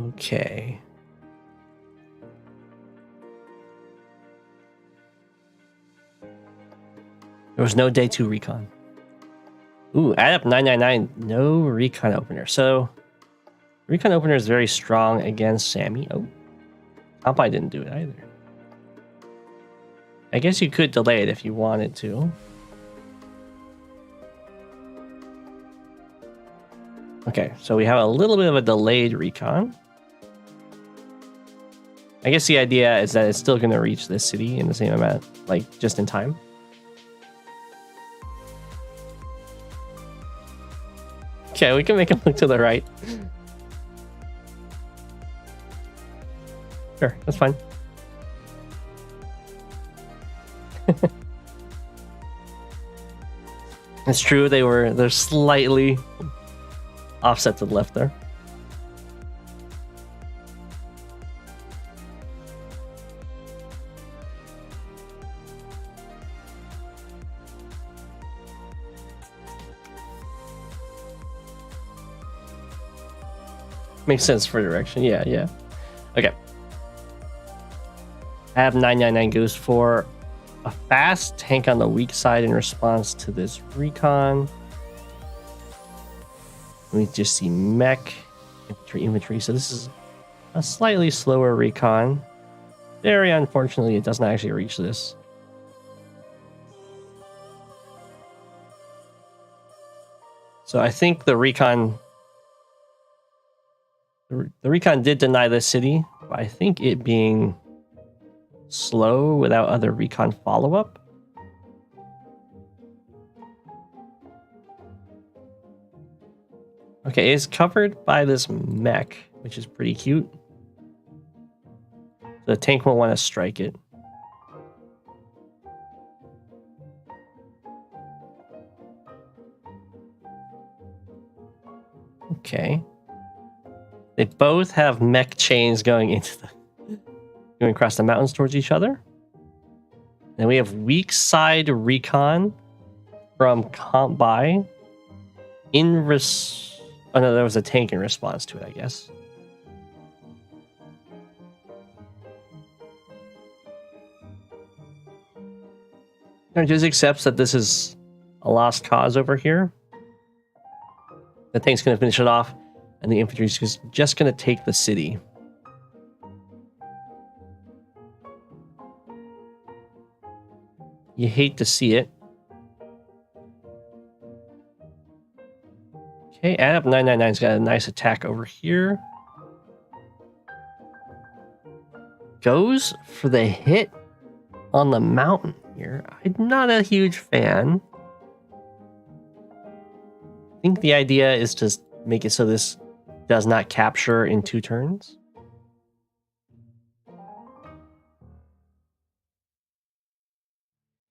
[SPEAKER 1] Okay. There was no day 2 recon. Ooh, Adept 999, no recon opener. So recon opener is very strong against Sammy. Oh, Compi didn't do it either. I guess you could delay it if you wanted to. Okay, so we have a little bit of a delayed recon. I guess the idea is that it's still going to reach this city in the same amount, like just in time. Okay, we can make him look to the right. Sure, that's fine. It's true, they're slightly offset to the left there. Makes sense for direction. Yeah, yeah. Okay. Ab 999 goes for a fast tank on the weak side in response to this recon. We just see mech, infantry. So this is a slightly slower recon. Very unfortunately, it doesn't actually reach this. So I think the recon did deny this city, but I think it being slow without other recon follow-up. Okay, it's covered by this mech, which is pretty cute. The tank will want to strike it. Okay. They both have mech chains going across the mountains towards each other. Then we have weak side recon from Compi. Oh no, there was a tank in response to it, I guess. It just accepts that this is a lost cause over here. The tank's going to finish it off, and the infantry's just going to take the city. You hate to see it. Okay, AWBW999's got a nice attack over here. Goes for the hit on the mountain here. I'm not a huge fan. I think the idea is to make it so this does not capture in 2 turns.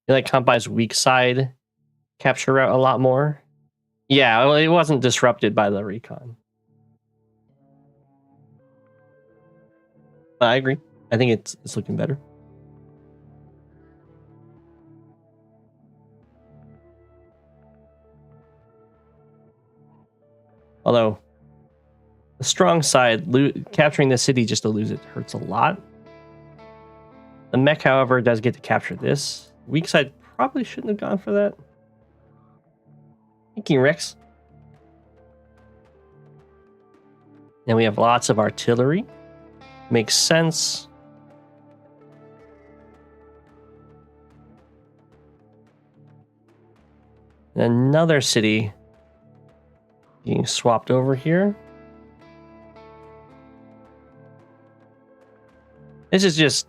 [SPEAKER 1] You like Compai's weak side capture route a lot more. Yeah, well, it wasn't disrupted by the recon. But I agree. I think it's looking better. Although, the strong side, capturing the city just to lose it hurts a lot. The mech, however, does get to capture this. Weak side probably shouldn't have gone for that. Thinking Rex. And we have lots of artillery. Makes sense. Another city being swapped over here. This is just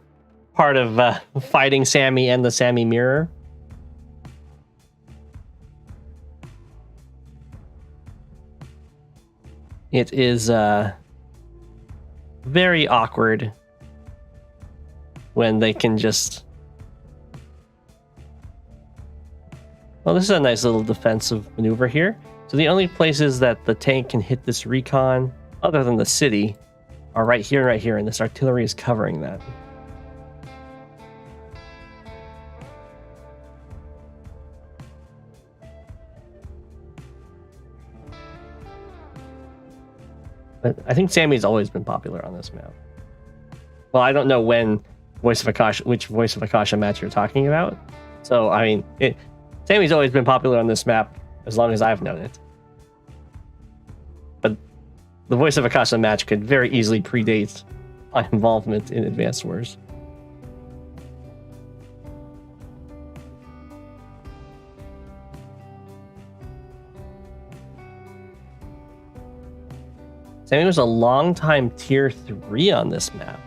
[SPEAKER 1] part of fighting Sammy and the Sammy mirror. It is very awkward when they can just... Well, this is a nice little defensive maneuver here. So the only places that the tank can hit this recon, other than the city, are right here and right here, and this artillery is covering that. But I think Sammy's always been popular on this map. Well, I don't know when which Voice of Akasha match you're talking about. So, I mean, Sammy's always been popular on this map as long as I've known it. But the Voice of Akasha match could very easily predate my involvement in Advanced Wars. Sammy was a long-time tier 3 on this map.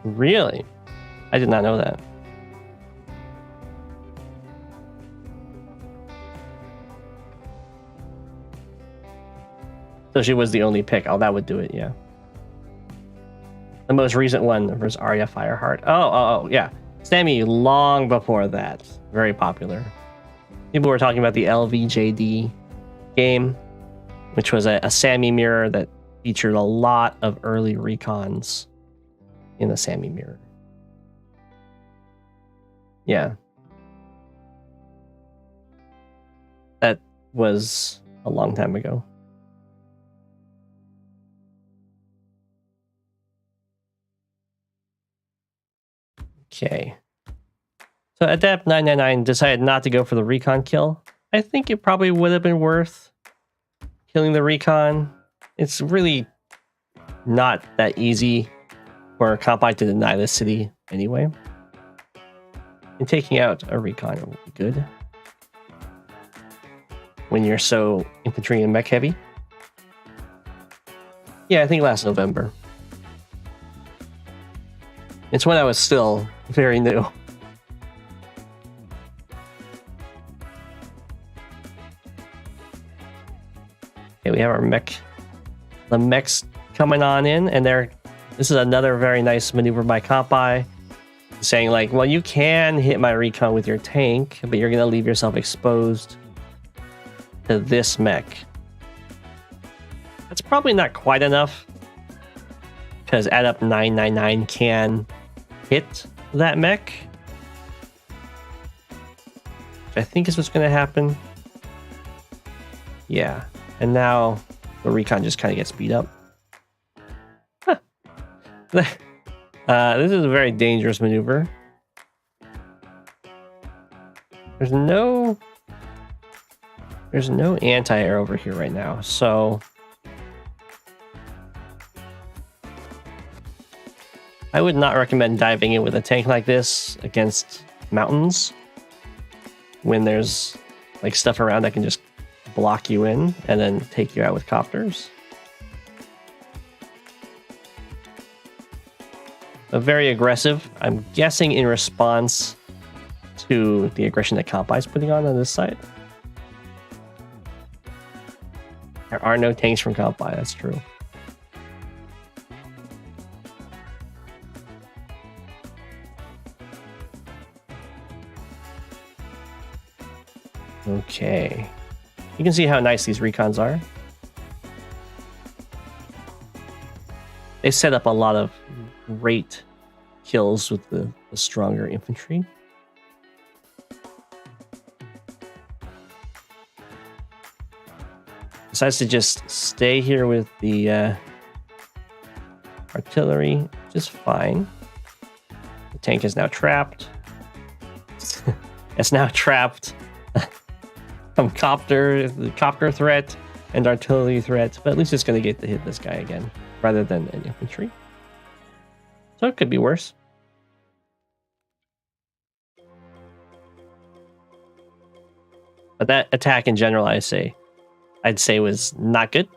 [SPEAKER 1] Really? I did not know that. So she was the only pick. Oh, that would do it, yeah. The most recent one was Arya Fireheart. Oh, yeah. Sammy long before that. Very popular. People were talking about the LVJD game, which was a Sammy mirror that featured a lot of early recons in the Sammy mirror. Yeah. That was a long time ago. Okay. So AWBW999 decided not to go for the recon kill. I think it probably would have been worth killing the recon. It's really not that easy for Compai to deny this city anyway. And taking out a recon will be good when you're so infantry and mech heavy. Yeah, I think last November. It's when I was still very new. Okay, we have our mech. The mechs coming on in, and this is another very nice maneuver by Compai, saying like, well, you can hit my recon with your tank, but you're gonna leave yourself exposed to this mech. That's probably not quite enough, because AWBW 999 can hit that mech. Which I think is what's going to happen. Yeah, and now the recon just kind of gets beat up. Huh. This is a very dangerous maneuver. There's no anti-air over here right now, so I would not recommend diving in with a tank like this against mountains when there's like stuff around that can just block you in and then take you out with copters. But very aggressive. I'm guessing in response to the aggression that Kampai is putting on this side. There are no tanks from Kampai, that's true. Okay. You can see how nice these recons are. They set up a lot of great kills with the stronger infantry. Decides to just stay here with the artillery just fine. The tank is now trapped. It's now trapped from the copter threat and artillery threat, but at least it's going to get to hit this guy again rather than an infantry. So it could be worse. But that attack in general, I'd say was not good.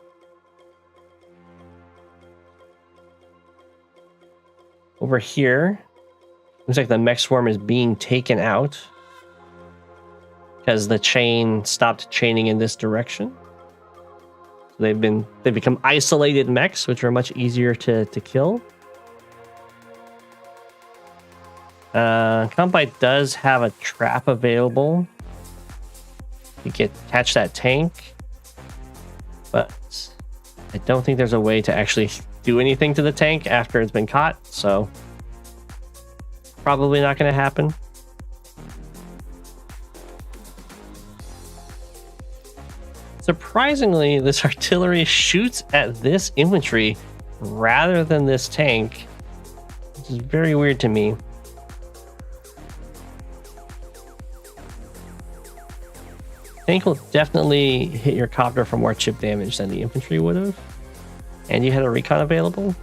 [SPEAKER 1] Over here, looks like the mech swarm is being taken out because the chain stopped chaining in this direction. So they've become isolated mechs, which are much easier to kill. Kampai does have a trap available to catch that tank, but I don't think there's a way to actually do anything to the tank after it's been caught, so probably not going to happen. Surprisingly, this artillery shoots at this infantry rather than this tank, which is very weird to me. Tank will definitely hit your copter for more chip damage than the infantry would have. And you had a recon available.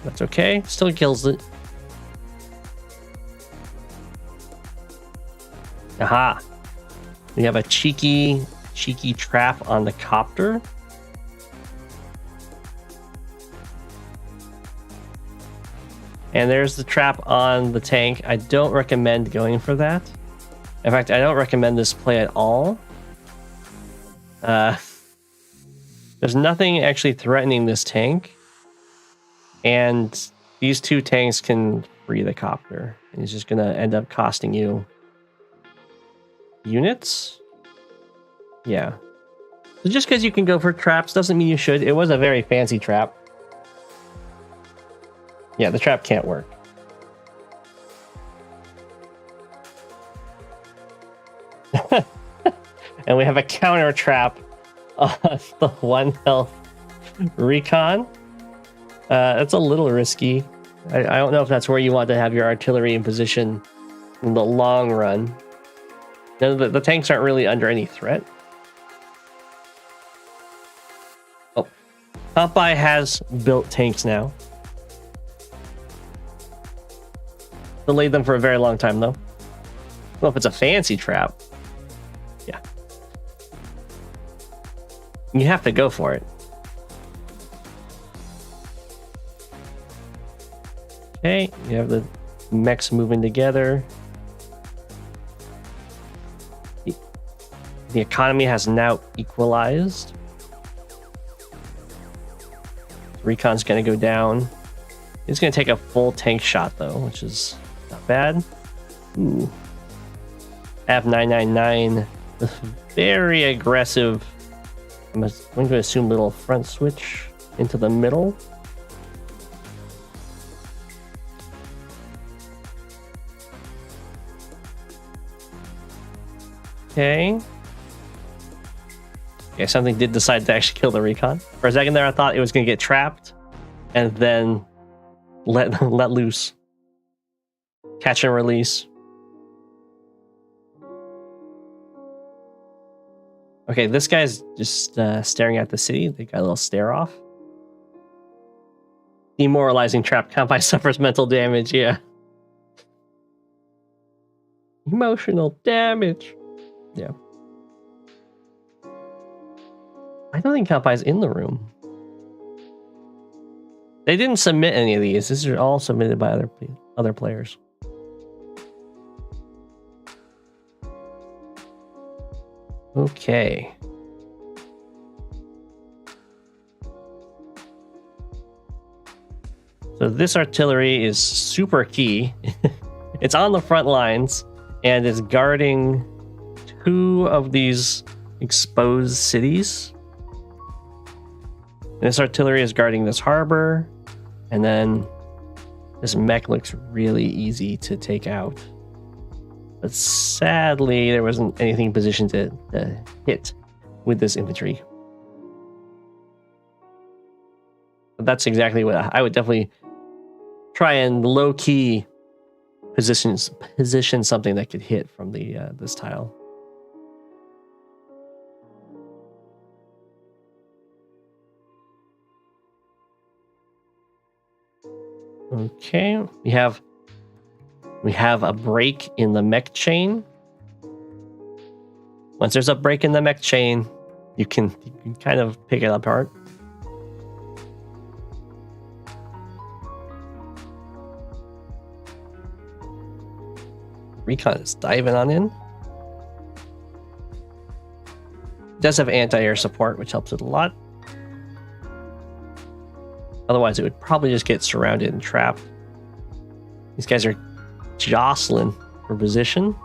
[SPEAKER 1] That's okay. Still kills it. Aha. We have a cheeky trap on the copter. And there's the trap on the tank. I don't recommend going for that. In fact, I don't recommend this play at all. There's nothing actually threatening this tank. And these two tanks can free the copter. And it's just going to end up costing you units. Yeah. So just because you can go for traps doesn't mean you should. It was a very fancy trap. Yeah, the trap can't work. And we have a counter trap on the 1 health recon. That's a little risky. I don't know if that's where you want to have your artillery in position in the long run. The tanks aren't really under any threat. Oh, Kampai has built tanks now. Delayed them for a very long time though. I don't know if it's a fancy trap. Yeah. You have to go for it. Okay, you have the mechs moving together. The economy has now equalized. Recon's going to go down. It's going to take a full tank shot though, which is not bad. Ooh. AWBW 999, very aggressive. I'm going to assume little front switch. into the middle. Okay. Okay, something did decide to actually kill the recon. For a second there, I thought it was going to get trapped and then let loose. Catch and release. Okay, this guy's just staring at the city. They got a little stare off. Demoralizing trap Kampai suffers mental damage, yeah. Emotional damage. Yeah. I don't think Kampai's in the room. They didn't submit any of these. These are all submitted by other players. Okay. So this artillery is super key. It's on the front lines and is guarding 2 of these exposed cities. This artillery is guarding this harbor, and then this mech looks really easy to take out. But sadly, there wasn't anything positioned to hit with this infantry. But that's exactly what I would definitely try and low-key position something that could hit from the this tile. Okay, we have a break in the mech chain. Once there's a break in the mech chain, you can kind of pick it apart. Recon is diving on in. It does have anti-air support, which helps it a lot. Otherwise, it would probably just get surrounded and trapped. These guys are jostling for position.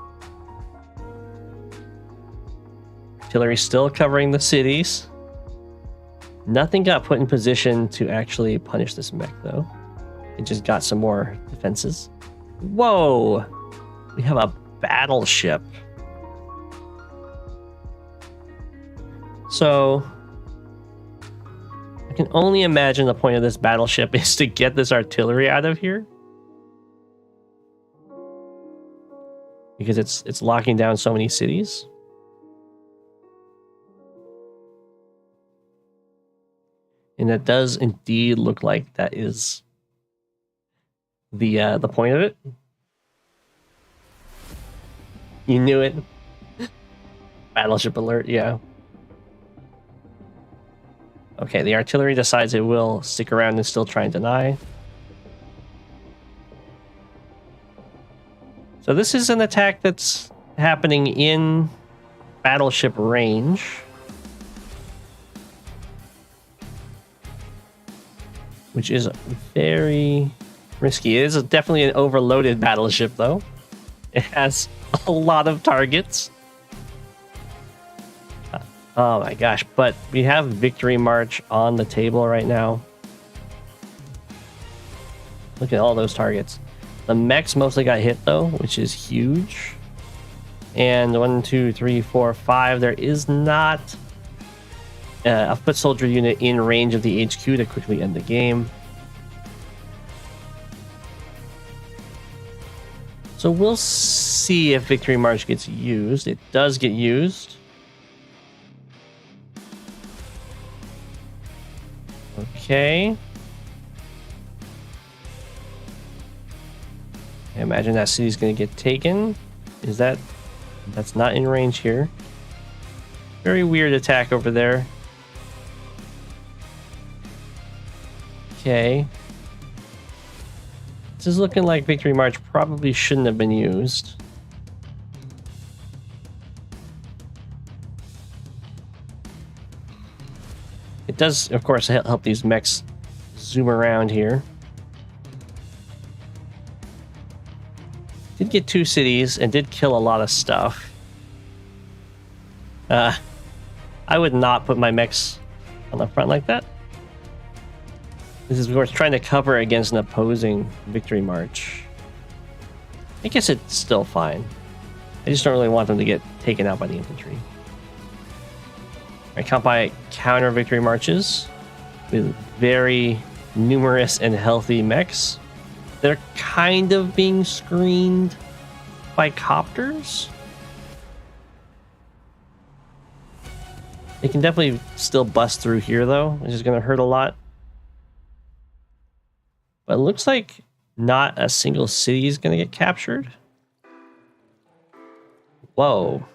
[SPEAKER 1] Artillery still covering the cities. Nothing got put in position to actually punish this mech, though. It just got some more defenses. Whoa! We have a battleship. So I can only imagine the point of this battleship is to get this artillery out of here, because it's locking down so many cities. And that does indeed look like that is the point of it. You knew it. Battleship alert, yeah. Okay, the artillery decides it will stick around and still try and deny. So this is an attack that's happening in battleship range. Which is very risky. It is definitely an overloaded battleship, though. It has a lot of targets. Oh my gosh, but we have Victory March on the table right now. Look at all those targets. The mechs mostly got hit, though, which is huge. And 1, 2, 3, 4, 5. There is not a foot soldier unit in range of the HQ to quickly end the game. So we'll see if Victory March gets used. It does get used. Okay. I imagine that city's going to get taken. That's not in range here. Very weird attack over there. Okay. This is looking like Victory March probably shouldn't have been used. It does, of course, help these mechs zoom around here. Did get 2 cities and did kill a lot of stuff. I would not put my mechs on the front like that. This is worth trying to cover against an opposing victory march. I guess it's still fine. I just don't really want them to get taken out by the infantry. I count by counter victory marches with very numerous and healthy mechs. They're kind of being screened by copters. They can definitely still bust through here though, which is going to hurt a lot. But it looks like not a single city is going to get captured. Whoa.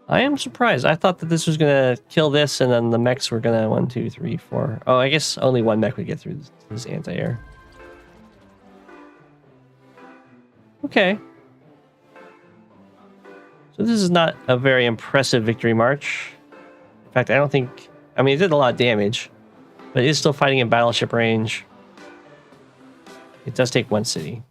[SPEAKER 1] I am surprised. I thought that this was going to kill this and then the mechs were going to 1, 2, 3, 4. Oh, I guess only one mech would get through this anti-air. Okay. So this is not a very impressive victory march. In fact, I don't think... I mean, it did a lot of damage, but it is still fighting in battleship range. It does take one city.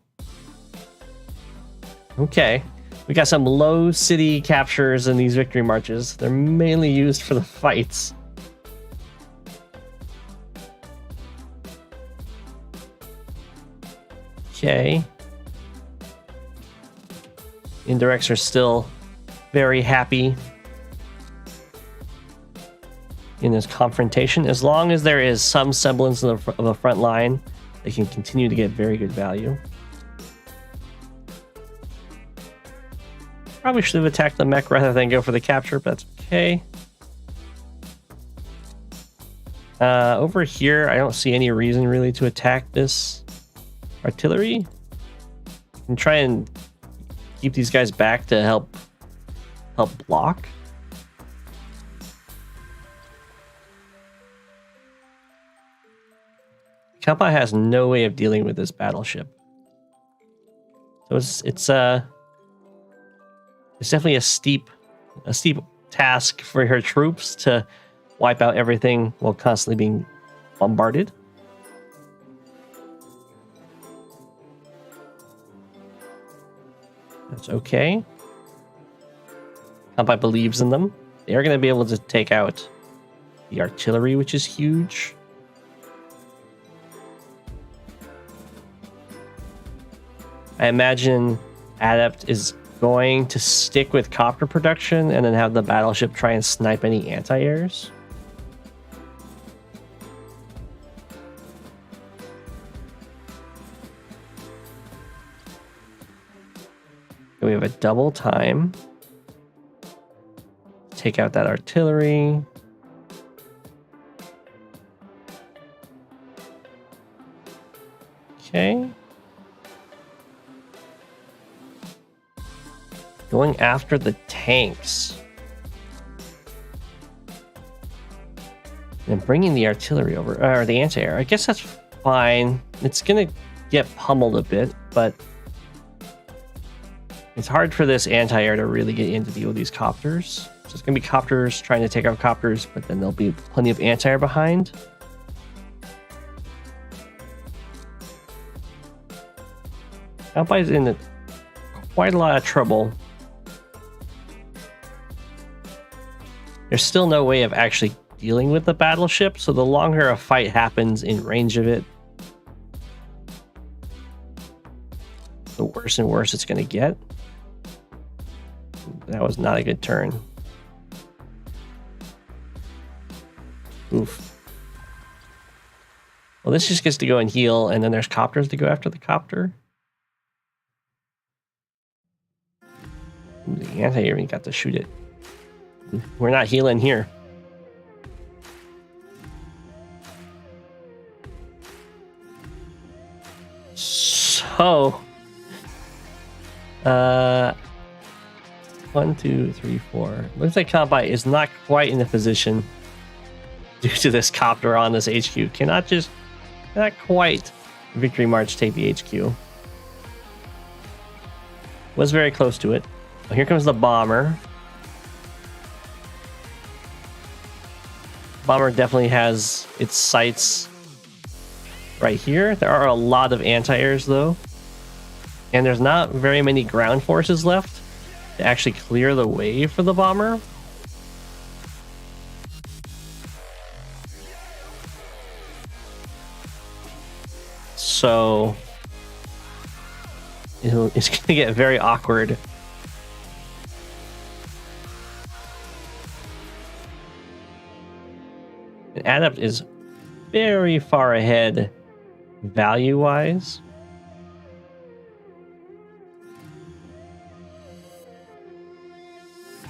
[SPEAKER 1] Okay. We got some low city captures in these victory marches. They're mainly used for the fights. Okay. Indirects are still very happy in this confrontation. As long as there is some semblance of a front line, they can continue to get very good value. Probably should have attacked the mech rather than go for the capture, but that's okay. Over here, I don't see any reason really to attack this artillery. And try and keep these guys back to help block. Kappa has no way of dealing with this battleship. So it's definitely a steep task for her troops to wipe out everything while constantly being bombarded. That's okay. Kampai believes in them. They are going to be able to take out the artillery, which is huge. I imagine Adept is going to stick with copter production and then have the battleship try and snipe any anti-airs. We have a double time. Take out that artillery. Okay. Going after the tanks. And bringing the artillery over, or the anti-air. I guess that's fine. It's going to get pummeled a bit, but it's hard for this anti-air to really get in to deal with these copters. So it's going to be copters trying to take out copters, but then there'll be plenty of anti-air behind. Alpai's in quite a lot of trouble. There's still no way of actually dealing with the battleship, so the longer a fight happens in range of it, the worse and worse it's going to get. That was not a good turn. Oof. Well, this just gets to go and heal, and then there's copters to go after the copter. Ooh, the anti-air got to shoot it. We're not healing here. So, 1, 2, 3, 4. Looks like Kampai is not quite in a position due to this copter on this HQ. Cannot quite victory march take the HQ. Was very close to it. Well, here comes the bomber. Bomber definitely has its sights right here. There are a lot of anti-airs though. And there's not very many ground forces left to actually clear the way for the bomber. So it's going to get very awkward. And Adept is very far ahead value-wise.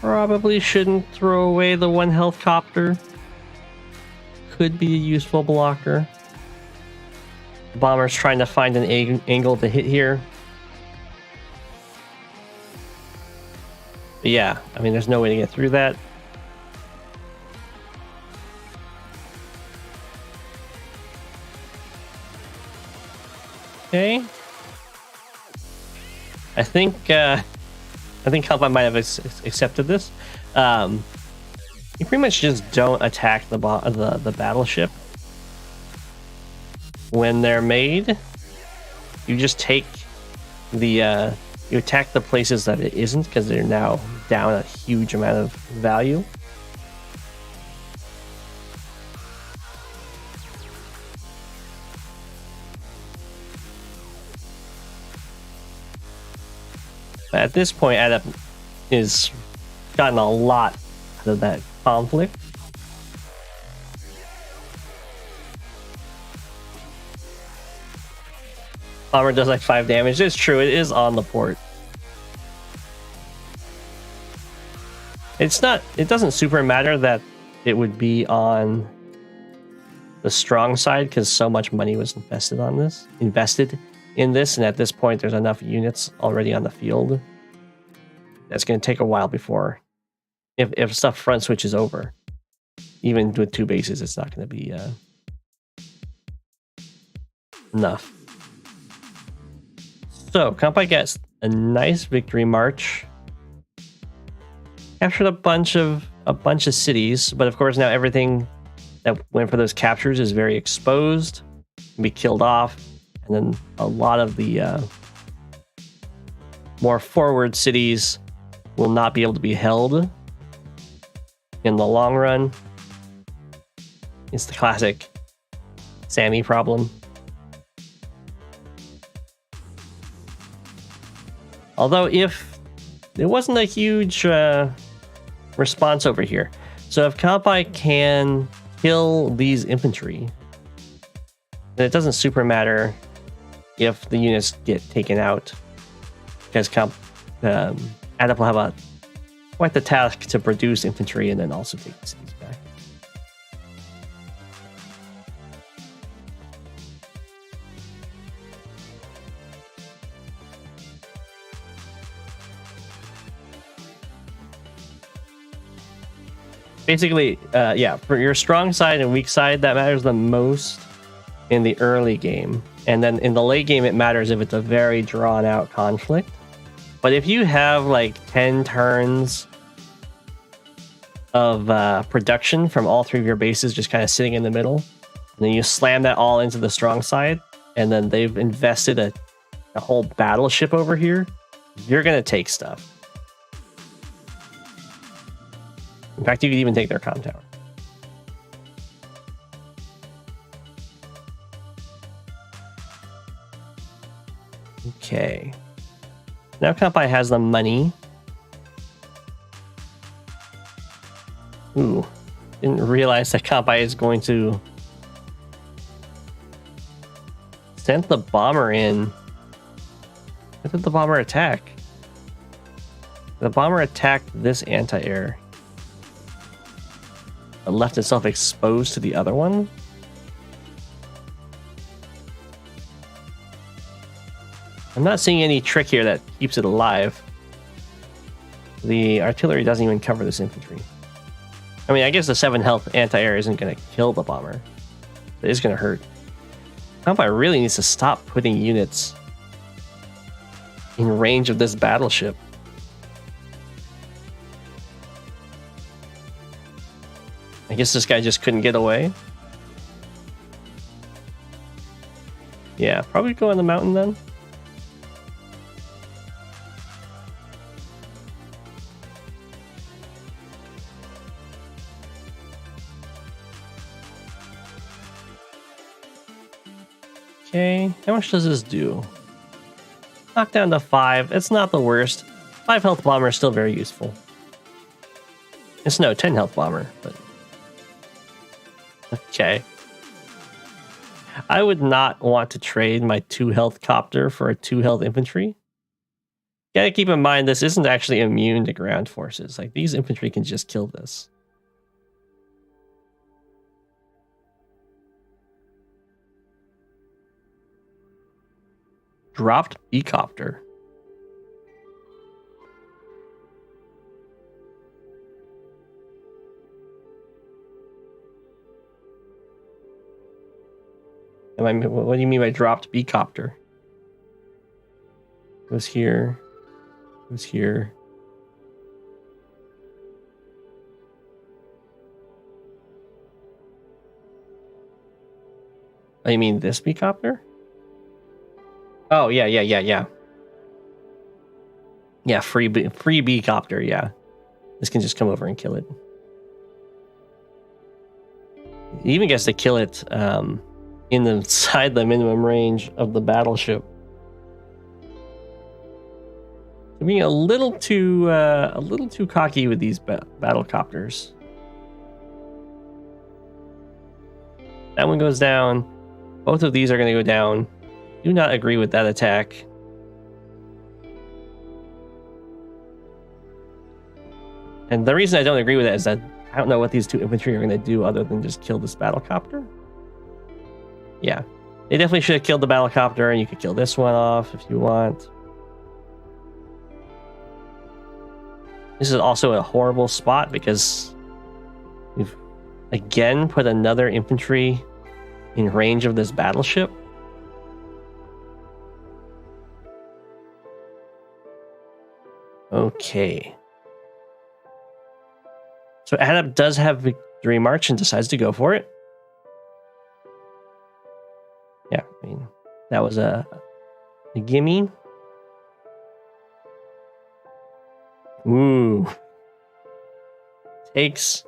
[SPEAKER 1] Probably shouldn't throw away the 1 health copter. Could be a useful blocker. The bomber's trying to find an angle to hit here. But yeah, I mean, there's no way to get through that. Okay. I think Kalpa might have accepted this. You pretty much just don't attack the battleship when they're made. You just take the you attack the places that it isn't, because they're now down a huge amount of value. At this point, Adept is gotten a lot out of that conflict. Bomber does like 5 damage. It's true, it is on the port. It doesn't super matter that it would be on the strong side, because so much money was invested in this, and at this point there's enough units already on the field that's going to take a while before, if stuff front switches over. Even with 2 bases, it's not going to be enough. So Kampai gets a nice victory march, captured a bunch of cities, but of course now everything that went for those captures is very exposed, can be killed off. And then a lot of the more forward cities will not be able to be held in the long run. It's the classic Sammy problem. Although if there wasn't a huge response over here. So if Kampai can kill these infantry, then it doesn't super matter if the units get taken out, because Adept will have quite the task to produce infantry and then also take the cities back. Basically, yeah, for your strong side and weak side, that matters the most in the early game. And then in the late game, it matters if it's a very drawn out conflict. But if you have like 10 turns of production from all 3 of your bases just kind of sitting in the middle, and then you slam that all into the strong side, and then they've invested a whole battleship over here, you're going to take stuff. In fact, you could even take their comm tower. Okay. Now Kampai has the money. Ooh. Didn't realize that Kampai is going to send the bomber in. When did the bomber attack? The bomber attacked this anti-air, but left itself exposed to the other one. I'm not seeing any trick here that keeps it alive. The artillery doesn't even cover this infantry. I mean, I guess the 7 health anti-air isn't going to kill the bomber. It is going to hurt. Kampai really needs to stop putting units in range of this battleship. I guess this guy just couldn't get away. Yeah, probably go on the mountain then. Okay, how much does this do? Knock down to 5. It's not the worst. 5 health bomber is still very useful. It's no 10 health bomber, but okay. I would not want to trade my 2 health copter for a 2 health infantry. Gotta keep in mind this isn't actually immune to ground forces. Like, these infantry can just kill this. Dropped B-copter. What do you mean by dropped B-copter? It was here. It was here. Oh, you mean this B-copter? Oh, yeah. Yeah, free B-copter, yeah. This can just come over and kill it. It even gets to kill it inside the minimum range of the battleship. I'm being a little too cocky with these battlecopters. That one goes down. Both of these are going to go down. Do not agree with that attack. And the reason I don't agree with that is that I don't know what these 2 infantry are going to do other than just kill this battlecopter. Yeah, they definitely should have killed the battlecopter, and you could kill this one off if you want. This is also a horrible spot because we've again put another infantry in range of this battleship. Okay. So AWBW does have Victory March and decides to go for it. Yeah, I mean, that was a gimme. Ooh. Takes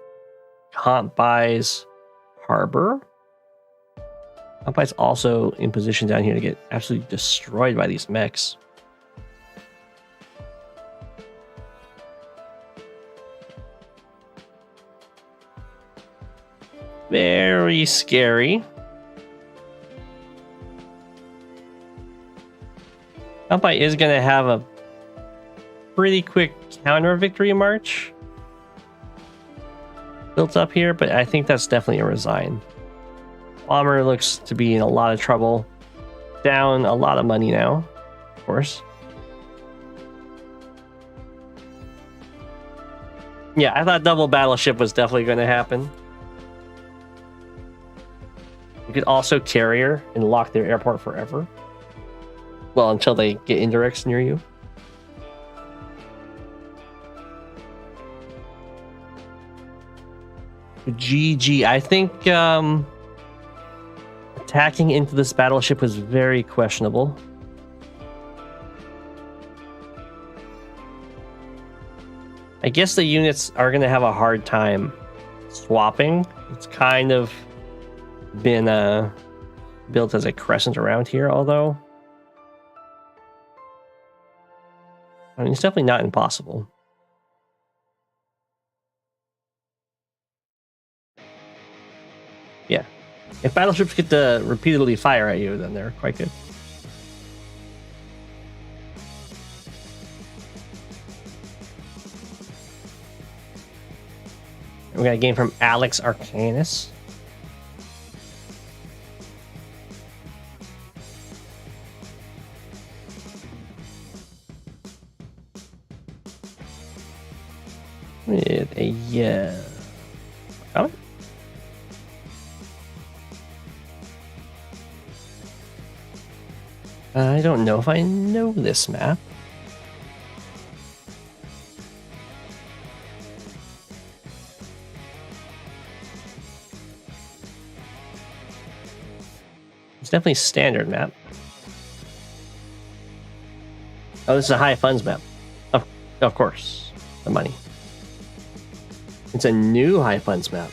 [SPEAKER 1] Comp buys Harbor. Comp buys also in position down here to get absolutely destroyed by these mechs. Very scary. Sammy is going to have a pretty quick counter victory march built up here, but I think that's definitely a resign. Bomber looks to be in a lot of trouble. Down a lot of money now, of course. Yeah, I thought double battleship was definitely going to happen. You could also carrier and lock their airport forever. Well, until they get indirects near you. GG. I think attacking into this battleship was very questionable. I guess the units are going to have a hard time swapping. It's kind of been built as a crescent around here, although I mean, it's definitely not impossible. Yeah. If battleships get to repeatedly fire at you, then they're quite good. We got a game from Alex Arcanus. With a comment? I don't know if I know this map. It's definitely a standard map. Oh, this is a high funds map. Of course, the money. It's a new high funds map.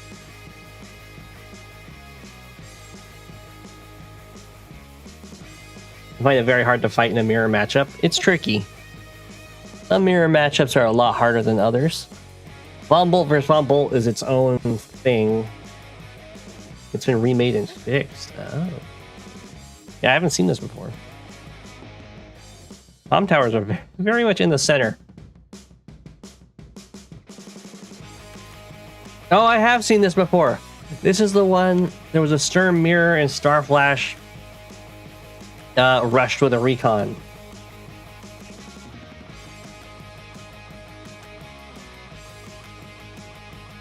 [SPEAKER 1] find it very hard to fight in a mirror matchup. It's tricky. Some mirror matchups are a lot harder than others. Bomb Bolt versus Bomb Bolt is its own thing. It's been remade and fixed. Oh. Yeah, I haven't seen this before. Bomb towers are very much in the center. Oh, I have seen this before. This is the one. There was a Sturm Mirror and Starflash rushed with a recon.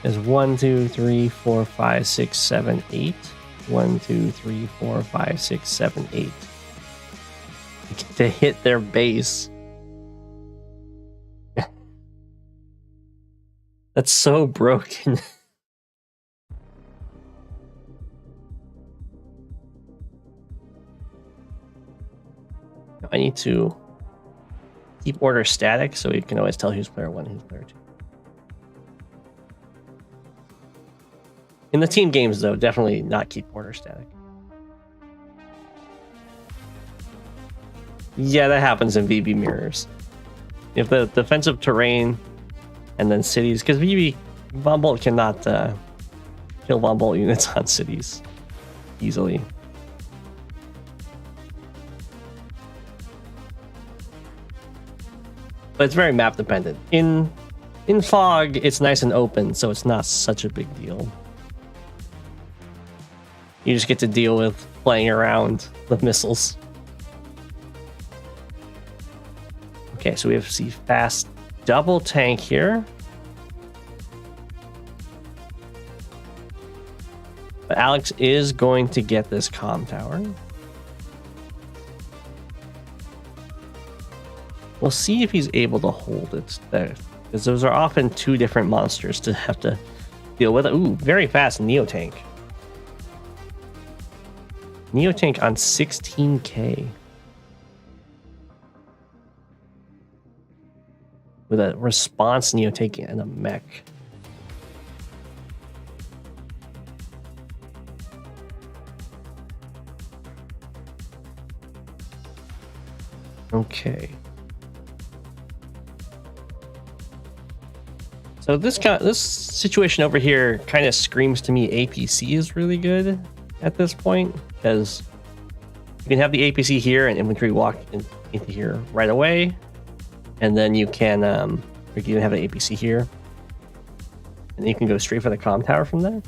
[SPEAKER 1] There's 1, 2, 3, 4, 5, 6, 7, 8. 1, 2, 3, 4, 5, 6, 7, 8. To hit their base. That's so broken. I need to keep order static so you can always tell who's player 1 and who's player 2. In the team games, though, definitely not keep order static. Yeah, that happens in VB mirrors. If the defensive terrain and then cities, because VB Bomb Bolt cannot kill Bomb Bolt units on cities easily. But it's very map dependent. In Fog, it's nice and open, so it's not such a big deal. You just get to deal with playing around with missiles. Okay, so we have the fast double tank here. But Alex is going to get this comm tower. We'll see if he's able to hold it there, because those are often two different monsters to have to deal with. Ooh, very fast Neo Tank. Neo Tank on 16k. With a response Neo Tank and a mech. Okay. So this situation over here kind of screams to me APC is really good at this point, because you can have the APC here and infantry walk into here right away, and then you can you can have an APC here, and you can go straight for the comm tower from there.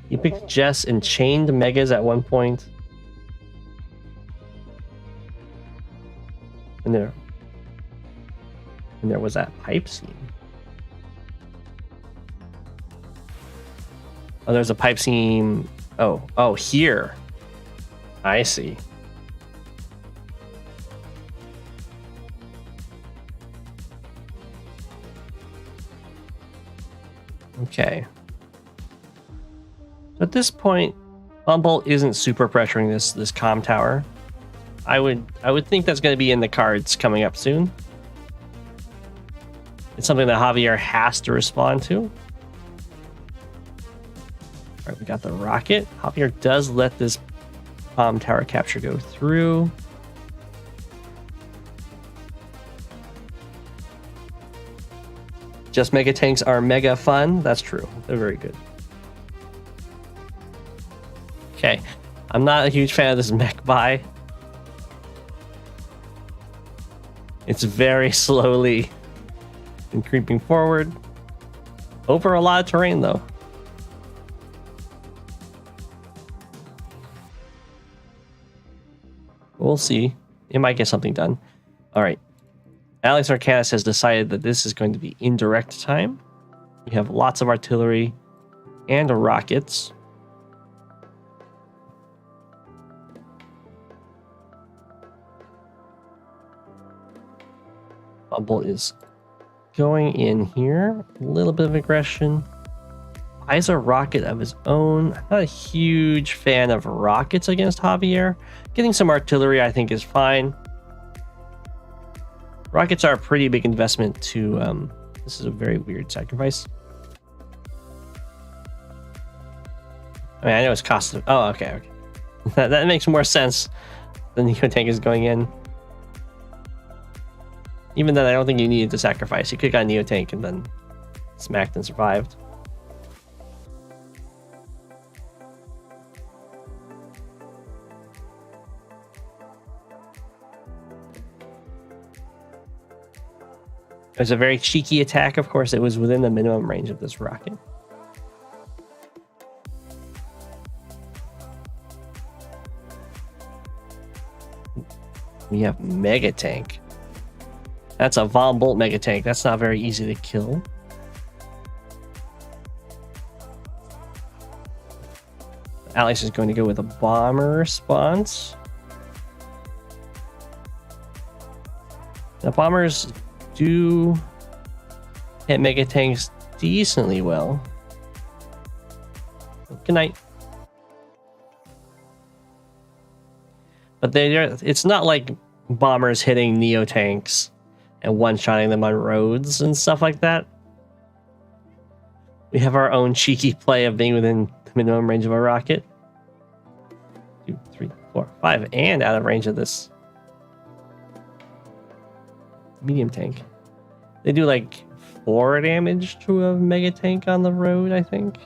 [SPEAKER 1] You picked Jess and chained megas at one point, and there was that pipe seam. Oh, there's a pipe seam. Oh, here. I see. Okay. So at this point, Bumble isn't super pressuring this comm tower. I would think that's going to be in the cards coming up soon. It's something that Javier has to respond to. All right, we got the rocket. Javier does let this tower capture go through. Just mega tanks are mega fun. That's true. They're very good. Okay, I'm not a huge fan of this mech buy. It's very slowly and creeping forward over a lot of terrain, though. We'll see. It might get something done. All right. Alex Arcanus has decided that this is going to be indirect time. We have lots of artillery and rockets. Bubble is going in here. A little bit of aggression. Buys a rocket of his own. I'm not a huge fan of rockets against Javier. Getting some artillery, I think, is fine. Rockets are a pretty big investment to... this is a very weird sacrifice. I mean, I know it's cost... Oh, okay. That makes more sense than the tank is going in. Even then, I don't think you needed to sacrifice. You could have got a Neotank and then smacked and survived. It was a very cheeky attack, of course. It was within the minimum range of this rocket. We have Mega Tank. That's a Von Bolt Mega Tank. That's not very easy to kill. Alex is going to go with a bomber response. The bombers do hit Mega Tanks decently well. Good night. But it's not like bombers hitting Neo tanks and one-shotting them on roads and stuff like that. We have our own cheeky play of being within the minimum range of a rocket. 2, 3, 4, 5, and out of range of this medium tank. They do like 4 damage to a mega tank on the road, I think.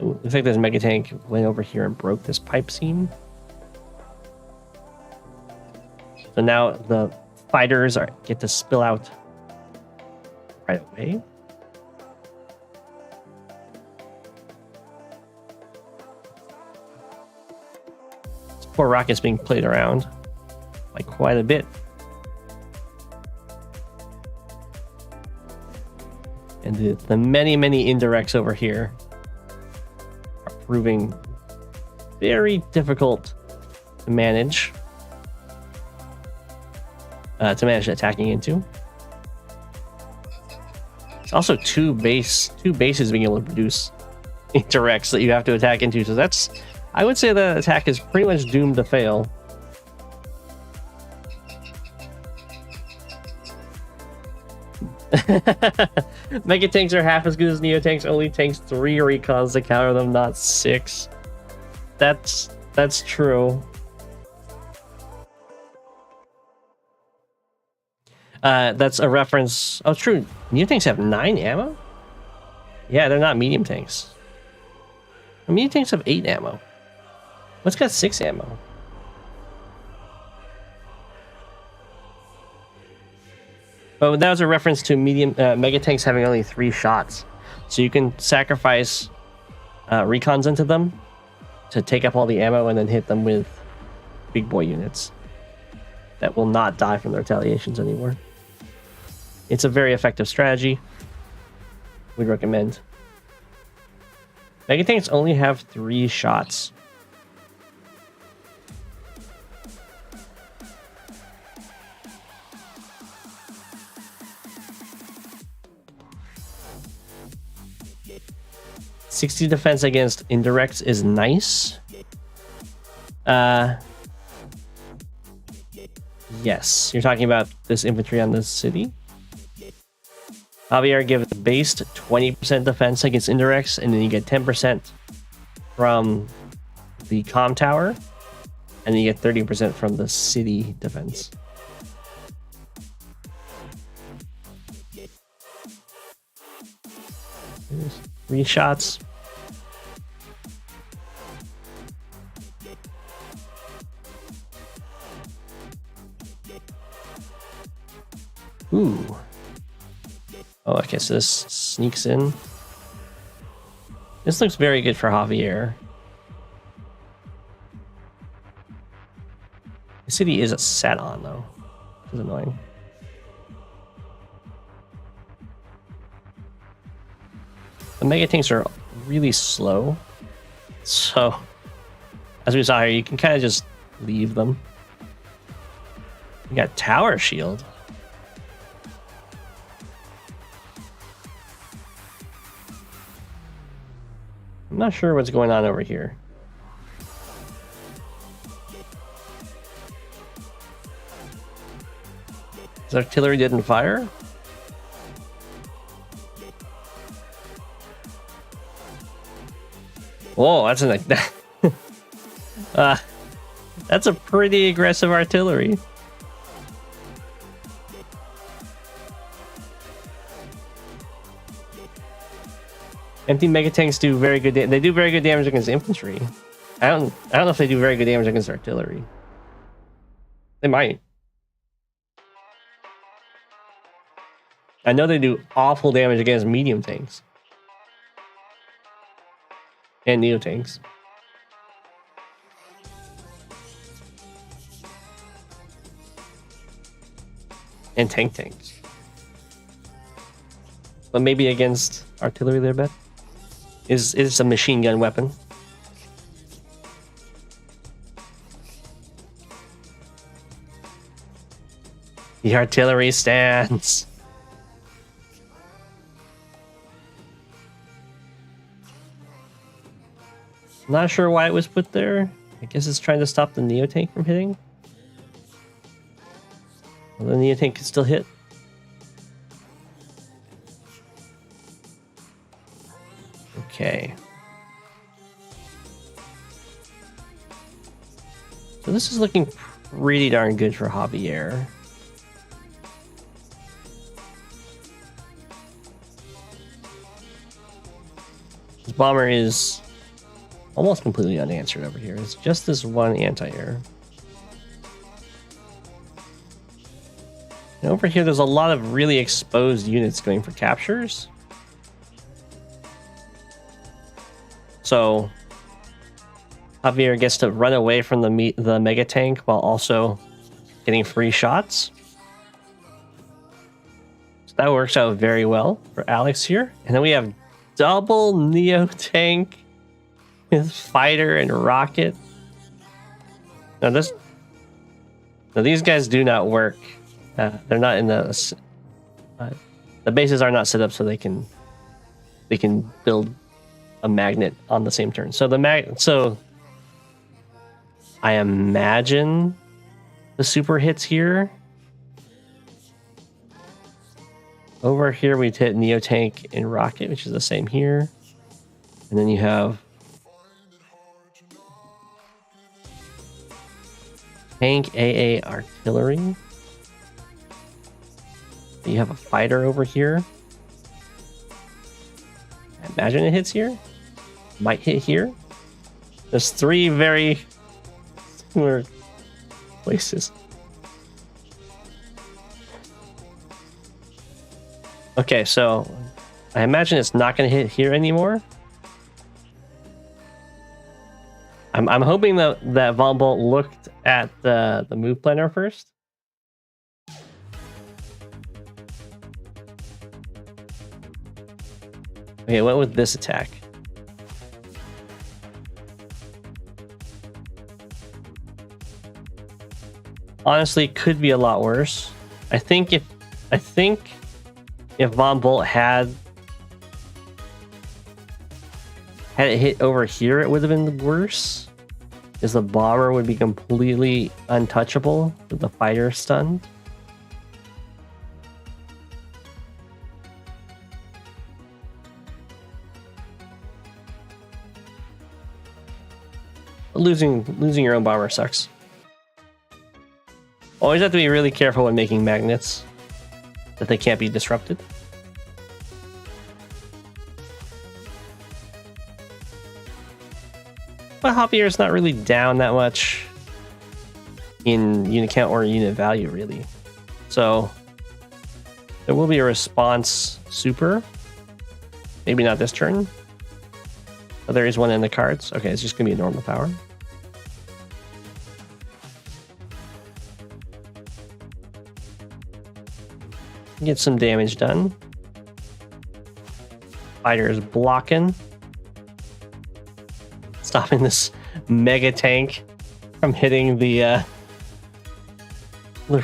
[SPEAKER 1] Ooh, looks like this mega tank went over here and broke this pipe seam. So now the fighters get to spill out right away. This poor rocket's being played around like quite a bit. And the many indirects over here are proving very difficult to manage. Attacking into. It's also two bases being able to produce indirects that you have to attack into. So I would say the attack is pretty much doomed to fail. Mega tanks are half as good as Neo tanks. Only takes 3 recons to counter them, not 6. That's true. That's a reference. Oh, true. Neo tanks have 9 ammo? Yeah, they're not medium tanks. Medium tanks have 8 ammo. What's got 6 ammo? But that was a reference to mega tanks having only 3 shots. So you can sacrifice recons into them to take up all the ammo and then hit them with big boy units that will not die from the retaliations anymore. It's a very effective strategy. We'd recommend. Mega tanks only have 3 shots. .60 defense against indirects is nice. Yes, you're talking about this infantry on the city. Javier gives based 20% defense against indirects, and then you get 10% from the comm tower, and then you get 30% from the city defense. There's 3 shots. Ooh. Oh, okay, so this sneaks in. This looks very good for Javier. The city is sat on, though. Which is annoying. The mega tanks are really slow. So, as we saw here, you can kind of just leave them. You got tower shield. I'm not sure what's going on over here. His artillery didn't fire? Whoa, that's an that's a pretty aggressive artillery. Empty mega tanks do very good. They do very good damage against infantry. I don't know if they do very good damage against artillery. They might. I know they do awful damage against medium tanks and neo tanks. And tanks. But maybe against artillery they're better. Is a machine gun weapon. The artillery stands. Not sure why it was put there. I guess it's trying to stop the neo tank from hitting. Well, the neo tank can still hit. Okay. So this is looking pretty darn good for Javier. This bomber is almost completely unanswered over here. It's just this one anti-air. And over here, there's a lot of really exposed units going for captures. So Javier gets to run away from the mega tank while also getting free shots. So that works out very well for Alex here. And then we have double neo tank with fighter and rocket. Now these guys do not work. They're not in the bases are not set up so they can build a magnet on the same turn. So I imagine the super hits here. Over here we'd hit neo tank and rocket, which is the same here. And then you have tank AA artillery. You have a fighter over here. I imagine it hits here. Might hit here. There's three very similar places. Okay, so I imagine it's not going to hit here anymore. I'm hoping that Von Bolt looked at the move planner first. Okay, what with this attack? Honestly, it could be a lot worse. I think if Von Bolt had it hit over here, it would have been worse. Because the bomber would be completely untouchable with the fighter stunned. Losing your own bomber sucks. Always have to be really careful when making magnets that they can't be disrupted. But Javier is not really down that much in unit count or unit value, really. So there will be a response super. Maybe not this turn. But there is one in the cards. Okay, it's just going to be a normal power. Get some damage done. Fighter is blocking. Stopping this mega tank from hitting the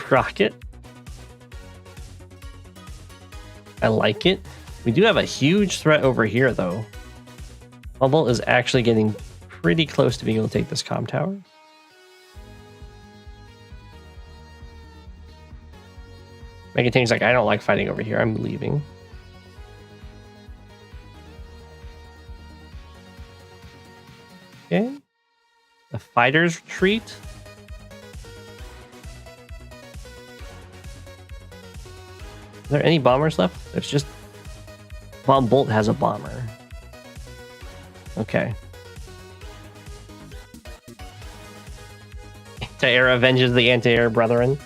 [SPEAKER 1] rocket. I like it. We do have a huge threat over here, though. Bubble is actually getting pretty close to being able to take this comm tower. Mega Tank's like, I don't like fighting over here. I'm leaving. fighters retreat. Is there any bombers left? There's just... Bomb Bolt has a bomber. Okay. Anti-air avenges the anti-air brethren.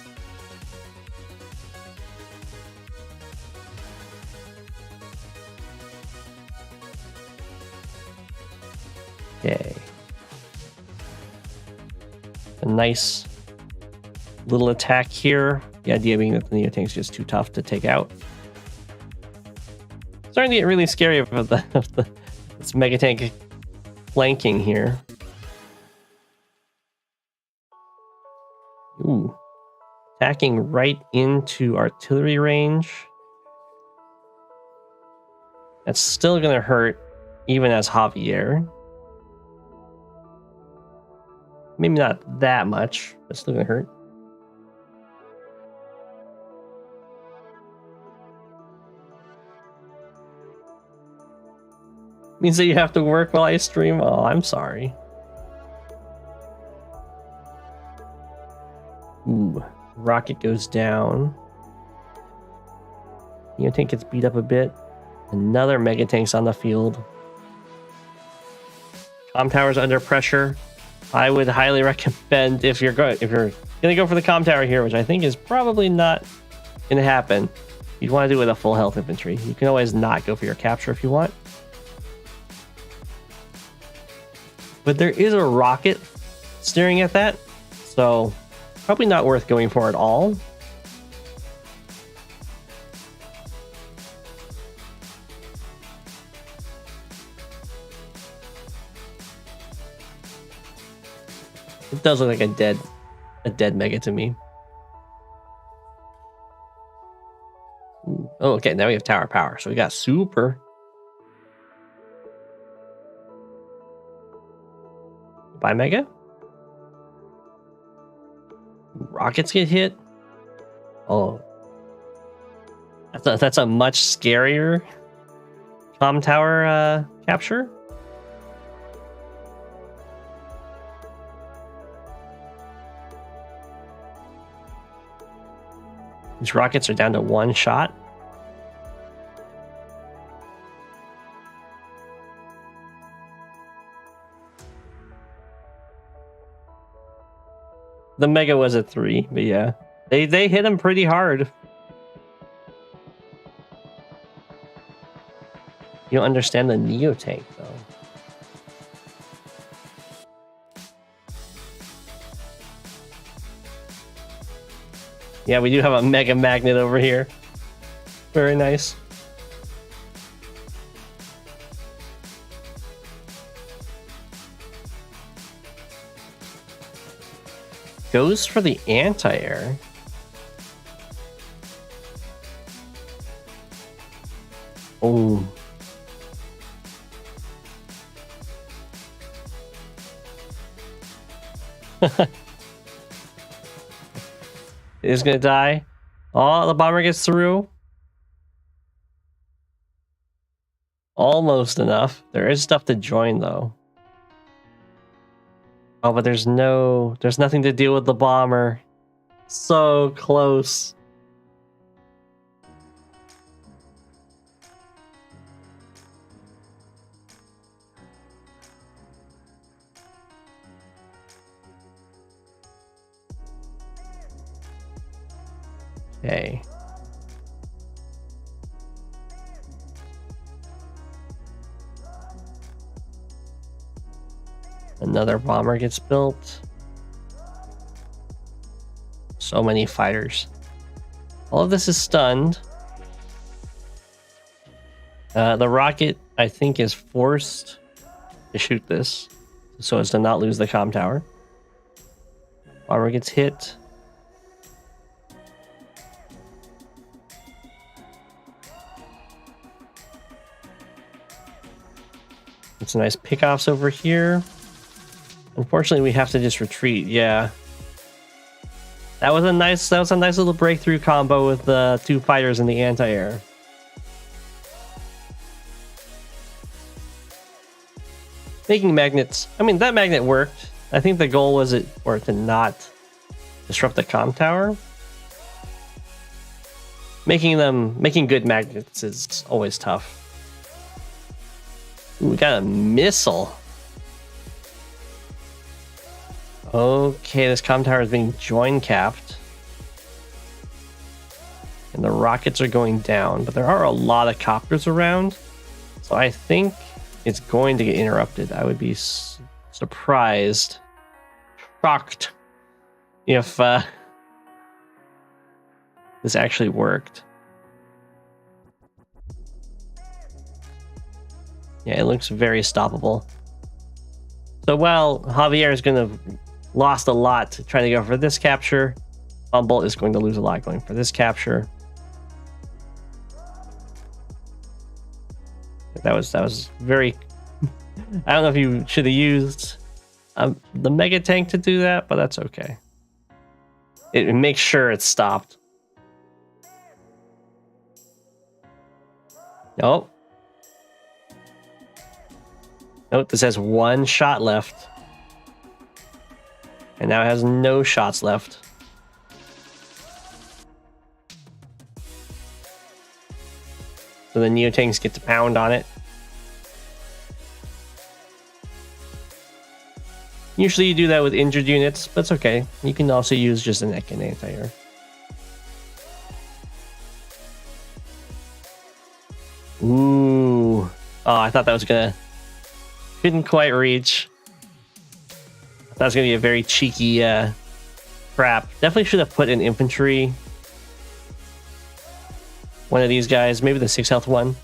[SPEAKER 1] Okay. A nice little attack here. The idea being that the Neotank's just too tough to take out. Starting to get really scary about this Mega Tank flanking here. Ooh. Attacking right into artillery range. That's still going to hurt, even as Javier. Maybe not that much, but still going to hurt. Means that you have to work while I stream? Oh, I'm sorry. Ooh, rocket goes down. Neotank gets beat up a bit. Another Mega Tank's on the field. Comm tower's under pressure. I would highly recommend if you're gonna go for the comm tower here, which I think is probably not gonna happen. You'd want to do it with a full health infantry. You can always not go for your capture if you want. But there is a rocket staring at that, so probably not worth going for at all. It does look like a dead mega to me. Ooh. Oh, okay, now we have tower power, so we got super. Bye, Mega. Rockets get hit. Oh, that's a much scarier comm tower capture. These rockets are down to one shot. The Mega was at 3, but yeah. They hit him pretty hard. You don't understand the Neotank, though. Yeah, we do have a Mega Magnet over here. Very nice. Goes for the anti-air. Oh. Is gonna die. Oh, the bomber gets through. Almost enough. There is stuff to join though. Oh, but there's nothing to deal with the bomber. So close. Okay. Another bomber gets built. So many fighters. All of this is stunned. The rocket, I think, is forced to shoot this so as to not lose the comm tower. Bomber gets hit. It's nice pickoffs over here. Unfortunately, we have to just retreat. Yeah, that was a nice little breakthrough combo with the two fighters in the anti-air. Making magnets. I mean, that magnet worked. I think the goal was for it to not disrupt the comm tower. Making good magnets is always tough. Ooh, we got a missile. Okay, this comm tower is being join capped. And the rockets are going down, but there are a lot of copters around. So I think it's going to get interrupted. I would be surprised, shocked, if this actually worked. Yeah, it looks very stoppable. So while Javier is going to lost a lot trying to go for this capture, Bumble is going to lose a lot going for this capture. That was very... I don't know if you should have used the Mega Tank to do that, but that's okay. It makes sure it's stopped. Nope. Nope, this has one shot left. And now it has no shots left. So the Neotanks get to pound on it. Usually you do that with injured units, but it's okay. You can also use just an Ekin anti-air. Ooh. Oh, I thought that was gonna... Couldn't quite reach. I thought it was gonna be a very cheeky trap. Definitely should have put an infantry. One of these guys, maybe the 6 health one.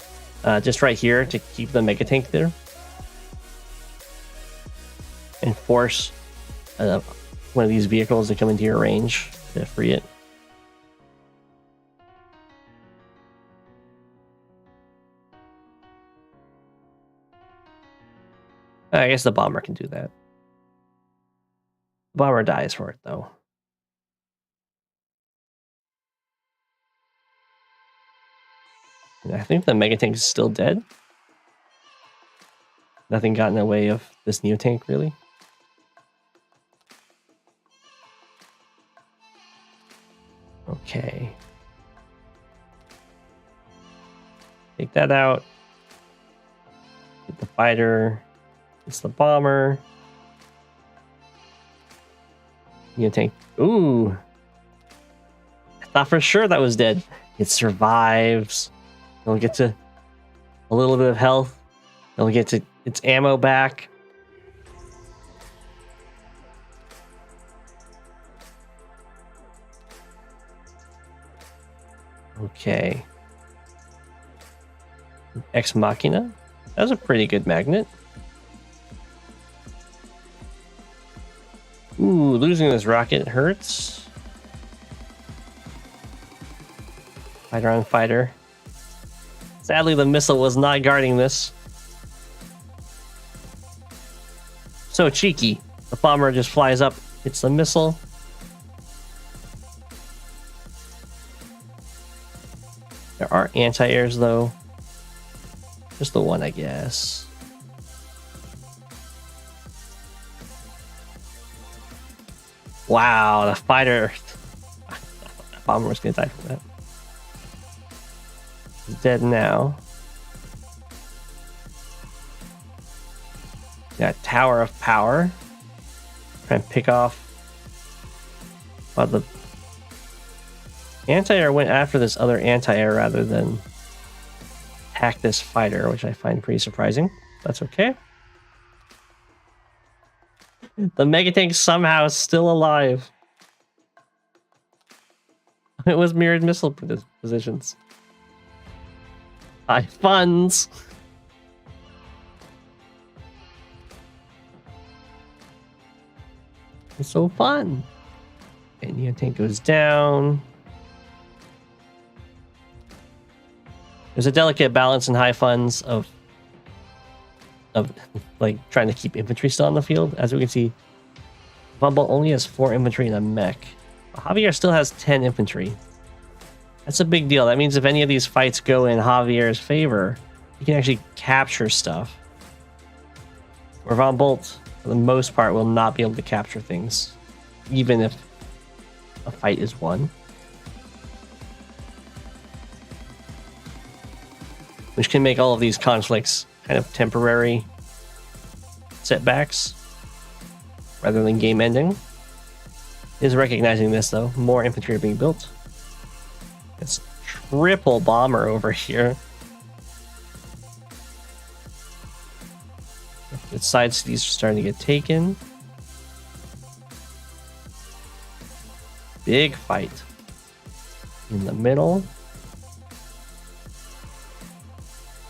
[SPEAKER 1] Just right here to keep the Mega Tank there. And force one of these vehicles to come into your range to free it. I guess the bomber can do that. The bomber dies for it, though. And I think the Mega Tank is still dead. Nothing got in the way of this Neo Tank, really. Okay. Take that out. Get the fighter. It's the bomber. Neo Tank. Ooh. I thought for sure that was dead. It survives. It'll get to a little bit of health. It'll get to its ammo back. Okay. Ex Machina. That was a pretty good magnet. Ooh, losing this rocket hurts. Fighter on fighter. Sadly, the missile was not guarding this. So cheeky. The bomber just flies up, hits the missile. There are anti-airs, though. Just the one, I guess. Wow, the fighter... The bomber was going to die from that. He's dead now. Got Tower of Power. Try and pick off... Well, the anti-air went after this other anti-air rather than attack this fighter, which I find pretty surprising. That's okay. The Mega Tank somehow is still alive. It was mirrored missile positions. High funds. It's so fun. And Neo Tank goes down. There's a delicate balance in high funds of like trying to keep infantry still on the field. As we can see, Bumble only has 4 infantry and a mech. Javier still has 10 infantry. That's a big deal. That means if any of these fights go in Javier's favor, he can actually capture stuff. Where Von Bolt for the most part, will not be able to capture things, even if a fight is won. Which can make all of these conflicts kind of temporary setbacks rather than game ending. Is recognizing this though. More infantry are being built. It's triple bomber over here. Its side cities are starting to get taken. Big fight in the middle.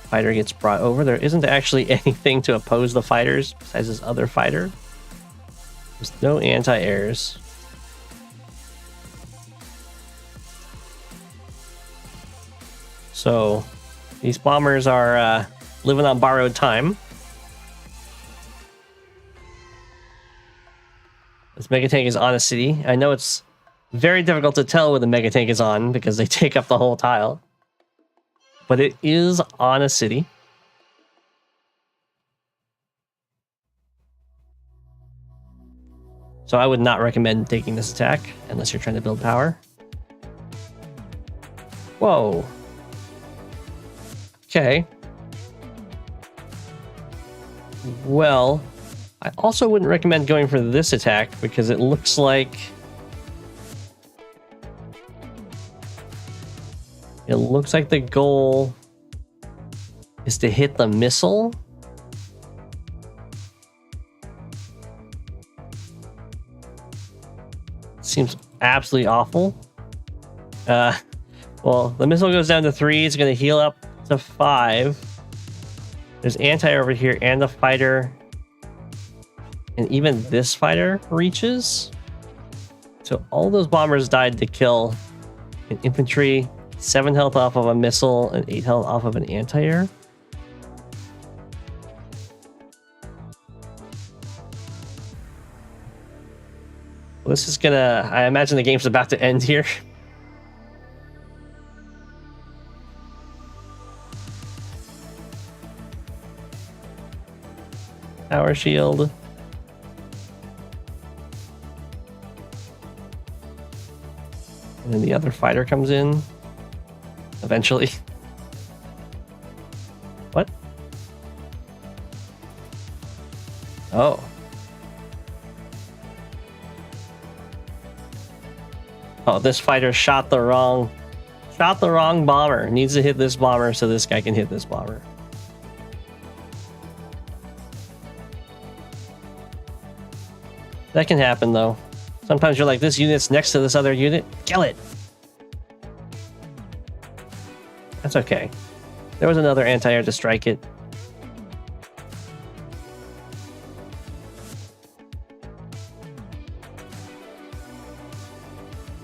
[SPEAKER 1] Fighter gets brought over. There isn't actually anything to oppose the fighters besides this other fighter. There's no anti-airs. So these bombers are living on borrowed time. This mega tank is on a city. I know it's very difficult to tell when the mega tank is on because they take up the whole tile. But it is on a city. So I would not recommend taking this attack unless you're trying to build power. Whoa. Okay. Well, I also wouldn't recommend going for this attack because it looks like the goal is to hit the missile. Seems absolutely awful. Well, the missile goes down to 3. It's going to heal up to 5. There's anti over here and the fighter. And even this fighter reaches. So all those bombers died to kill an infantry, 7 health off of a missile, and 8 health off of an anti-air. Well, this is gonna... I imagine the game's about to end here. Power shield. And then the other fighter comes in. Eventually. What? Oh. Oh, this fighter shot the wrong bomber. Needs to hit this bomber so this guy can hit this bomber. That can happen though. Sometimes you're like, this unit's next to this other unit. Kill it. That's okay. There was another anti-air to strike it.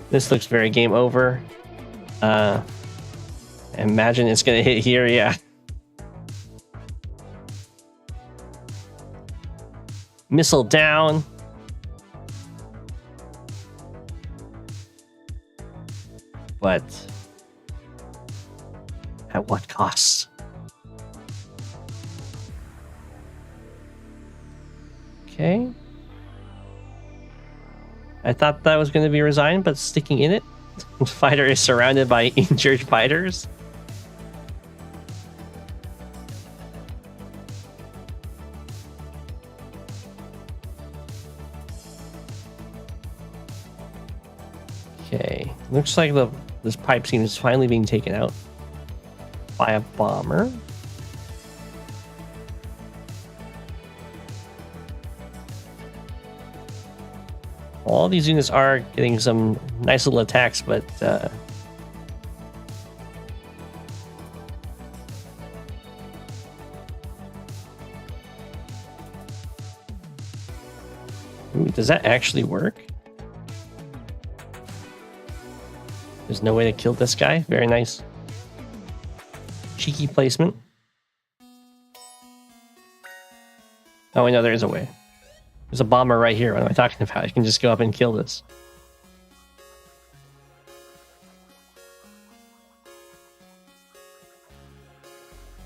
[SPEAKER 1] This looks very game over. Imagine it's gonna hit here, yeah. Missile down. But at what cost? Okay. I thought that was going to be resigned, but sticking in it. The fighter is surrounded by injured fighters. Okay. Looks like this pipe seems finally being taken out by a bomber. All these units are getting some nice little attacks, but ooh, does that actually work? There's no way to kill this guy. Very nice. Cheeky placement. Oh, I know there is a way. There's a bomber right here. What am I talking about? I can just go up and kill this.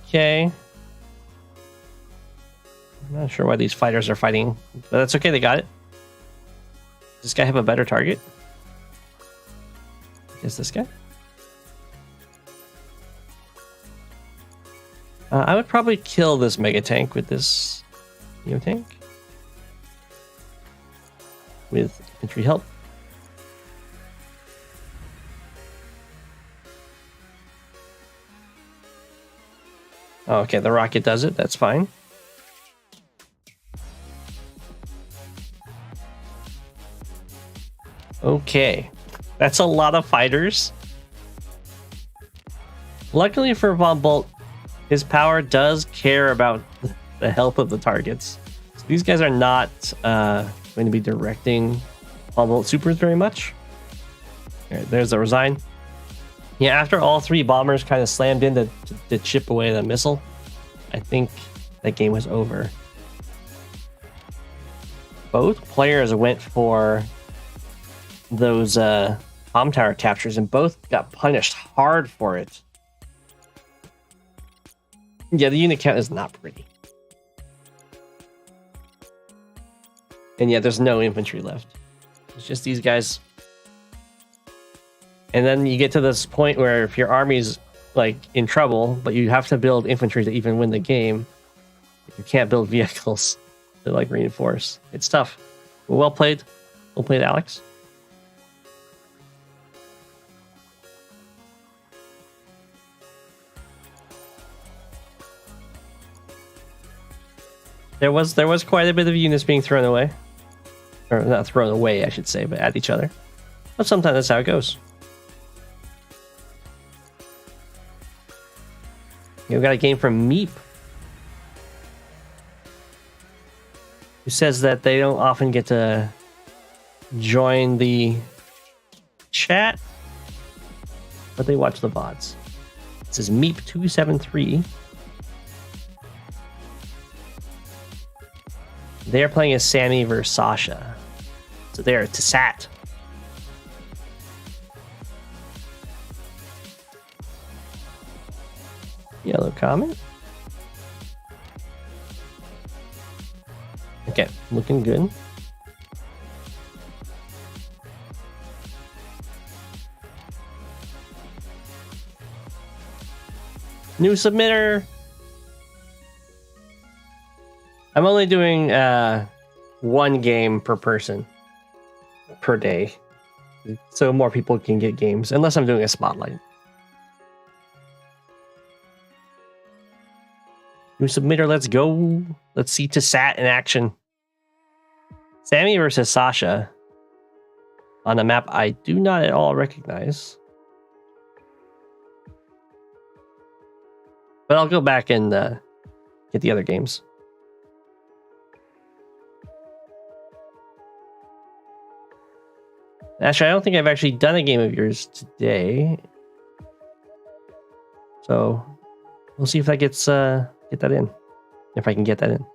[SPEAKER 1] Okay. not sure why these fighters are fighting, but that's okay. They got it. Does this guy have a better target? Is this guy? I would probably kill this mega tank with this Neo tank with infantry help. Oh, okay, the rocket does it. That's fine. Okay, that's a lot of fighters. Luckily for Von Bolt, his power does care about the health of the targets. So these guys are not going to be directing Von Bolt supers very much. All right, there's the resign. Yeah, after all three bombers kind of slammed in to chip away the missile, I think that game was over. Both players went for those bomb tower captures and both got punished hard for it. Yeah, the unit count is not pretty. And yeah, there's no infantry left. It's just these guys. And then you get to this point where if your army's like in trouble, but you have to build infantry to even win the game, you can't build vehicles to like reinforce. It's tough. Well played. Well played, Alex. There was quite a bit of units being thrown away. Or not thrown away, I should say, but at each other. But sometimes that's how it goes. We've got a game from Meep, who says that they don't often get to join the chat, but they watch the VODs. It says Meep273. They're playing as Sammy versus Sasha. So they're to Sat. Yellow comment. Okay, looking good. New submitter. I'm only doing one game per person per day, so more people can get games, unless I'm doing a spotlight. New submitter, let's go. Let's see Tassat in action. Sammy versus Sasha on a map I do not at all recognize. But I'll go back and get the other games. Actually, I don't think I've actually done a game of yours today. So we'll see if that gets get that in. If I can get that in.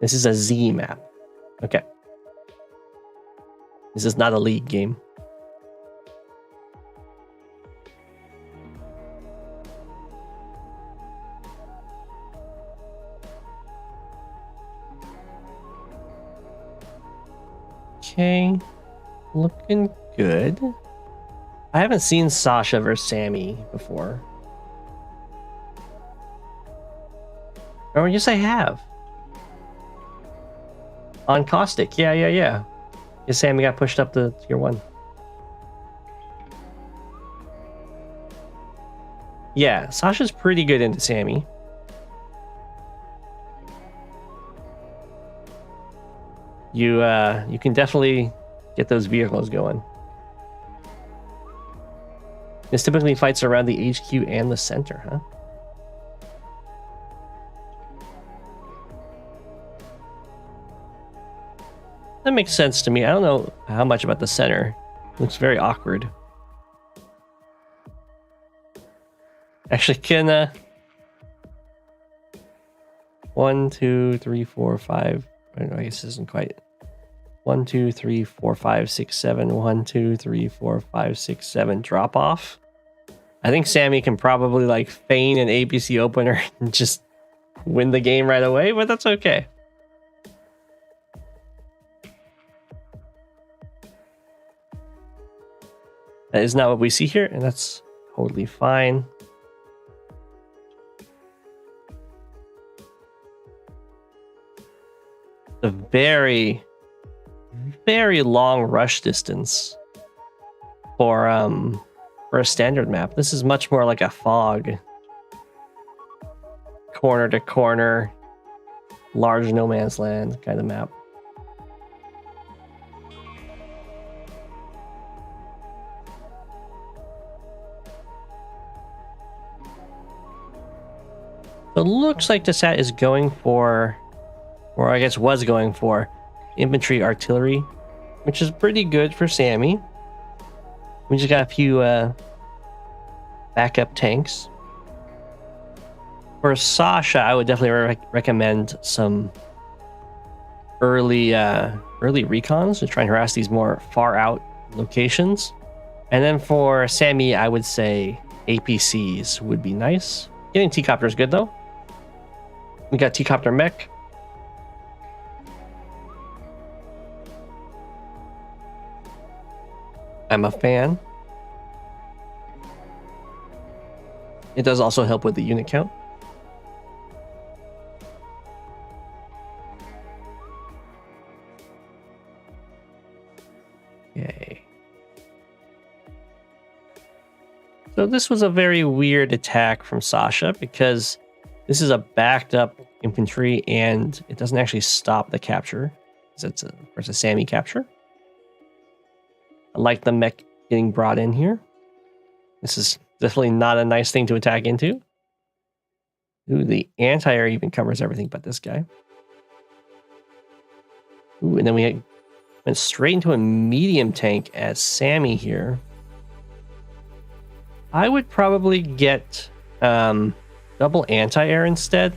[SPEAKER 1] This is a Z map. Okay. This is not a league game. Okay, looking good. I haven't seen Sasha versus Sammy before. Oh, yes, I have. On Caustic, yeah. Yeah, Sammy got pushed up to tier 1. Yeah, Sasha's pretty good into Sammy. You can definitely get those vehicles going. This typically fights around the HQ and the center, huh? That makes sense to me. I don't know how much about the center. Looks very awkward. Actually, can 1, 2, 3, 4, 5. I don't know, I guess this isn't quite. 1, 2, 3, 4, 5, 6, 7. 1, 2, 3, 4, 5, 6, 7. Drop off. I think Sammy can probably like feign an APC opener and just win the game right away, but that's okay. That is not what we see here, and that's totally fine. The very, very long rush distance for a standard map. This is much more like a fog. Corner to corner, large no man's land kind of map. So it looks like the SAT is going for, or I guess was going for, infantry artillery, which is pretty good for Sammy. We just got a few backup tanks. For Sasha, I would definitely recommend some early recons to try and harass these more far out locations. And then for Sammy, I would say APCs would be nice. Getting T-Copter is good though. We got T-Copter mech. I'm a fan. It does also help with the unit count. Yay. So this was a very weird attack from Sasha because this is a backed up infantry and it doesn't actually stop the capture. It's a Sammy capture. I like the mech getting brought in here. This is definitely not a nice thing to attack into. Ooh, the anti-air even covers everything but this guy. Ooh, and then we went straight into a medium tank as Sammy here. I would probably get double anti-air instead,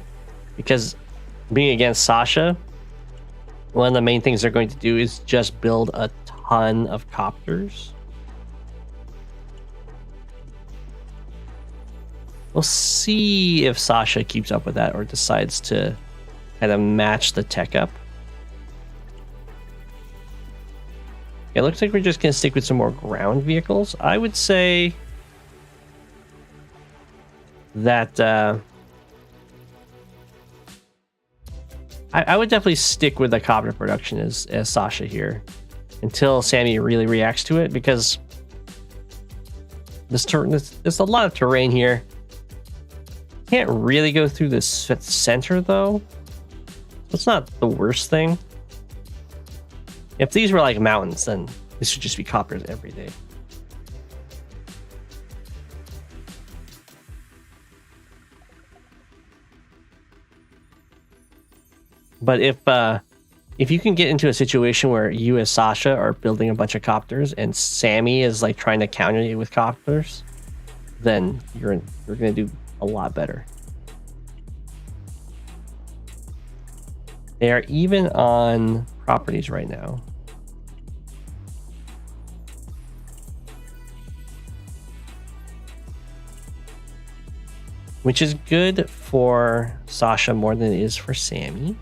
[SPEAKER 1] because being against Sasha, one of the main things they're going to do is just build a ton of copters. We'll see if Sasha keeps up with that or decides to kind of match the tech up. It looks like we're just going to stick with some more ground vehicles. I would say that I would definitely stick with the copter production as Sasha here until Sammy really reacts to it, because there's a lot of terrain here. Can't really go through the center though. That's not the worst thing. If these were like mountains, then this should just be copters every day. But if you can get into a situation where you as Sasha are building a bunch of copters and Sammy is like trying to counter you with copters, then you're gonna do a lot better. They are even on properties right now. Which is good for Sasha more than it is for Sammy.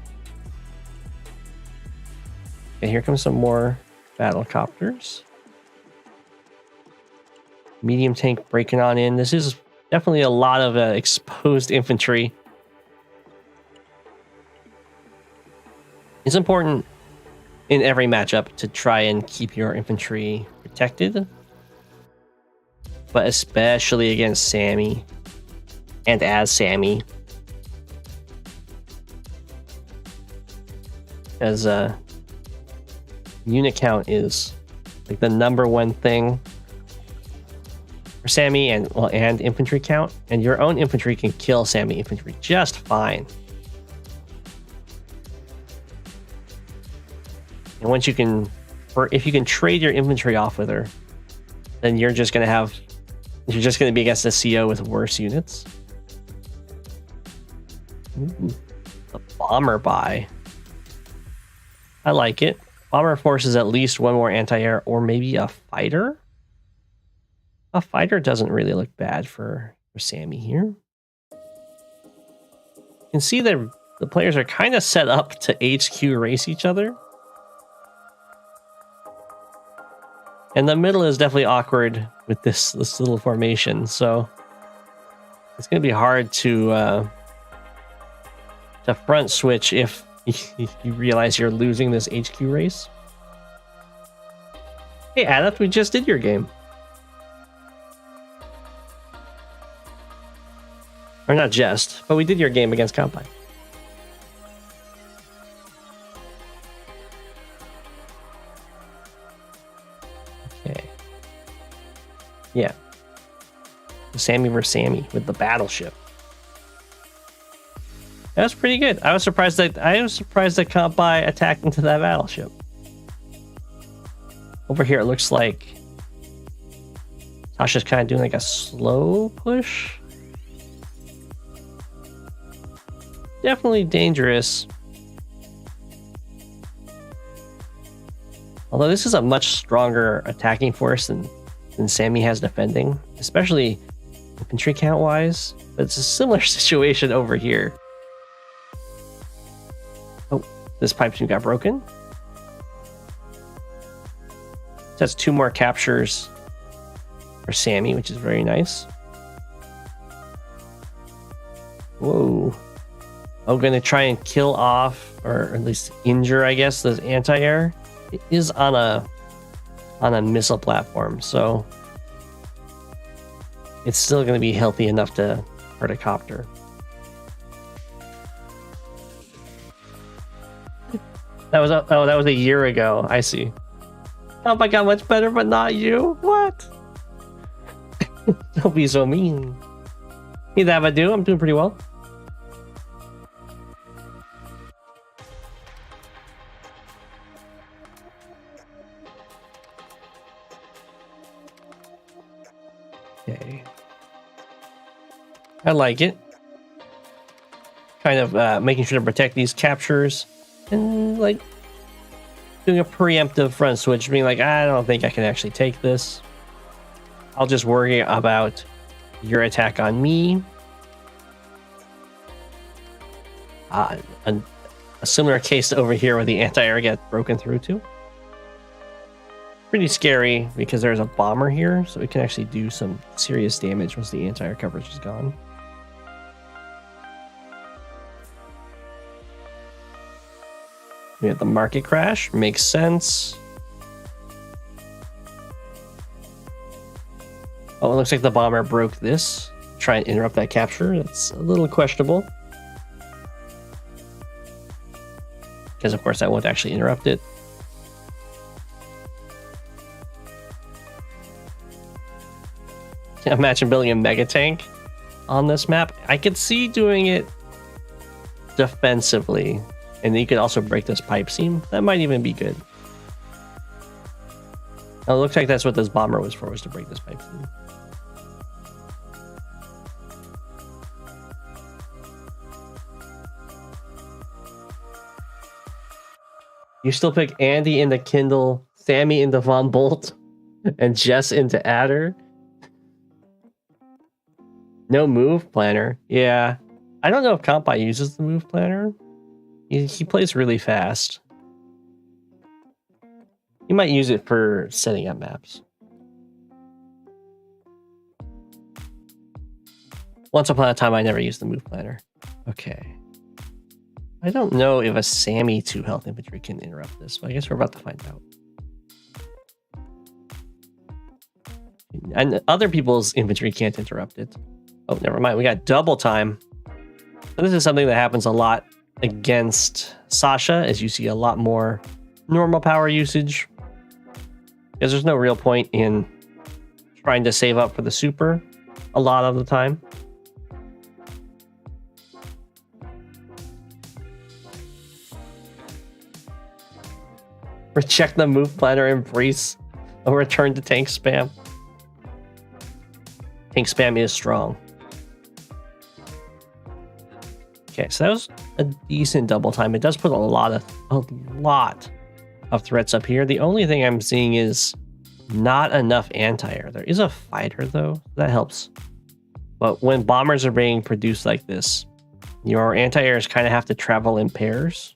[SPEAKER 1] Okay, here comes some more battle copters. Medium tank breaking on in. This is definitely a lot of exposed infantry. It's important in every matchup to try and keep your infantry protected, but especially against Sammy and as Sammy, as unit count is like the #1 thing for Sammy, and infantry count, and your own infantry can kill Sammy infantry just fine. And once you can, or if you can trade your infantry off with her, then you're just going to be against a CO with worse units. Ooh, the bomber buy. I like it. Bomber forces at least one more anti-air or maybe a fighter. A fighter doesn't really look bad for Sammy here. You can see that the players are kind of set up to HQ race each other. And the middle is definitely awkward with this little formation, so it's going to be hard to front switch if you realize you're losing this HQ race. Hey, Adept, we just did your game. Or not just, but we did your game against Kampai. Okay. Yeah. Sammy versus Sammy with the Battleship. That was pretty good. I was surprised that Kampai attacked into that Battleship. Over here, it looks like Sasha's kind of doing like a slow push. Definitely dangerous. Although this is a much stronger attacking force than Sammy has defending, especially infantry count wise. But it's a similar situation over here. Oh, this pipe seam got broken. That's 2 more captures for Sammy, which is very nice. Whoa. Oh, gonna try and kill off, or at least injure, I guess, this anti-air. It is on a missile platform, so it's still gonna be healthy enough to hurt a copter. That was a year ago. I see. Oh, I got much better, but not you. What? Don't be so mean. Hey, AWBW, I'm doing pretty well. Okay. I like it. Kind of making sure to protect these captures and like doing a preemptive front switch, being like, I don't think I can actually take this. I'll just worry about your attack on me. A similar case over here where the anti-air gets broken through to. Pretty scary because there's a bomber here, so we can actually do some serious damage once the anti-air coverage is gone. We have the market crash. Makes sense. Oh, it looks like the bomber broke this. Try and interrupt that capture. That's a little questionable. Because, of course, that won't actually interrupt it. Imagine building a mega tank on this map. I could see doing it defensively. And you could also break this pipe seam. That might even be good. Now, it looks like that's what this bomber was for, was to break this pipe seam. You still pick Andy into Kindle, Sammy into Von Bolt, and Jess into Adder. No move planner. Yeah. I don't know if Kampai uses the move planner. He plays really fast. He might use it for setting up maps. Once upon a time, I never used the move planner. Okay. I don't know if a Sammy 2 health infantry can interrupt this, but I guess we're about to find out. And other people's infantry can't interrupt it. Oh, never mind. We got double time. So this is something that happens a lot against Sasha, as you see a lot more normal power usage. Because there's no real point in trying to save up for the super a lot of the time. Reject the move planner, embrace a return to tank spam. Tank spam is strong. Okay, so that was a decent double time. It does put a lot of threats up here. The only thing I'm seeing is Not enough anti-air. There is a fighter though. That helps. But when bombers are being produced like this, your anti-airs kind of have to travel in pairs.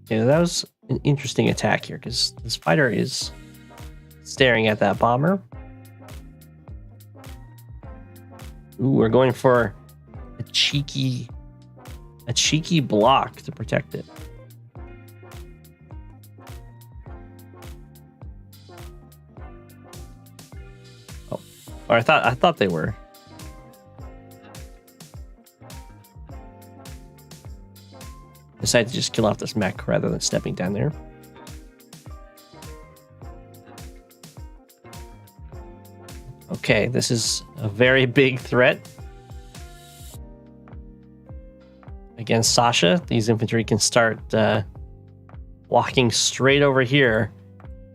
[SPEAKER 1] Okay, that was an interesting attack here because this fighter is staring at that bomber. Ooh, we're going for a cheeky block to protect it. Oh, or I thought they were. Decided to just kill off this mech rather than stepping down there. Okay, this is a very big threat. Against Sasha, these infantry can start walking straight over here.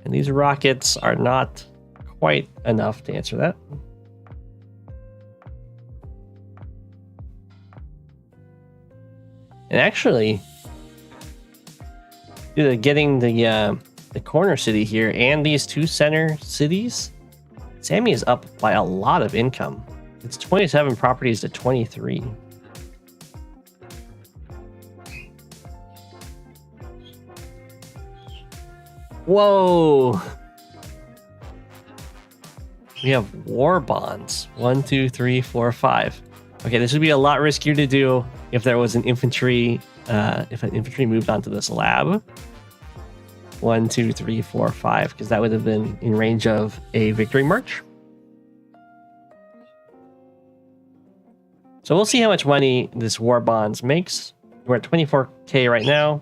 [SPEAKER 1] And these rockets are not quite enough to answer that. And actually, due to getting the corner city here and these two center cities, Sammy is up by a lot of income. It's 27 properties to 23. Whoa! We have war bonds. 1, 2, 3, 4, 5. Okay, this would be a lot riskier to do if there was an infantry, if an infantry moved onto this lab. 1, 2, 3, 4, 5, because that would have been in range of a victory march. So we'll see how much money this war bonds makes. We're at 24k right now.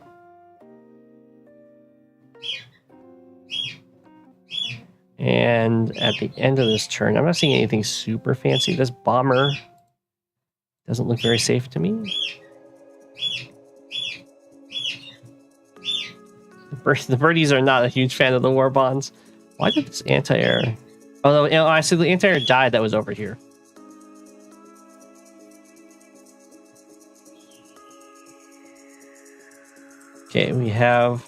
[SPEAKER 1] And at the end of this turn, I'm not seeing anything super fancy. This bomber doesn't look very safe to me. The birdies are not a huge fan of the war bonds. Why did this anti-air? Although, you know, I see the anti-air died that was over here. Okay, we have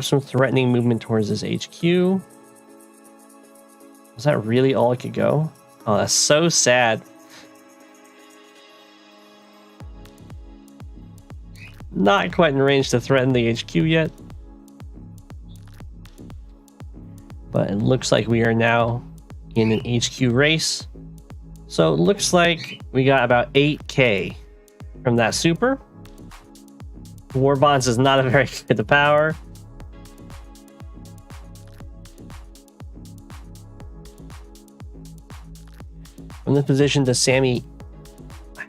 [SPEAKER 1] some threatening movement towards this HQ. Was that really all it could go? Oh, that's so sad. Not quite in range to threaten the HQ yet. But it looks like we are now in an HQ race. So it looks like we got about 8k from that super. War bonds is not a very good power. From this position, does Sammy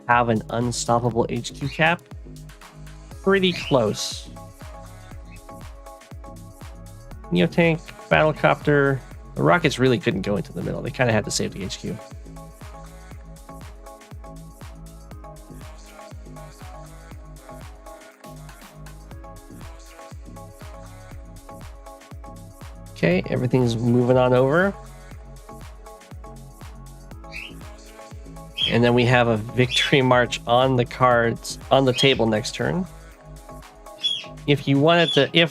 [SPEAKER 1] have an unstoppable HQ cap? Pretty close. Neotank, battlecopter. The rockets really couldn't go into the middle. They kind of had to save the HQ. Okay, everything's moving on over. And then we have a victory march on the cards, on the table next turn. If you wanted to,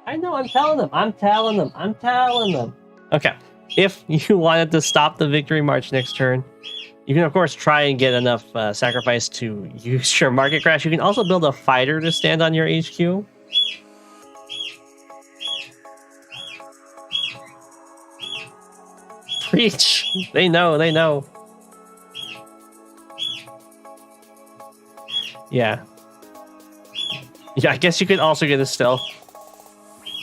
[SPEAKER 1] I know, I'm telling them. Okay, if you wanted to stop the victory march next turn, you can of course try and get enough sacrifice to use your market crash. You can also build a fighter to stand on your HQ. Preach. They know. Yeah, I guess you could also get a stealth.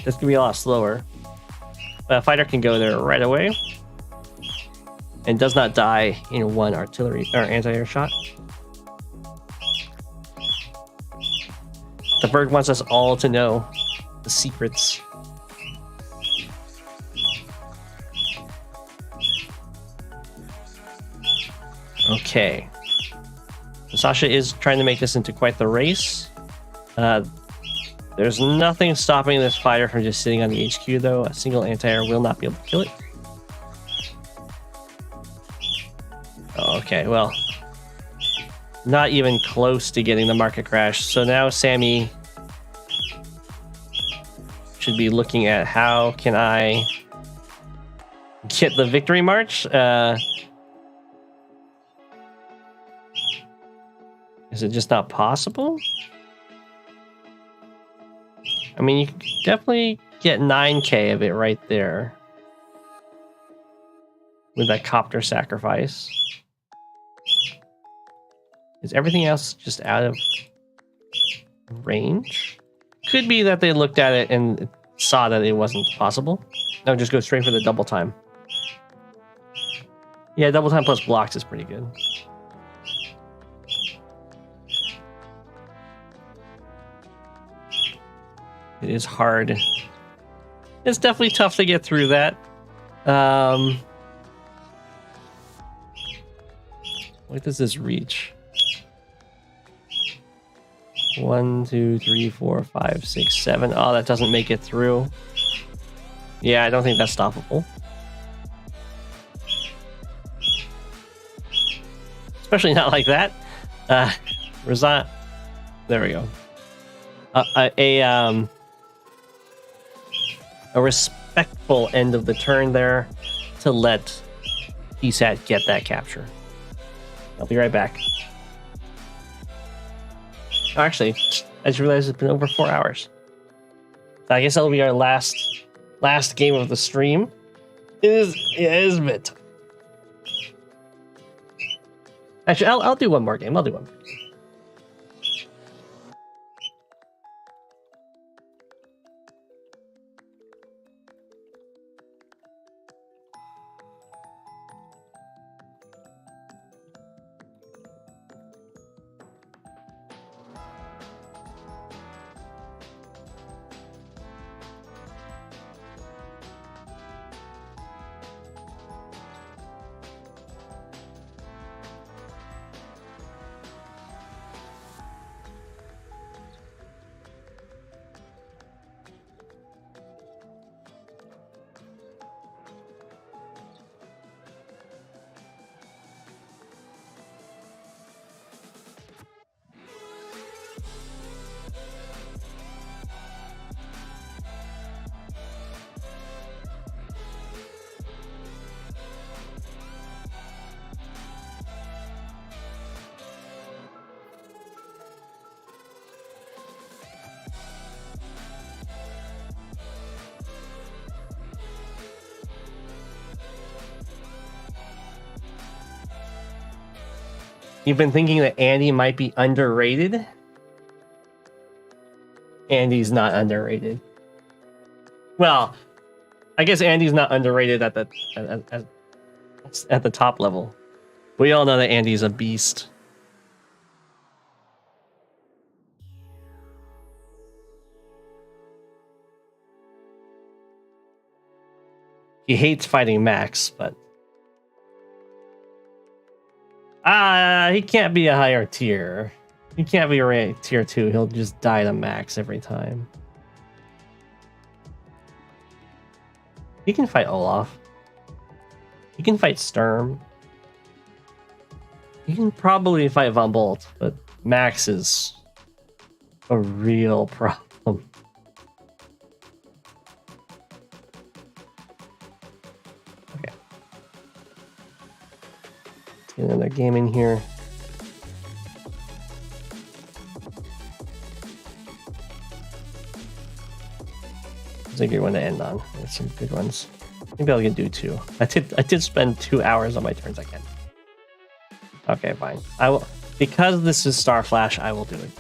[SPEAKER 1] This could be a lot slower. But a fighter can go there right away. And does not die in one artillery or anti-air shot. The bird wants us all to know the secrets. Okay. So Sasha is trying to make this into quite the race. There's nothing stopping this fighter from just sitting on the HQ, though. A single anti-air will not be able to kill it. Okay, well, not even close to getting the market crash. So now Sammy should be looking at how can I get the victory march. Is it just not possible? I mean, you can definitely get 9k of it right there with that copter sacrifice. Is everything else just out of range? Could be that they looked at it and saw that it wasn't possible. No, just go straight for the double time. Yeah, double time plus blocks is pretty good. It is hard. It's definitely tough to get through that. What does this reach? 1, 2, 3, 4, 5, 6, 7. Oh, that doesn't make it through. Yeah, I don't think that's stoppable. Especially not like that. There we go. A respectful end of the turn there to let PSAT get that capture. I'll be right back. Oh, actually, I just realized it's been over 4 hours. So I guess that'll be our last game of the stream. It is a bit. Actually, I'll do one more game. I'll do one more. You've been thinking that Andy might be underrated? Andy's not underrated. Well, I guess Andy's not underrated at the top level. We all know that Andy's a beast. He hates fighting Max, but he can't be a higher tier. He can't be a tier 2. He'll just die to Max every time. He can fight Olaf. He can fight Sturm. He can probably fight Von Bolt, but Max is a real problem. Okay. Let's get another game in here. It's a good one to end on. There's some good ones. Maybe I can do 2. I did spend 2 hours on my turns again. Okay, fine. I will, because this is Star Flash, I will do it.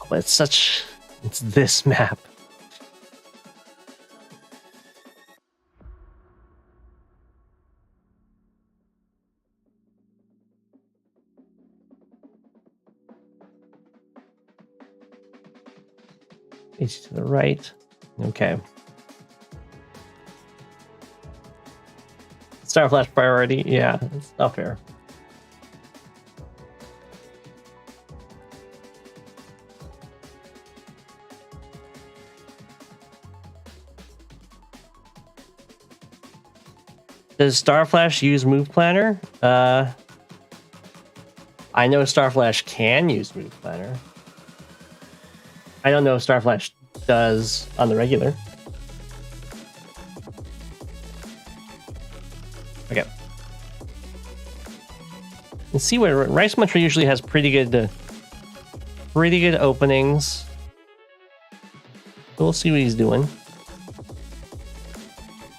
[SPEAKER 1] But it's this map. H to the right. Okay. Star Flash priority. Yeah, it's not fair. Does Starflash use Move Planner? I know Starflash can use Move Planner. I don't know if Starflash does on the regular. Okay. Let's see what Rice Muncher usually has pretty good openings. So we'll see what he's doing.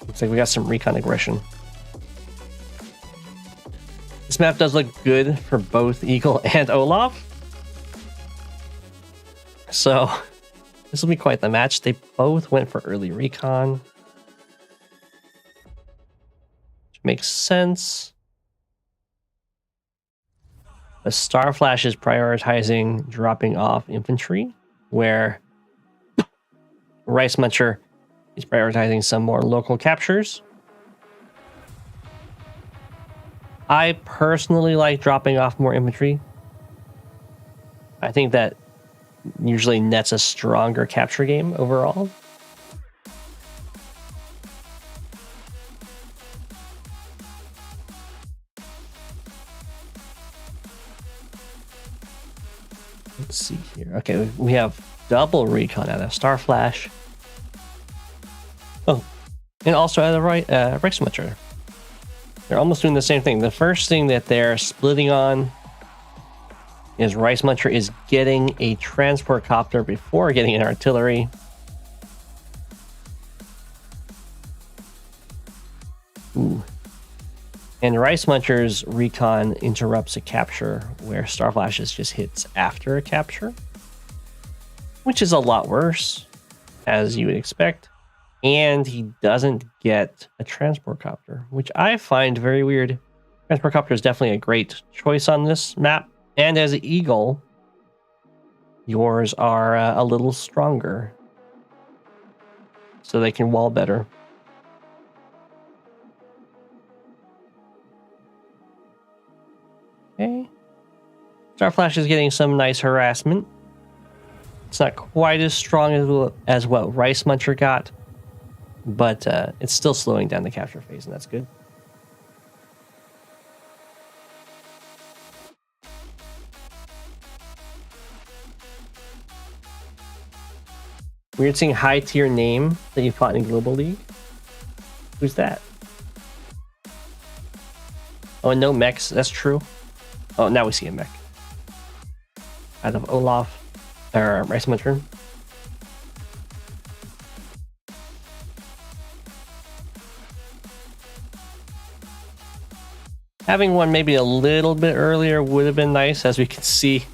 [SPEAKER 1] Looks like we got some recon aggression. This map does look good for both Eagle and Olaf. So this will be quite the match. They both went for early recon. Which makes sense. The Starflash is prioritizing dropping off infantry, where Rice Muncher is prioritizing some more local captures. I personally like dropping off more infantry. I think that usually nets a stronger capture game overall. Let's see here. Okay, we have double recon out of Starflash. Oh, and also out of Rice Muncher. They're almost doing the same thing. The first thing that they're splitting on is Rice Muncher is getting a transport copter before getting an artillery. Ooh. And Rice Muncher's recon interrupts a capture, where Starflash's just hits after a capture, which is a lot worse, as you would expect. And he doesn't get a transport copter, which I find very weird. Transport copter is definitely a great choice on this map. And as an Eagle, yours are a little stronger, so they can wall better. Okay. Starflash is getting some nice harassment. It's not quite as strong as what Rice Muncher got, but it's still slowing down the capture phase, and that's good. Weird seeing high tier name that you fought in Global League. Who's that? Oh, and no mechs. That's true. Oh, now we see a mech. Out of Olaf, or Rice Muncher. Having one maybe a little bit earlier would have been nice. As we can see,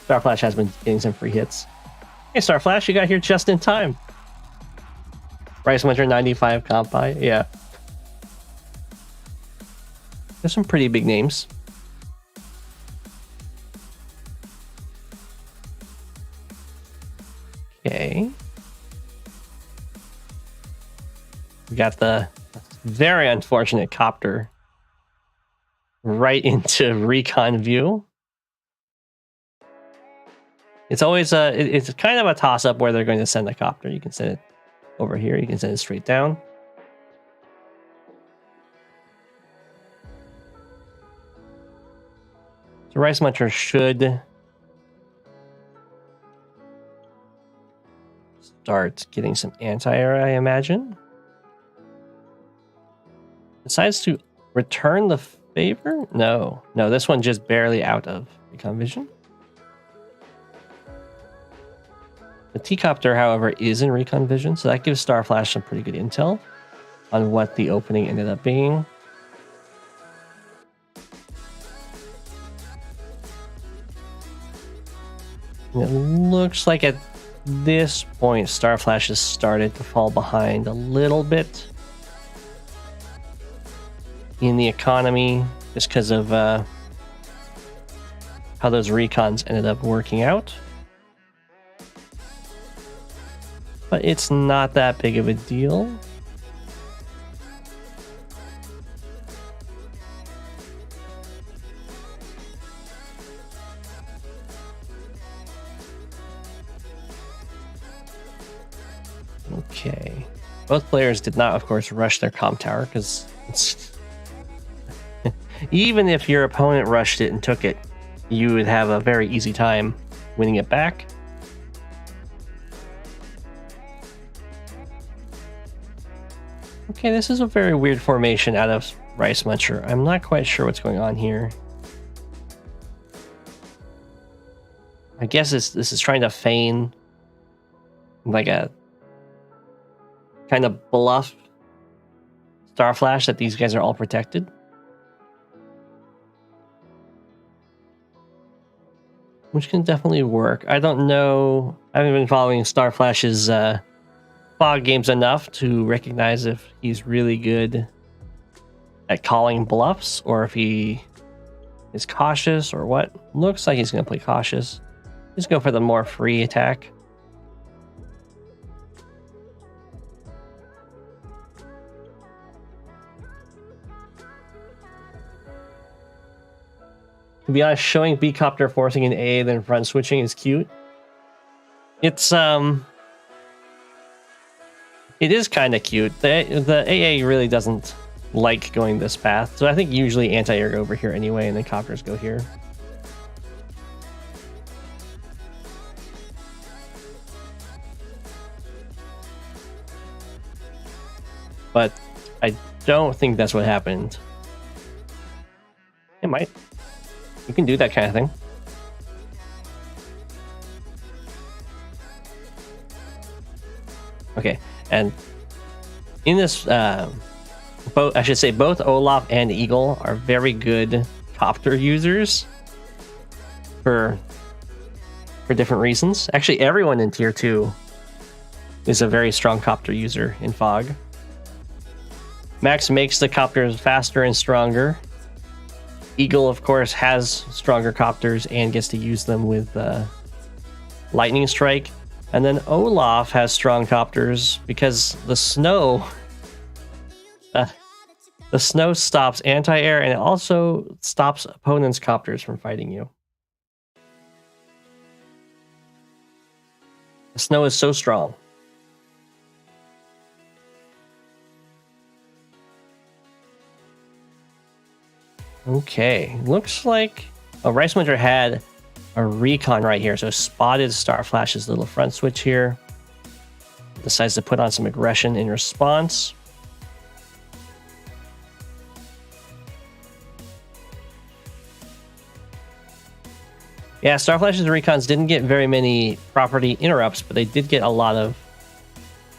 [SPEAKER 1] Starflash has been getting some free hits. Hey, Starflash, you got here just in time. Rice Muncher 95 comp buy. Yeah. There's some pretty big names. Okay. We got the very unfortunate copter right into recon view. It's always it's kind of a toss-up where they're going to send the copter. You can send it over here. You can send it straight down. So Rice Muncher should start getting some anti-air, I imagine. Decides to return the favor? No, this one just barely out of recon vision. The T-Copter, however, is in recon vision, so that gives Starflash some pretty good intel on what the opening ended up being. And it looks like at this point, Starflash has started to fall behind a little bit in the economy, just because of how those recons ended up working out. But it's not that big of a deal. Okay. Both players did not, of course, rush their comm tower, because it's Even if your opponent rushed it and took it, you would have a very easy time winning it back. Okay, this is a very weird formation out of Rice Muncher. I'm not quite sure what's going on here. I guess this is trying to feign like a kind of bluff Star Flash that these guys are all protected. Which can definitely work. I don't know. I haven't been following Star Flash's fog games enough to recognize if he's really good at calling bluffs or if he is cautious or what. Looks like he's going to play cautious. Just go for the more free attack. To be honest, showing B-Copter forcing an A then front switching is cute. It is kind of cute. The AA really doesn't like going this path, so I think usually anti-air go over here anyway, and then copters go here. But I don't think that's what happened. It might. You can do that kind of thing. Okay, and in this, I should say both Olaf and Eagle are very good copter users for different reasons. Actually, everyone in Tier 2 is a very strong copter user in Fog. Max makes the copters faster and stronger. Eagle, of course, has stronger copters and gets to use them with Lightning Strike. And then Olaf has strong copters because the snow stops anti-air and it also stops opponents' copters from fighting you. The snow is so strong. Okay, looks like Rice Muncher had a recon right here, so spotted Star Flash's little front switch here. Decides to put on some aggression in response. Yeah, Star Flash's recons didn't get very many property interrupts, but they did get a lot of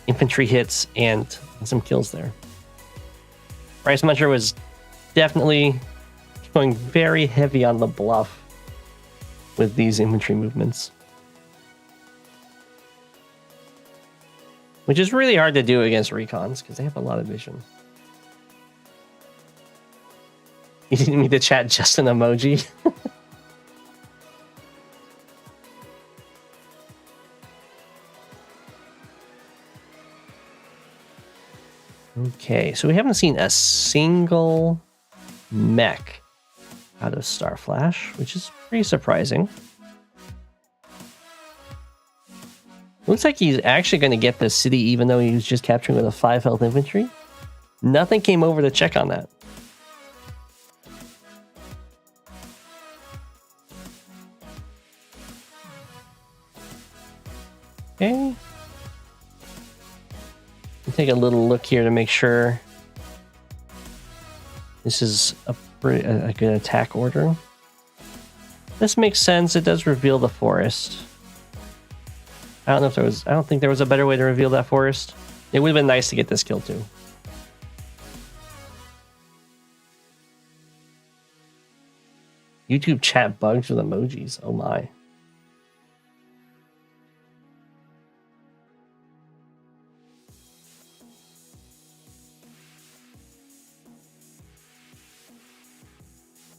[SPEAKER 1] infantry hits and some kills there. Rice Muncher was definitely going very heavy on the bluff with these infantry movements, which is really hard to do against recons because they have a lot of vision. You didn't need to chat just an emoji. Okay, so we haven't seen a single mech out of Star Flash, which is pretty surprising. Looks like he's actually going to get the city even though he was just capturing with a 5 health infantry. Nothing came over to check on that. Okay. Take a little look here to make sure this is a good attack order. This makes sense. It does reveal the forest. I don't think there was a better way to reveal that forest. It would have been nice to get this kill too. YouTube chat bugs with emojis. Oh my.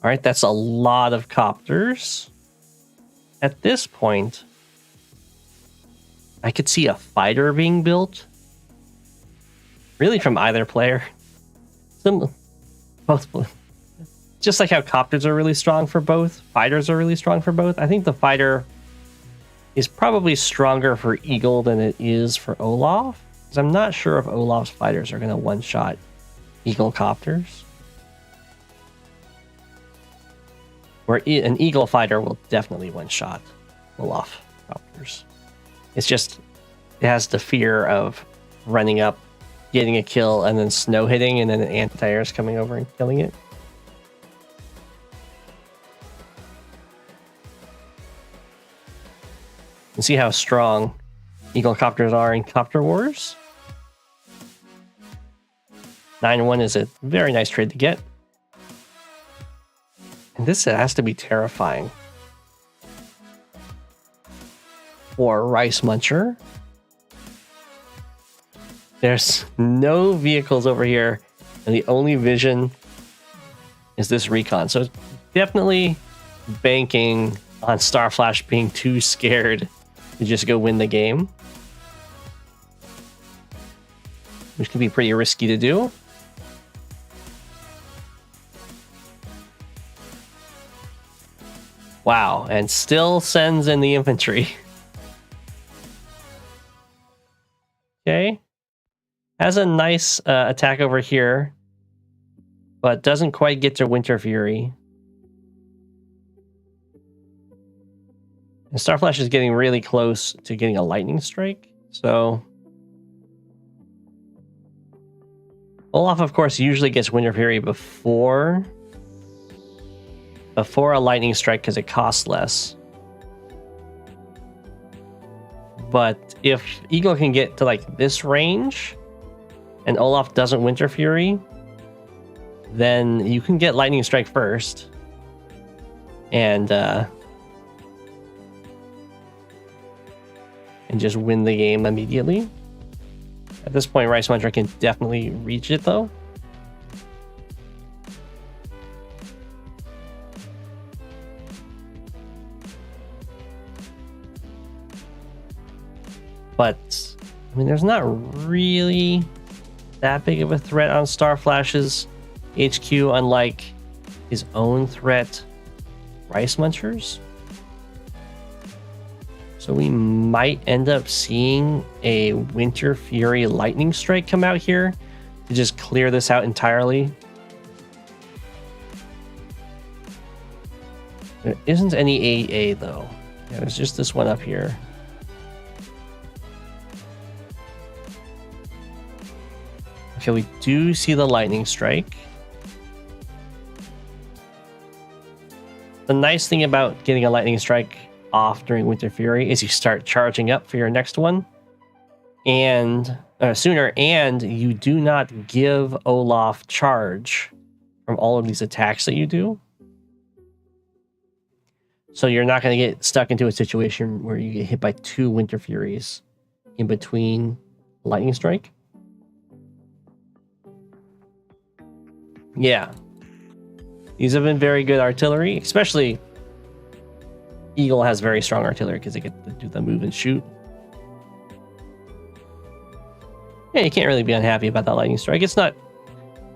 [SPEAKER 1] All right, that's a lot of copters. At this point, I could see a fighter being built. Really from either player. Both. Just like how copters are really strong for both, fighters are really strong for both. I think the fighter is probably stronger for Eagle than it is for Olaf. Because I'm not sure if Olaf's fighters are going to one-shot Eagle copters. Where an Eagle fighter will definitely one-shot Olaf copters. It's just, it has the fear of running up, getting a kill, and then snow hitting, and then an anti-air's coming over and killing it. You can see how strong Eagle copters are in Copter Wars. 9-1 is a very nice trade to get. And this has to be terrifying for Rice Muncher. There's no vehicles over here, and the only vision is this recon. So definitely banking on Starflash being too scared to just go win the game, which can be pretty risky to do. Wow, and still sends in the infantry. Okay. Has a nice attack over here, but doesn't quite get to Winter Fury. And Starflash is getting really close to getting a lightning strike, so Olaf, of course, usually gets Winter Fury before a lightning strike because it costs less. But if Eagle can get to like this range and Olaf doesn't Winter Fury, then you can get lightning strike first and just win the game immediately. At this point, Rice Muncher can definitely reach it though. But, I mean, there's not really that big of a threat on Starflash's HQ, unlike his own threat, Rice Munchers. So we might end up seeing a Winter Fury Lightning Strike come out here to just clear this out entirely. There isn't any AA though. Yeah, there's just this one up here. Okay, we do see the lightning strike. The nice thing about getting a lightning strike off during Winter Fury is you start charging up for your next one and sooner, and you do not give Olaf charge from all of these attacks that you do. So you're not going to get stuck into a situation where you get hit by 2 Winter Furies in between lightning strike. Yeah, these have been very good artillery, especially Eagle has very strong artillery because they get to do the move and shoot. Yeah, you can't really be unhappy about that lightning strike. It's not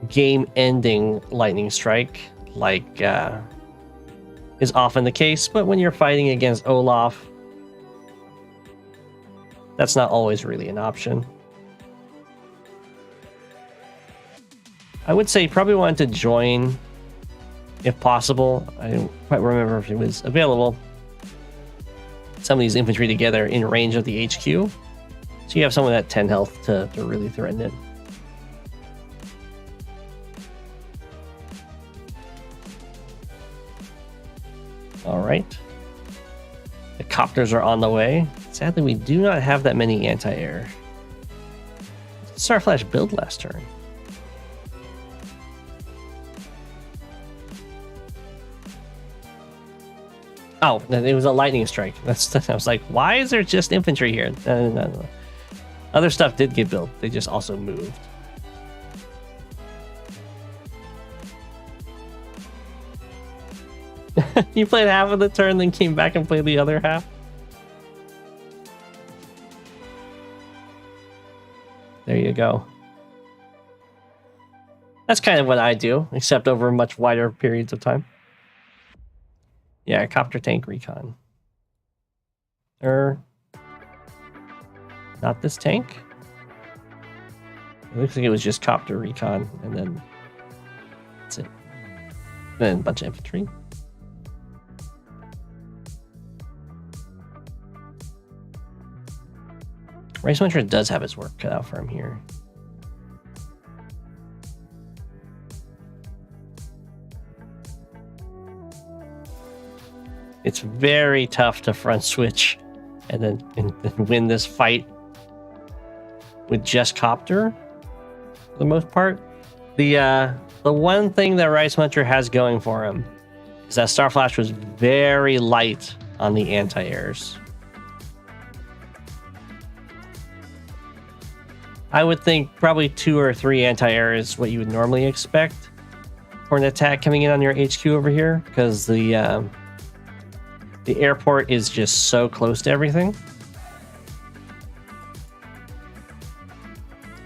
[SPEAKER 1] game-ending lightning strike like is often the case, but when you're fighting against Olaf, that's not always really an option. I would say you probably want to join, if possible. I don't quite remember if it was available. Some of these infantry together in range of the HQ. So you have someone at 10 health to really threaten it. All right. The copters are on the way. Sadly, we do not have that many anti-air. Starflash build last turn. Oh, it was a lightning strike. I was like, why is there just infantry here? No. Other stuff did get built. They just also moved. You played half of the turn, then came back and played the other half? There you go. That's kind of what I do, except over much wider periods of time. Yeah, copter tank recon. Not this tank. It looks like it was just copter recon, and then that's it. And then a bunch of infantry. Race Muncher does have his work cut out for him here. It's very tough to front switch and then win this fight with just Copter for the most part. The one thing that Rice Muncher has going for him is that Starflash was very light on the anti-airs. I would think probably 2 or 3 anti-air is what you would normally expect for an attack coming in on your HQ over here, because the airport is just so close to everything.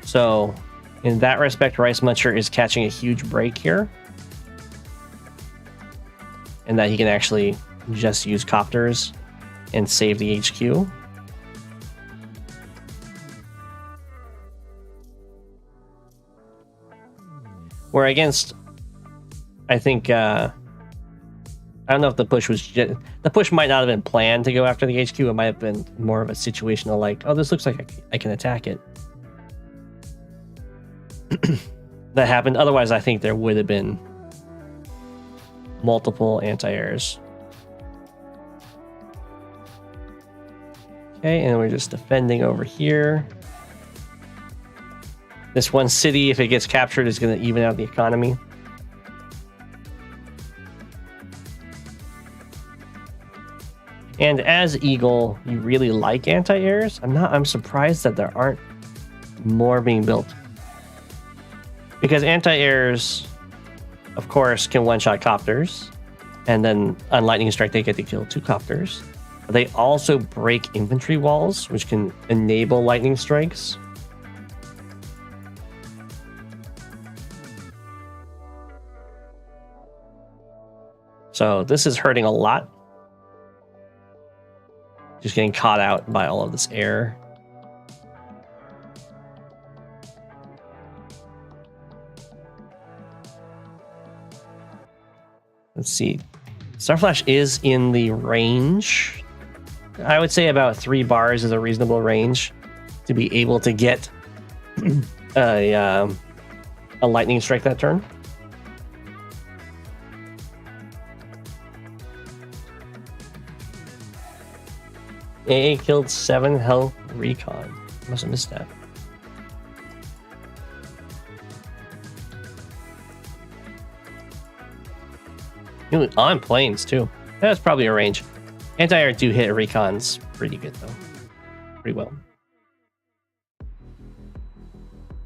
[SPEAKER 1] So, in that respect, Rice Muncher is catching a huge break here. And that he can actually just use copters and save the HQ. Where against, I think, I don't know if the push was just, the push might not have been planned to go after the HQ. It might have been more of a situational, like, oh, this looks like I can attack it. That happened. Otherwise, I think there would have been multiple anti-airs. Okay, and we're just defending over here. This one city, if it gets captured, is going to even out the economy. And as Eagle, you really like anti-airs. I'm surprised that there aren't more being built. Because anti-airs, of course, can one-shot copters. And then on Lightning Strike, they get to kill 2 copters. But they also break infantry walls, which can enable lightning strikes. So this is hurting a lot. Just getting caught out by all of this air. Let's see. Starflash is in the range. I would say about 3 bars is a reasonable range to be able to get a lightning strike that turn. AA killed 7 health recon. Must have missed that. On planes too. That's probably a range. Anti-air do hit recons pretty good though. Pretty well.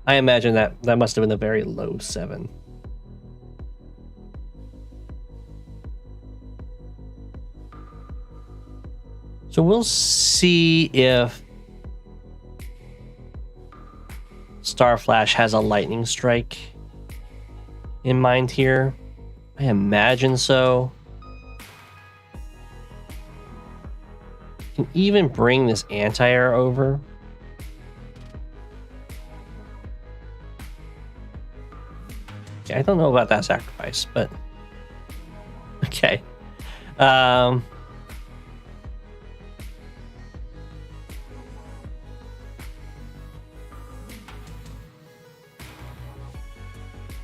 [SPEAKER 1] I imagine that must have been a very low 7. So we'll see if Starflash has a lightning strike in mind here. I imagine so. Can even bring this anti-air over. Okay, I don't know about that sacrifice, but okay.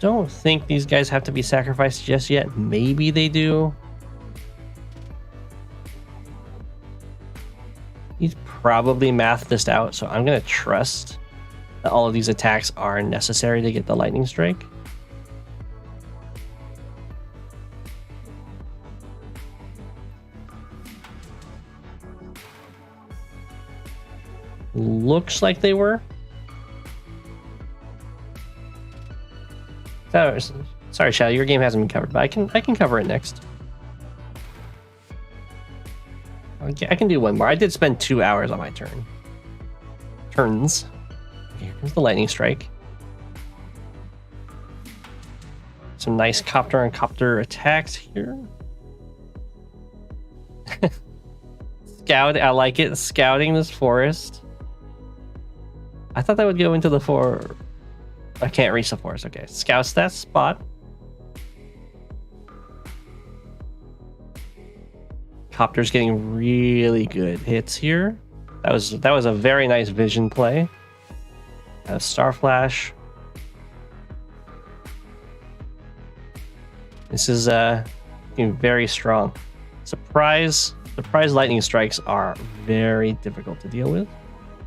[SPEAKER 1] Don't think these guys have to be sacrificed just yet. Maybe they do. He's probably mathed this out, so I'm going to trust that all of these attacks are necessary to get the lightning strike. Looks like they were. Sorry, Shadow, your game hasn't been covered, but I can cover it next. Okay, I can do one more. I did spend 2 hours on my turns. Okay, here's the lightning strike. Some nice copter on copter attacks here. Scout, I like it. Scouting this forest. I thought that would go into the I can't reach the forest. Okay, scouts that spot. Copter's getting really good hits here. That was a very nice vision play. Star Flash. This is very strong. Surprise lightning strikes are very difficult to deal with.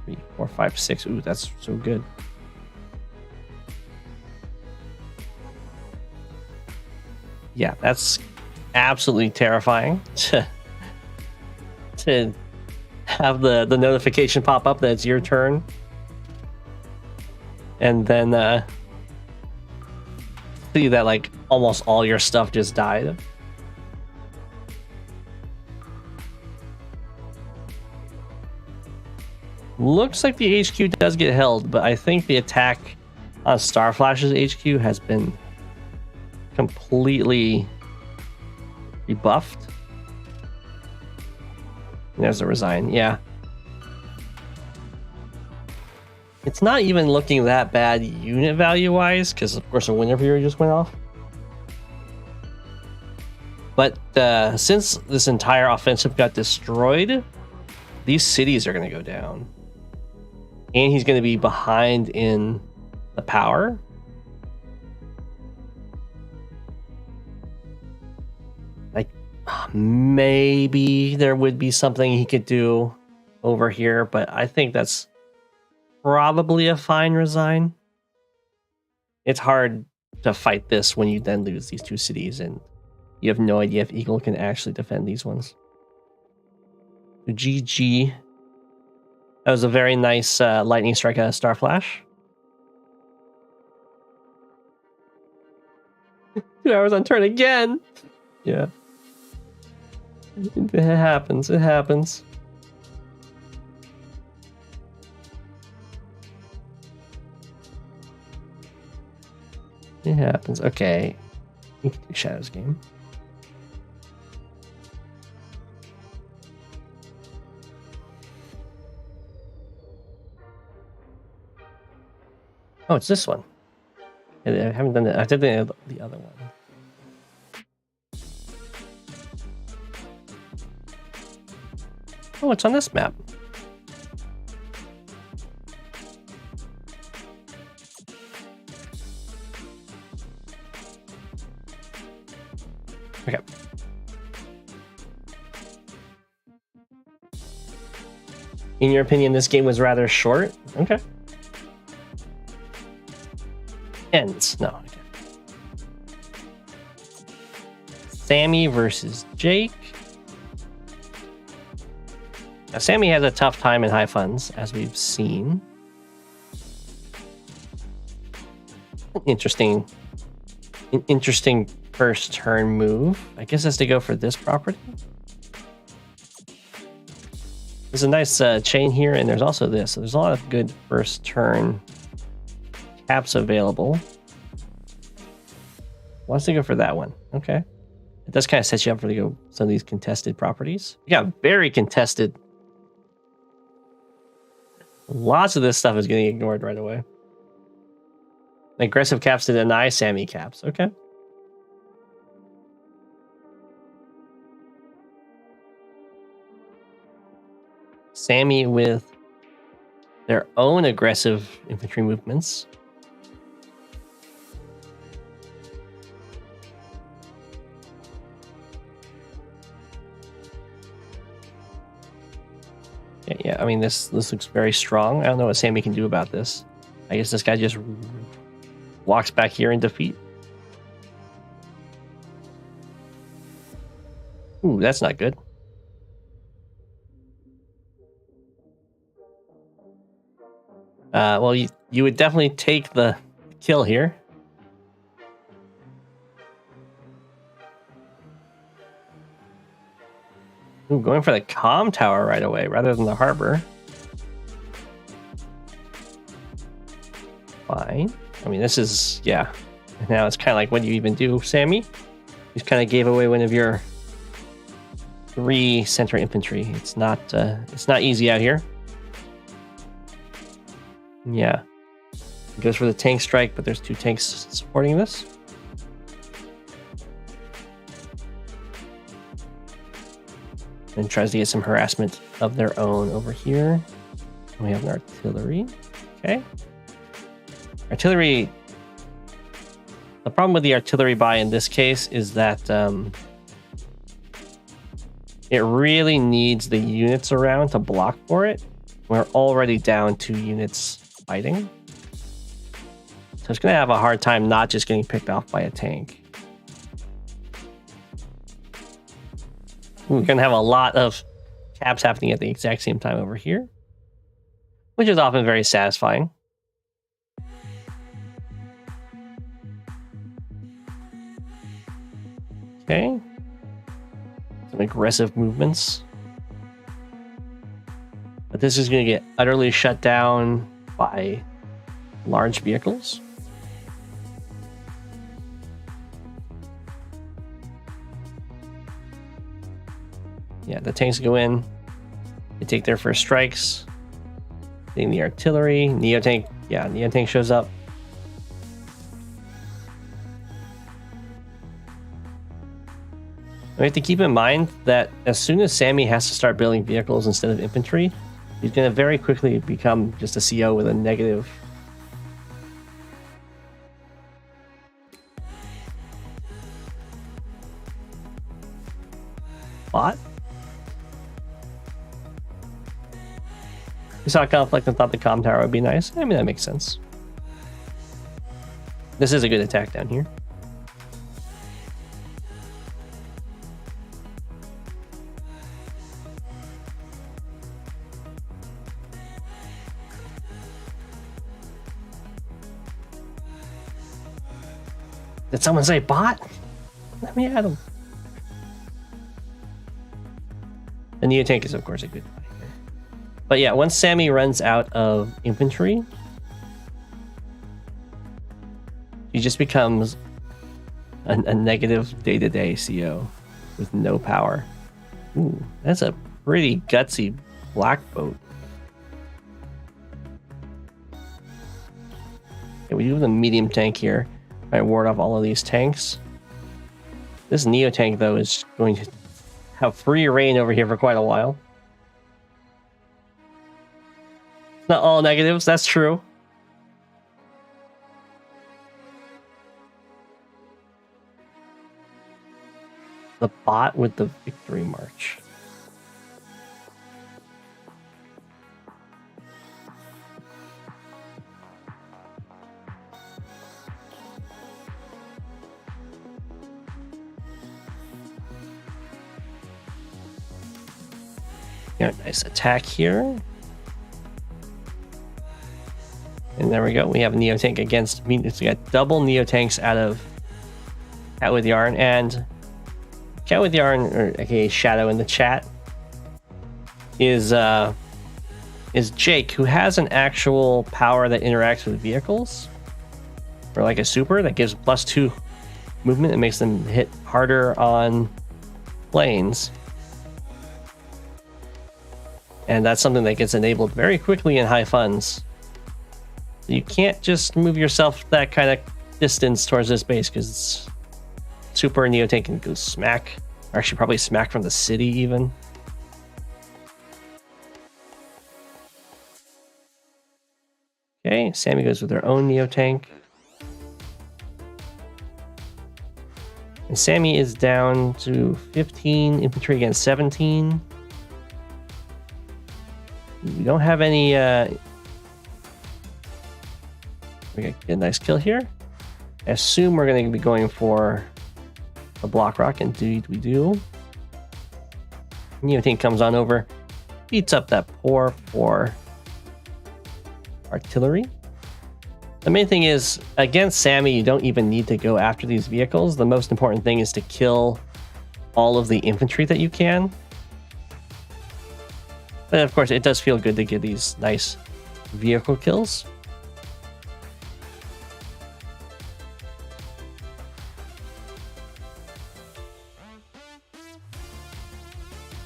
[SPEAKER 1] 3, 4, 5, 6. Ooh, that's so good. Yeah, that's absolutely terrifying to have the notification pop up that it's your turn, and then see that like almost all your stuff just died. Looks like the HQ does get held, but I think the attack on Star Flash's HQ has been completely rebuffed. There's the resign. Yeah. It's not even looking that bad unit value wise, because of course a Winter Fury just went off. But since this entire offensive got destroyed, these cities are going to go down. And he's going to be behind in the power. Like, maybe there would be something he could do over here, but I think that's probably a fine resign. It's hard to fight this when you then lose these 2 cities, and you have no idea if Eagle can actually defend these ones. GG. That was a very nice lightning strike out of Star Flash. 2 hours on turn again. Yeah. It happens. It happens. It happens. Okay. We can do Shadow's game. Oh, it's this one. I haven't done it. I did the other one. Oh, it's on this map. Okay. In your opinion, this game was rather short? Okay. Ends. No. Okay. Sammy versus Jake. Now, Sammy has a tough time in high funds, as we've seen. Interesting first turn move. I guess that's to go for this property. There's a nice chain here, and there's also this. So there's a lot of good first turn caps available. Wants to go for that one. Okay. It does kind of set you up for to go some of these contested properties. We got very contested. Lots of this stuff is getting ignored right away. Aggressive caps to deny Sammy caps. Okay. Sammy with their own aggressive infantry movements. Yeah, I mean, this looks very strong. I don't know what Sammy can do about this. I guess this guy just walks back here in defeat. Ooh, that's not good. Well, you would definitely take the kill here. Ooh, going for the comm tower right away rather than the harbor. Fine. I mean, this is, yeah. Now it's kind of like, what do you even do, Sammy? You just kind of gave away one of your 3 center infantry. It's not easy out here. Yeah. It goes for the tank strike, but there's 2 tanks supporting this. and tries to get some harassment of their own over here. We have an artillery. Okay. Artillery. The problem with the artillery buy in this case is that it really needs the units around to block for it. We're already down 2 units fighting. So it's going to have a hard time not just getting picked off by a tank. We're going to have a lot of caps happening at the exact same time over here, which is often very satisfying. Okay. Some aggressive movements. But this is going to get utterly shut down by large vehicles. Yeah, the tanks go in. They take their first strikes. Then the artillery. Neo-tank. Yeah, Neo-tank shows up. We have to keep in mind that as soon as Sammy has to start building vehicles instead of infantry, he's going to very quickly become just a CO with a negative. Bot? We saw a conflict and thought the comm tower would be nice. I mean, that makes sense. This is a good attack down here. Did someone say bot? Let me at him. The Neo-tank is, of course, a good fighter. But yeah, once Sammy runs out of infantry, he just becomes a negative day-to-day CO with no power. Ooh, that's a pretty gutsy black boat. Okay, we do have a medium tank here. I ward off all of these tanks. This Neo-tank, though, is going to have free reign over here for quite a while. Not all negatives, that's true. The bot with the victory march. Yeah, nice attack here. And there we go. We have a Neo-tank against me. So we got double Neo-tanks out of Cat with Yarn. And Cat with Yarn, or aka Shadow in the chat, is Jake, who has an actual power that interacts with vehicles. Or like a super that gives +2 movement and makes them hit harder on planes. And that's something that gets enabled very quickly in high funds. You can't just move yourself that kind of distance towards this base because super Neo-tank can go smack. Or actually probably smack from the city even. Okay, Sammy goes with their own Neo-tank. And Sammy is down to 15 infantry against 17. We don't have any... we get a nice kill here. I assume we're going to be going for a block rock. Indeed we do. Neo-tank comes on over. Beats up that poor artillery. The main thing is, against Sammy, you don't even need to go after these vehicles. The most important thing is to kill all of the infantry that you can. But of course, it does feel good to get these nice vehicle kills.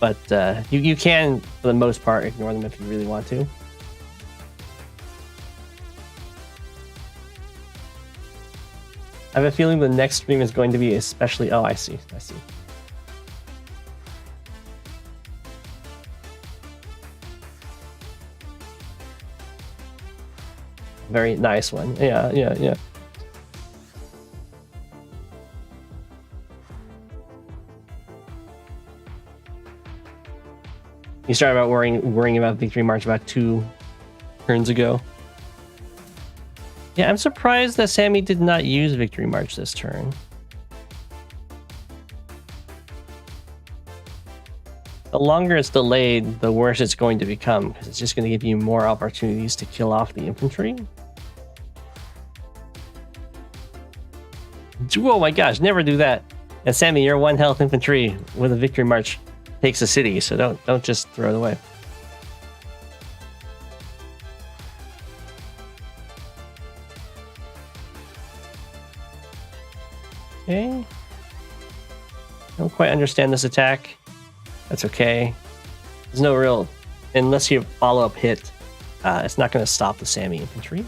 [SPEAKER 1] But you can, for the most part, ignore them if you really want to. I have a feeling the next stream is going to be especially... Oh, I see. very nice one. Yeah, yeah, yeah. You started about worrying about Victory March about 2 turns ago. Yeah, I'm surprised that Sammy did not use Victory March this turn. The longer it's delayed, the worse it's going to become, because it's just going to give you more opportunities to kill off the infantry. Oh my gosh, never do that. And Sammy, your 1 health infantry with a Victory March takes a city, so don't just throw it away. Okay. Don't quite understand this attack. That's okay. There's no real, unless you follow up hit, it's not going to stop the Sammy infantry.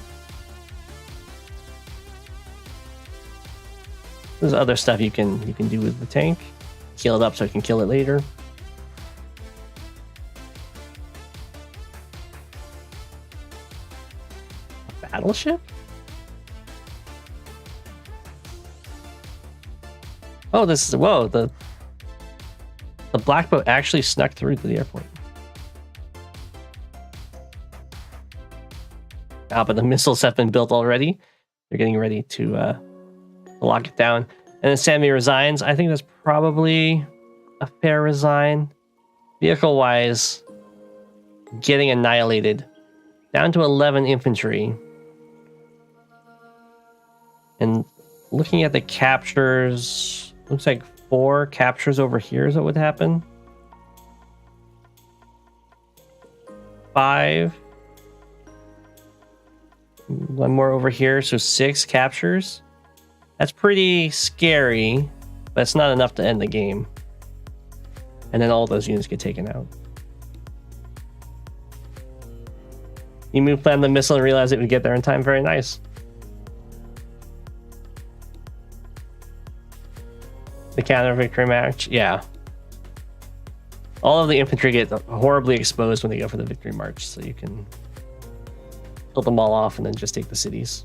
[SPEAKER 1] There's other stuff you can do with the tank. Heal it up so it can kill it later. Battleship? Oh, this is, whoa, the black boat actually snuck through to the airport. Ah, but the missiles have been built already. They're getting ready to lock it down. And then Sammy resigns. I think that's probably a fair resign. Vehicle-wise, getting annihilated. Down to 11 infantry. And looking at the captures, looks like 4 captures over here is what would happen. 5. 1 more over here, so 6 captures. That's pretty scary, but it's not enough to end the game. And then all those units get taken out. You move plan the missile and realize it would get there in time. Very nice. The counter victory match, yeah. All of the infantry get horribly exposed when they go for the victory march, so you can kill them all off and then just take the cities.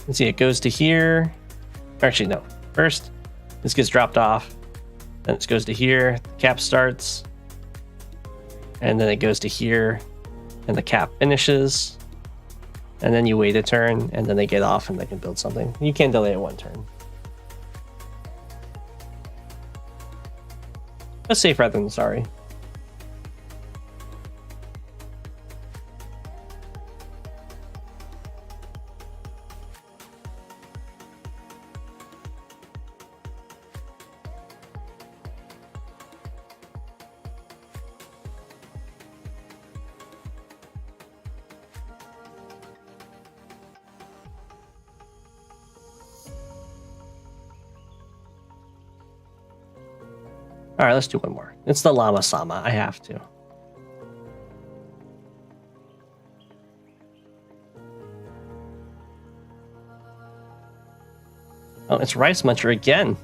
[SPEAKER 1] Let's see, it goes to here. Actually, no. First, this gets dropped off. Then it goes to here. The cap starts. And then it goes to here. And the cap finishes. And then you wait a turn. And then they get off and they can build something. You can't delay it 1 turn. That's safe rather than sorry. All right, let's do 1 more. It's the Llama Sama. I have to. Oh, it's Rice Muncher again.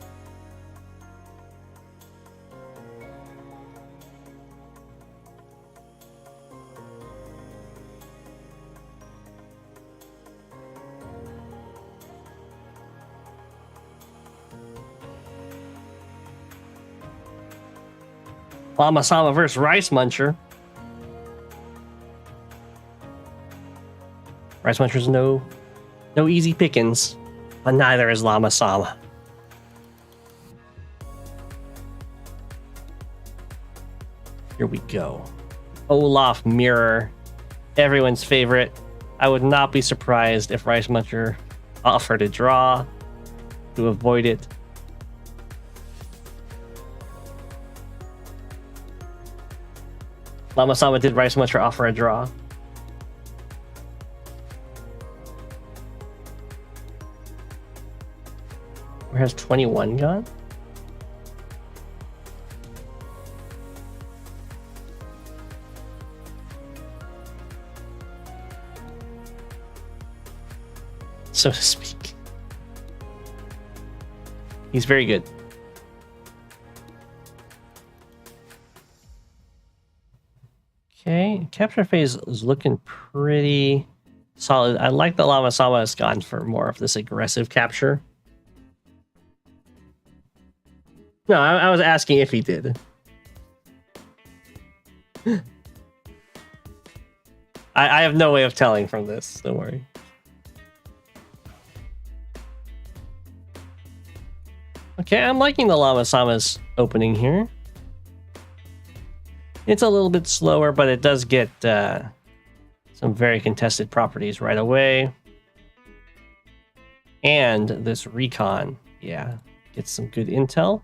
[SPEAKER 1] Llama Sama versus Rice Muncher. Rice Muncher's no easy pickings, but neither is Llama Sama. Here we go. Olaf Mirror, everyone's favorite. I would not be surprised if Rice Muncher offered a draw to avoid it. Llama Sama did Rice Muncher offer a draw. Where has 21 gone? So to speak. He's very good. Okay, capture phase is looking pretty solid. I like that Lama Sama has gone for more of this aggressive capture. No, I was asking if he did. I have no way of telling from this, don't worry. Okay, I'm liking the Lama Sama's opening here. It's a little bit slower, but it does get some very contested properties right away. And this recon, yeah, gets some good intel.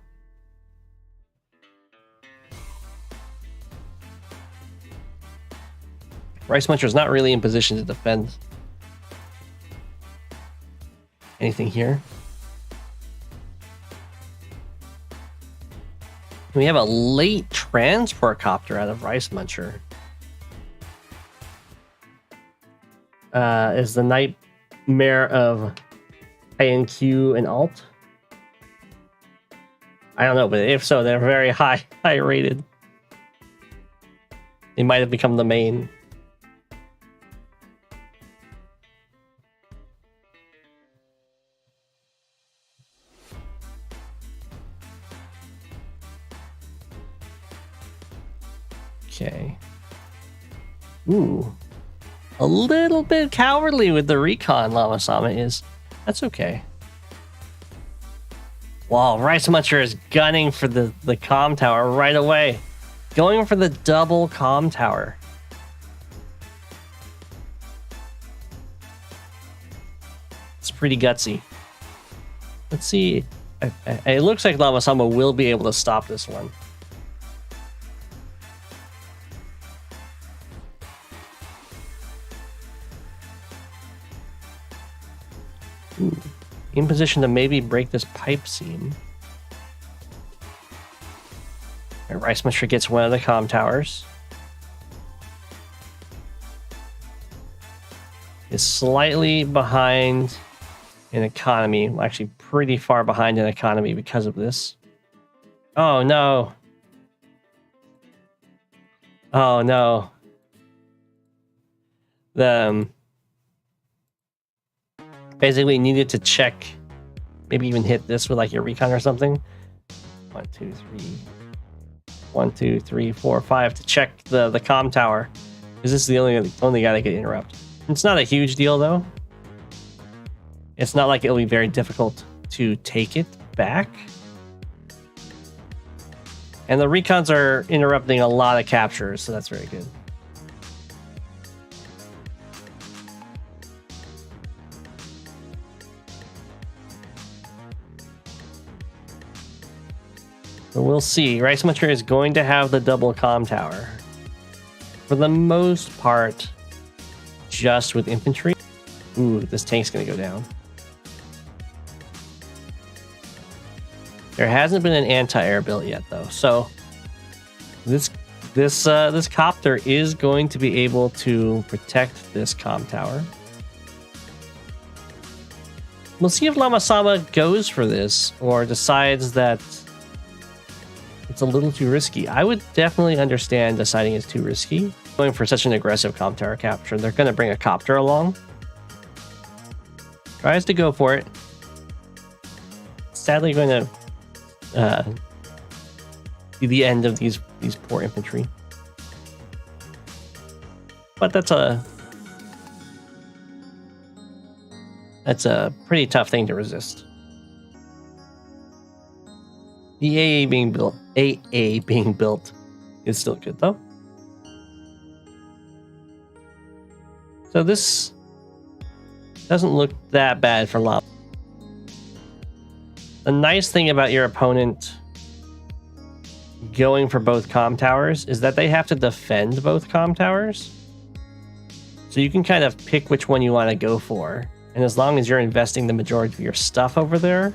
[SPEAKER 1] Rice Muncher's not really in position to defend anything here. We have a late transport copter out of Rice Muncher. Is the nightmare of INQ and alt? I don't know, but if so, they're very high rated. They might have become the main. Okay. Ooh. A little bit cowardly with the recon, Lama Sama is. That's okay. Wow, Rice Muncher is gunning for the comm tower right away. Going for the double comm tower. It's pretty gutsy. Let's see. It looks like Lama Sama will be able to stop this one. Ooh. In position to maybe break this pipe seam. Right, Rice Muncher gets one of the comm towers. Is slightly behind in economy. Well, actually, pretty far behind in economy because of this. Oh no! Oh no! Basically needed to check, maybe even hit this with like your recon or something. 1, 2, 3. 1, 2, 3, 4, 5 to check the comm tower. Because this is the only guy that could interrupt. It's not a huge deal though. It's not like it'll be very difficult to take it back. And the recons are interrupting a lot of captures, so that's very good. So we'll see. Rice Muncher is going to have the double comm tower. For the most part, just with infantry. Ooh, this tank's going to go down. There hasn't been an anti-air built yet, though. So this copter is going to be able to protect this comm tower. We'll see if Lama Sama goes for this or decides that it's a little too risky. I would definitely understand deciding it's too risky. Going for such an aggressive comm tower capture, they're going to bring a copter along. Tries to go for it. Sadly going to be the end of these poor infantry. But that's a pretty tough thing to resist. The AA being built is still good though. So this doesn't look that bad for Lama. The nice thing about your opponent going for both comm towers is that they have to defend both comm towers. So you can kind of pick which one you want to go for. And as long as you're investing the majority of your stuff over there,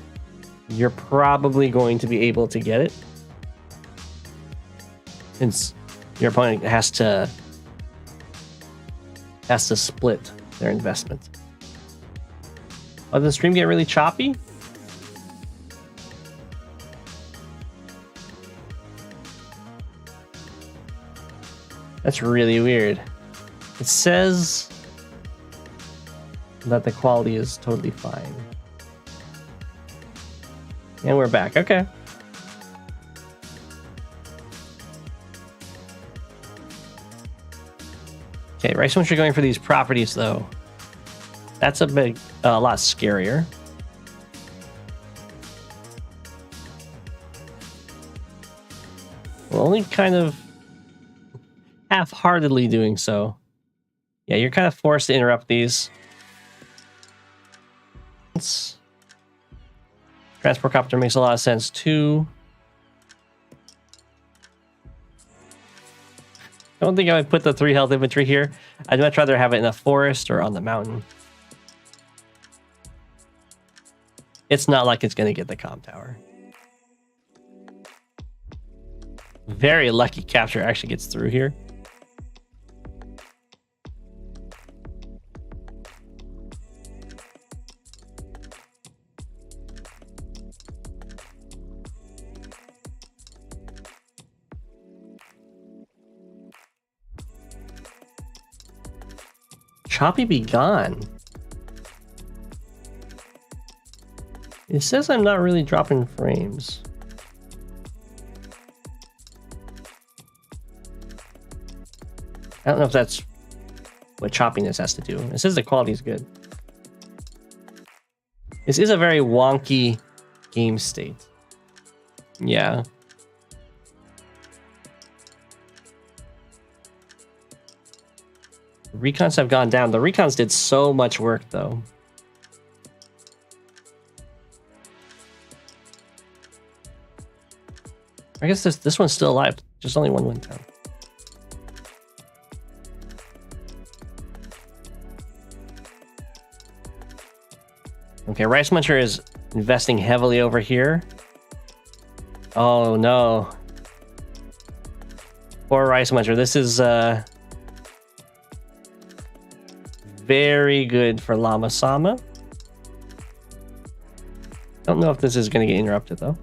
[SPEAKER 1] you're probably going to be able to get it. Since your opponent has to split their investment. Oh, did the stream get really choppy? That's really weird. It says that the quality is totally fine. And we're back. Okay. Okay, right once you're going for these properties, though, that's a lot scarier. We're only kind of half-heartedly doing so. Yeah, you're kind of forced to interrupt these. Transport copter makes a lot of sense too. I don't think I would put the 3 health infantry here. I'd much rather have it in a forest or on the mountain. It's not like it's going to get the comm tower. Very lucky capture actually gets through here. Choppy be gone. It says I'm not really dropping frames. I don't know if that's what choppiness has to do. It says the quality is good. This is a very wonky game state. Yeah. Recons have gone down. The recons did so much work, though. I guess this one's still alive. Just only one went down. Okay, Rice Muncher is investing heavily over here. Oh, no. Poor Rice Muncher. This is... very good for Lama Sama. Don't know if this is going to get interrupted though.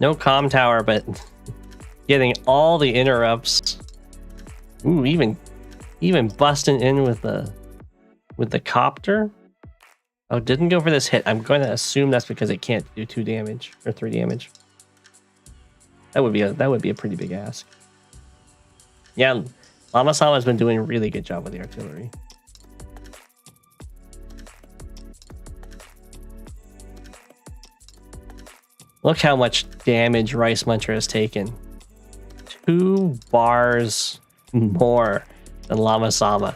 [SPEAKER 1] No comm tower, but getting all the interrupts. Ooh, even busting in with the copter. Oh, didn't go for this hit. I'm going to assume that's because it can't do 2 damage or 3 damage. That would be a pretty big ask. Yeah, Lama Sama has been doing a really good job with the artillery. Look how much damage Rice Muncher has taken. 2 bars more than Lama Sama.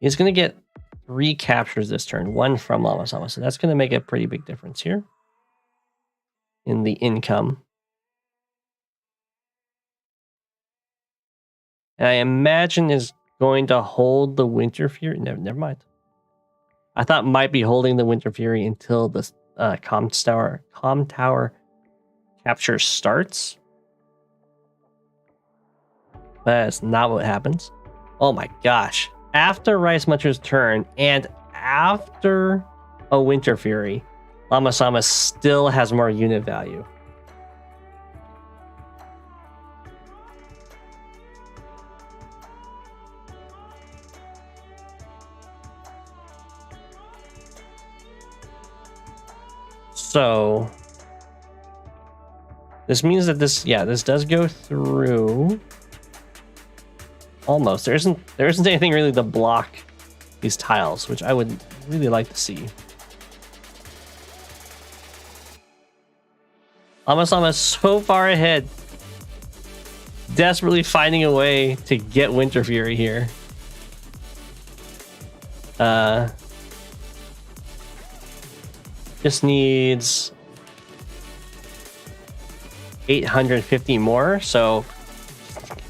[SPEAKER 1] He's going to get 3 captures this turn, 1 from Lama Sama. So that's going to make a pretty big difference here in the income. And I imagine is going to hold the Winter Fury. Never mind. I thought might be holding the Winter Fury until the comm tower capture starts. But that's not what happens. Oh my gosh. After Rice Muncher's turn and after a Winter Fury, Lama Sama still has more unit value. So this means that this does go through almost. There isn't anything really to block these tiles, which I would really like to see. Lama Sama is so far ahead, desperately finding a way to get Winter Fury here. Just needs 850 more, so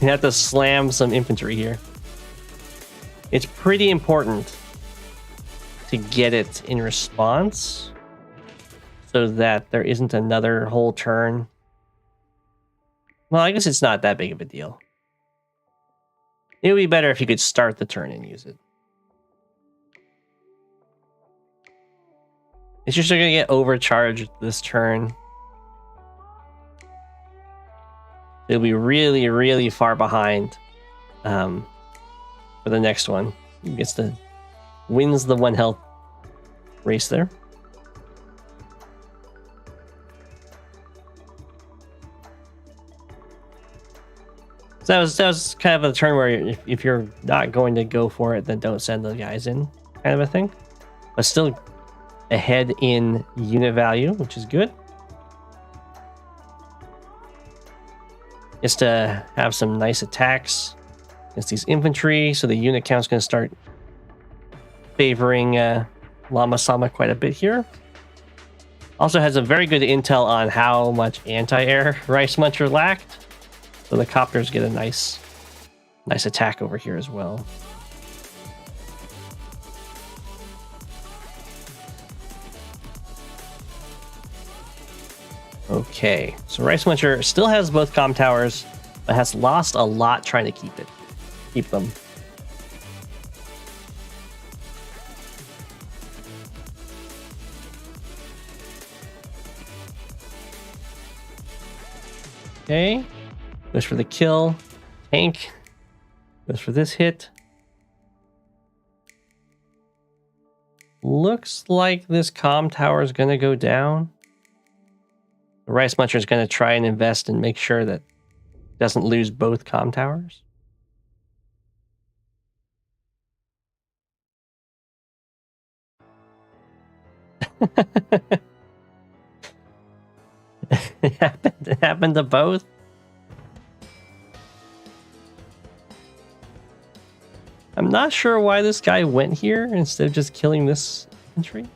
[SPEAKER 1] you have to slam some infantry here. It's pretty important to get it in response so that there isn't another whole turn. Well, I guess it's not that big of a deal. It would be better if you could start the turn and use it. It's just gonna get overcharged this turn. It'll be really, really far behind for the next one. He wins the 1 health race there. So that was kind of a turn where if you're not going to go for it, then don't send the guys in, kind of a thing. But still ahead in unit value, which is good. Just to have some nice attacks against these infantry, so the unit count's going to start favoring Lama-sama quite a bit here. Also has a very good intel on how much anti-air Rice Muncher lacked, so the copters get a nice attack over here as well. Okay, so Rice Muncher still has both comm towers, but has lost a lot trying to keep them. Okay, goes for the kill. Tank goes for this hit. Looks like this comm tower is going to go down. The Rice Muncher is going to try and invest and make sure that it doesn't lose both comm towers. It happened to both. I'm not sure why this guy went here instead of just killing this infantry.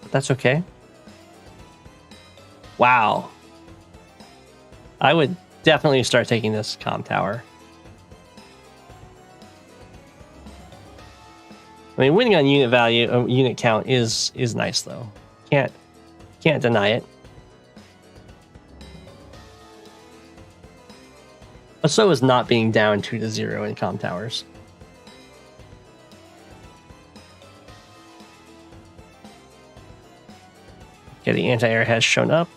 [SPEAKER 1] But that's okay. Wow. I would definitely start taking this comm tower. I mean, winning on unit value, unit count is nice though. Can't deny it. But so is not being down 2-0 in comm towers. Okay, the anti-air has shown up.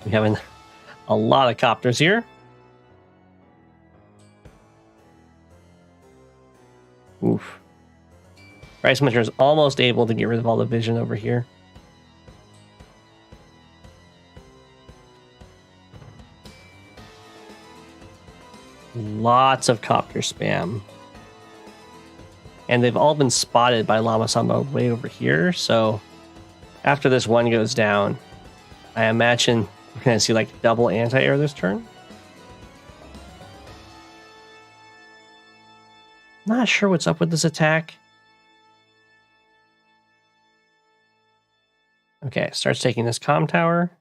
[SPEAKER 1] We have a lot of copters here. Oof. Rice Muncher is almost able to get rid of all the vision over here. Lots of copter spam. And they've all been spotted by Lama-sama way over here, so after this one goes down, I imagine we're going to see like double anti-air this turn. Not sure what's up with this attack. Okay, starts taking this comm tower.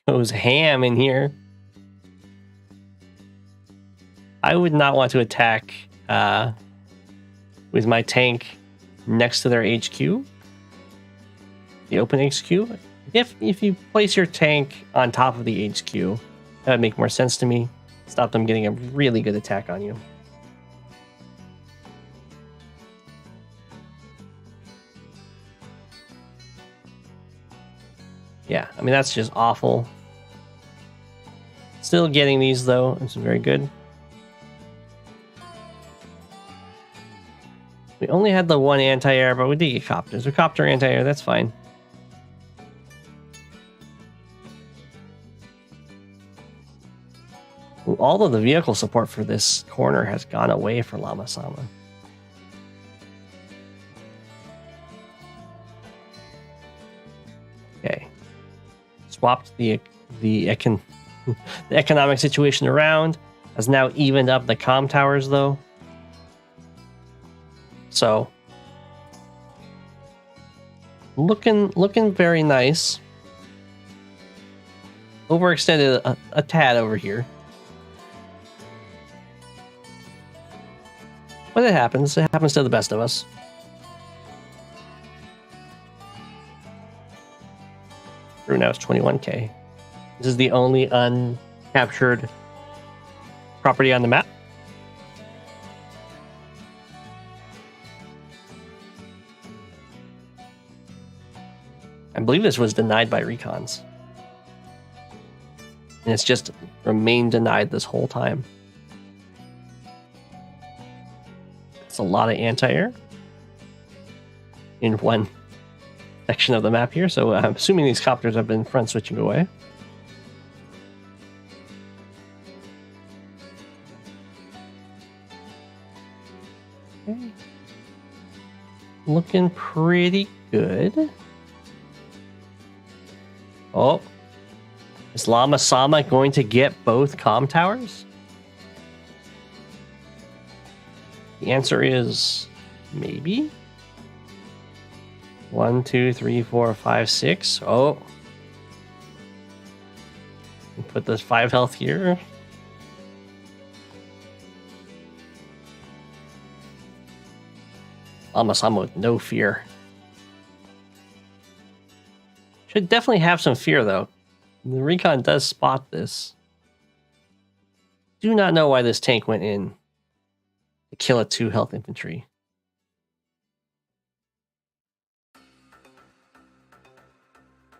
[SPEAKER 1] Goes ham in here. I would not want to attack with my tank next to their HQ. The open HQ. If you place your tank on top of the HQ, that would make more sense to me. Stop them getting a really good attack on you. Yeah, I mean, that's just awful. Still getting these, though. It's very good. We only had the one anti-air, but we did get copters. We copter anti-air, that's fine. Ooh, all of the vehicle support for this corner has gone away for Lama-sama. Okay. Swapped the economic situation around. Has now evened up the comm towers, though. So, looking very nice. Overextended a tad over here. But it happens. It happens to the best of us. Now it's 21k. This is the only uncaptured property on the map. I believe this was denied by recons. And it's just remained denied this whole time. It's a lot of anti-air in one section of the map here, so I'm assuming these copters have been front switching away. Okay. Looking pretty good. Oh, is Llama Sama going to get both comm towers? The answer is maybe. 1, 2, 3, 4, 5, 6. Oh. Put this 5 health here. Llama Sama with no fear. Should definitely have some fear, though. The recon does spot this. Do not know why this tank went in to kill a 2 health infantry.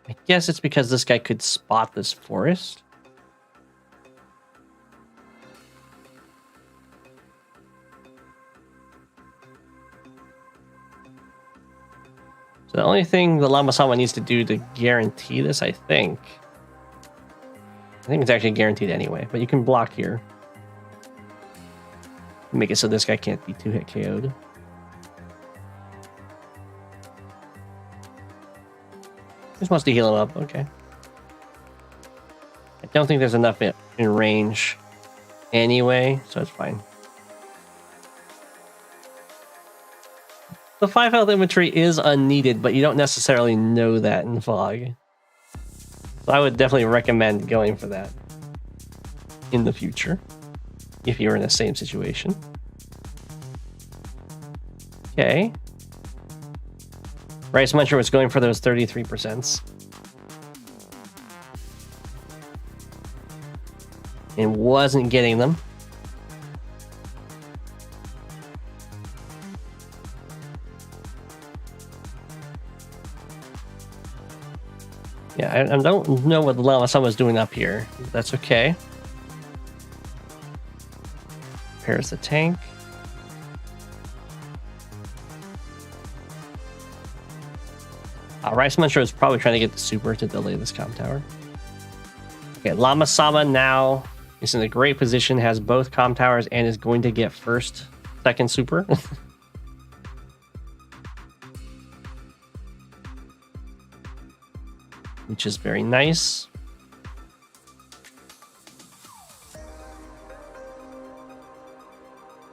[SPEAKER 1] I guess it's because this guy could spot this forest. So the only thing the Llama Sama needs to do to guarantee this, I think it's actually guaranteed anyway, but you can block here. Make it so this guy can't be 2-hit KO'd. Just wants to heal him up, okay. I don't think there's enough in range anyway, so it's fine. The 5 health infantry is unneeded, but you don't necessarily know that in Fog. So I would definitely recommend going for that in the future, if you're in the same situation. Okay. Rice Muncher was going for those 33%. And wasn't getting them. Yeah, I don't know what the Llama Sama was doing up here. That's okay. Repairs the tank. Rice Muncher is probably trying to get the super to delay this comm tower. Okay, Llama Sama now is in a great position, has both comm towers, and is going to get second super. Which is very nice.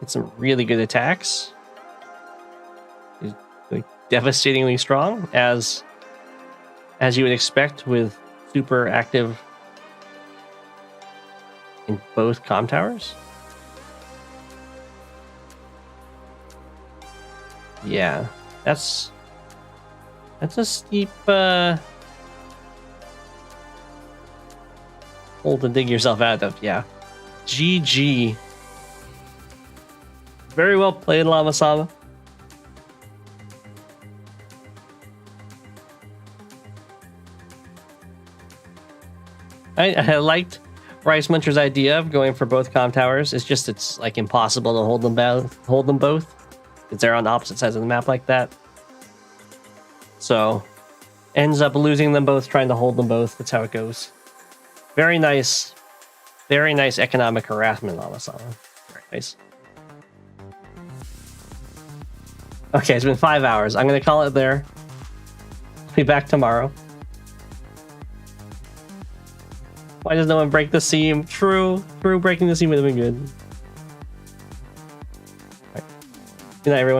[SPEAKER 1] Get some really good attacks. He's like devastatingly strong, as you would expect with super active in both comm towers. Yeah, that's a steep hole to dig yourself out of. Yeah, GG. Very well played, Llama Sama. I liked Rice Muncher's idea of going for both comm towers. It's like impossible to hold them both because they're on opposite sides of the map like that. So ends up losing them both, trying to hold them both. That's how it goes. Very nice economic harassment, Llama Sama. Very nice. Okay, it's been 5 hours. I'm gonna call it there. Be back tomorrow. Why does no one break the seam? True, breaking the seam would have been good. Right. Good night, everyone.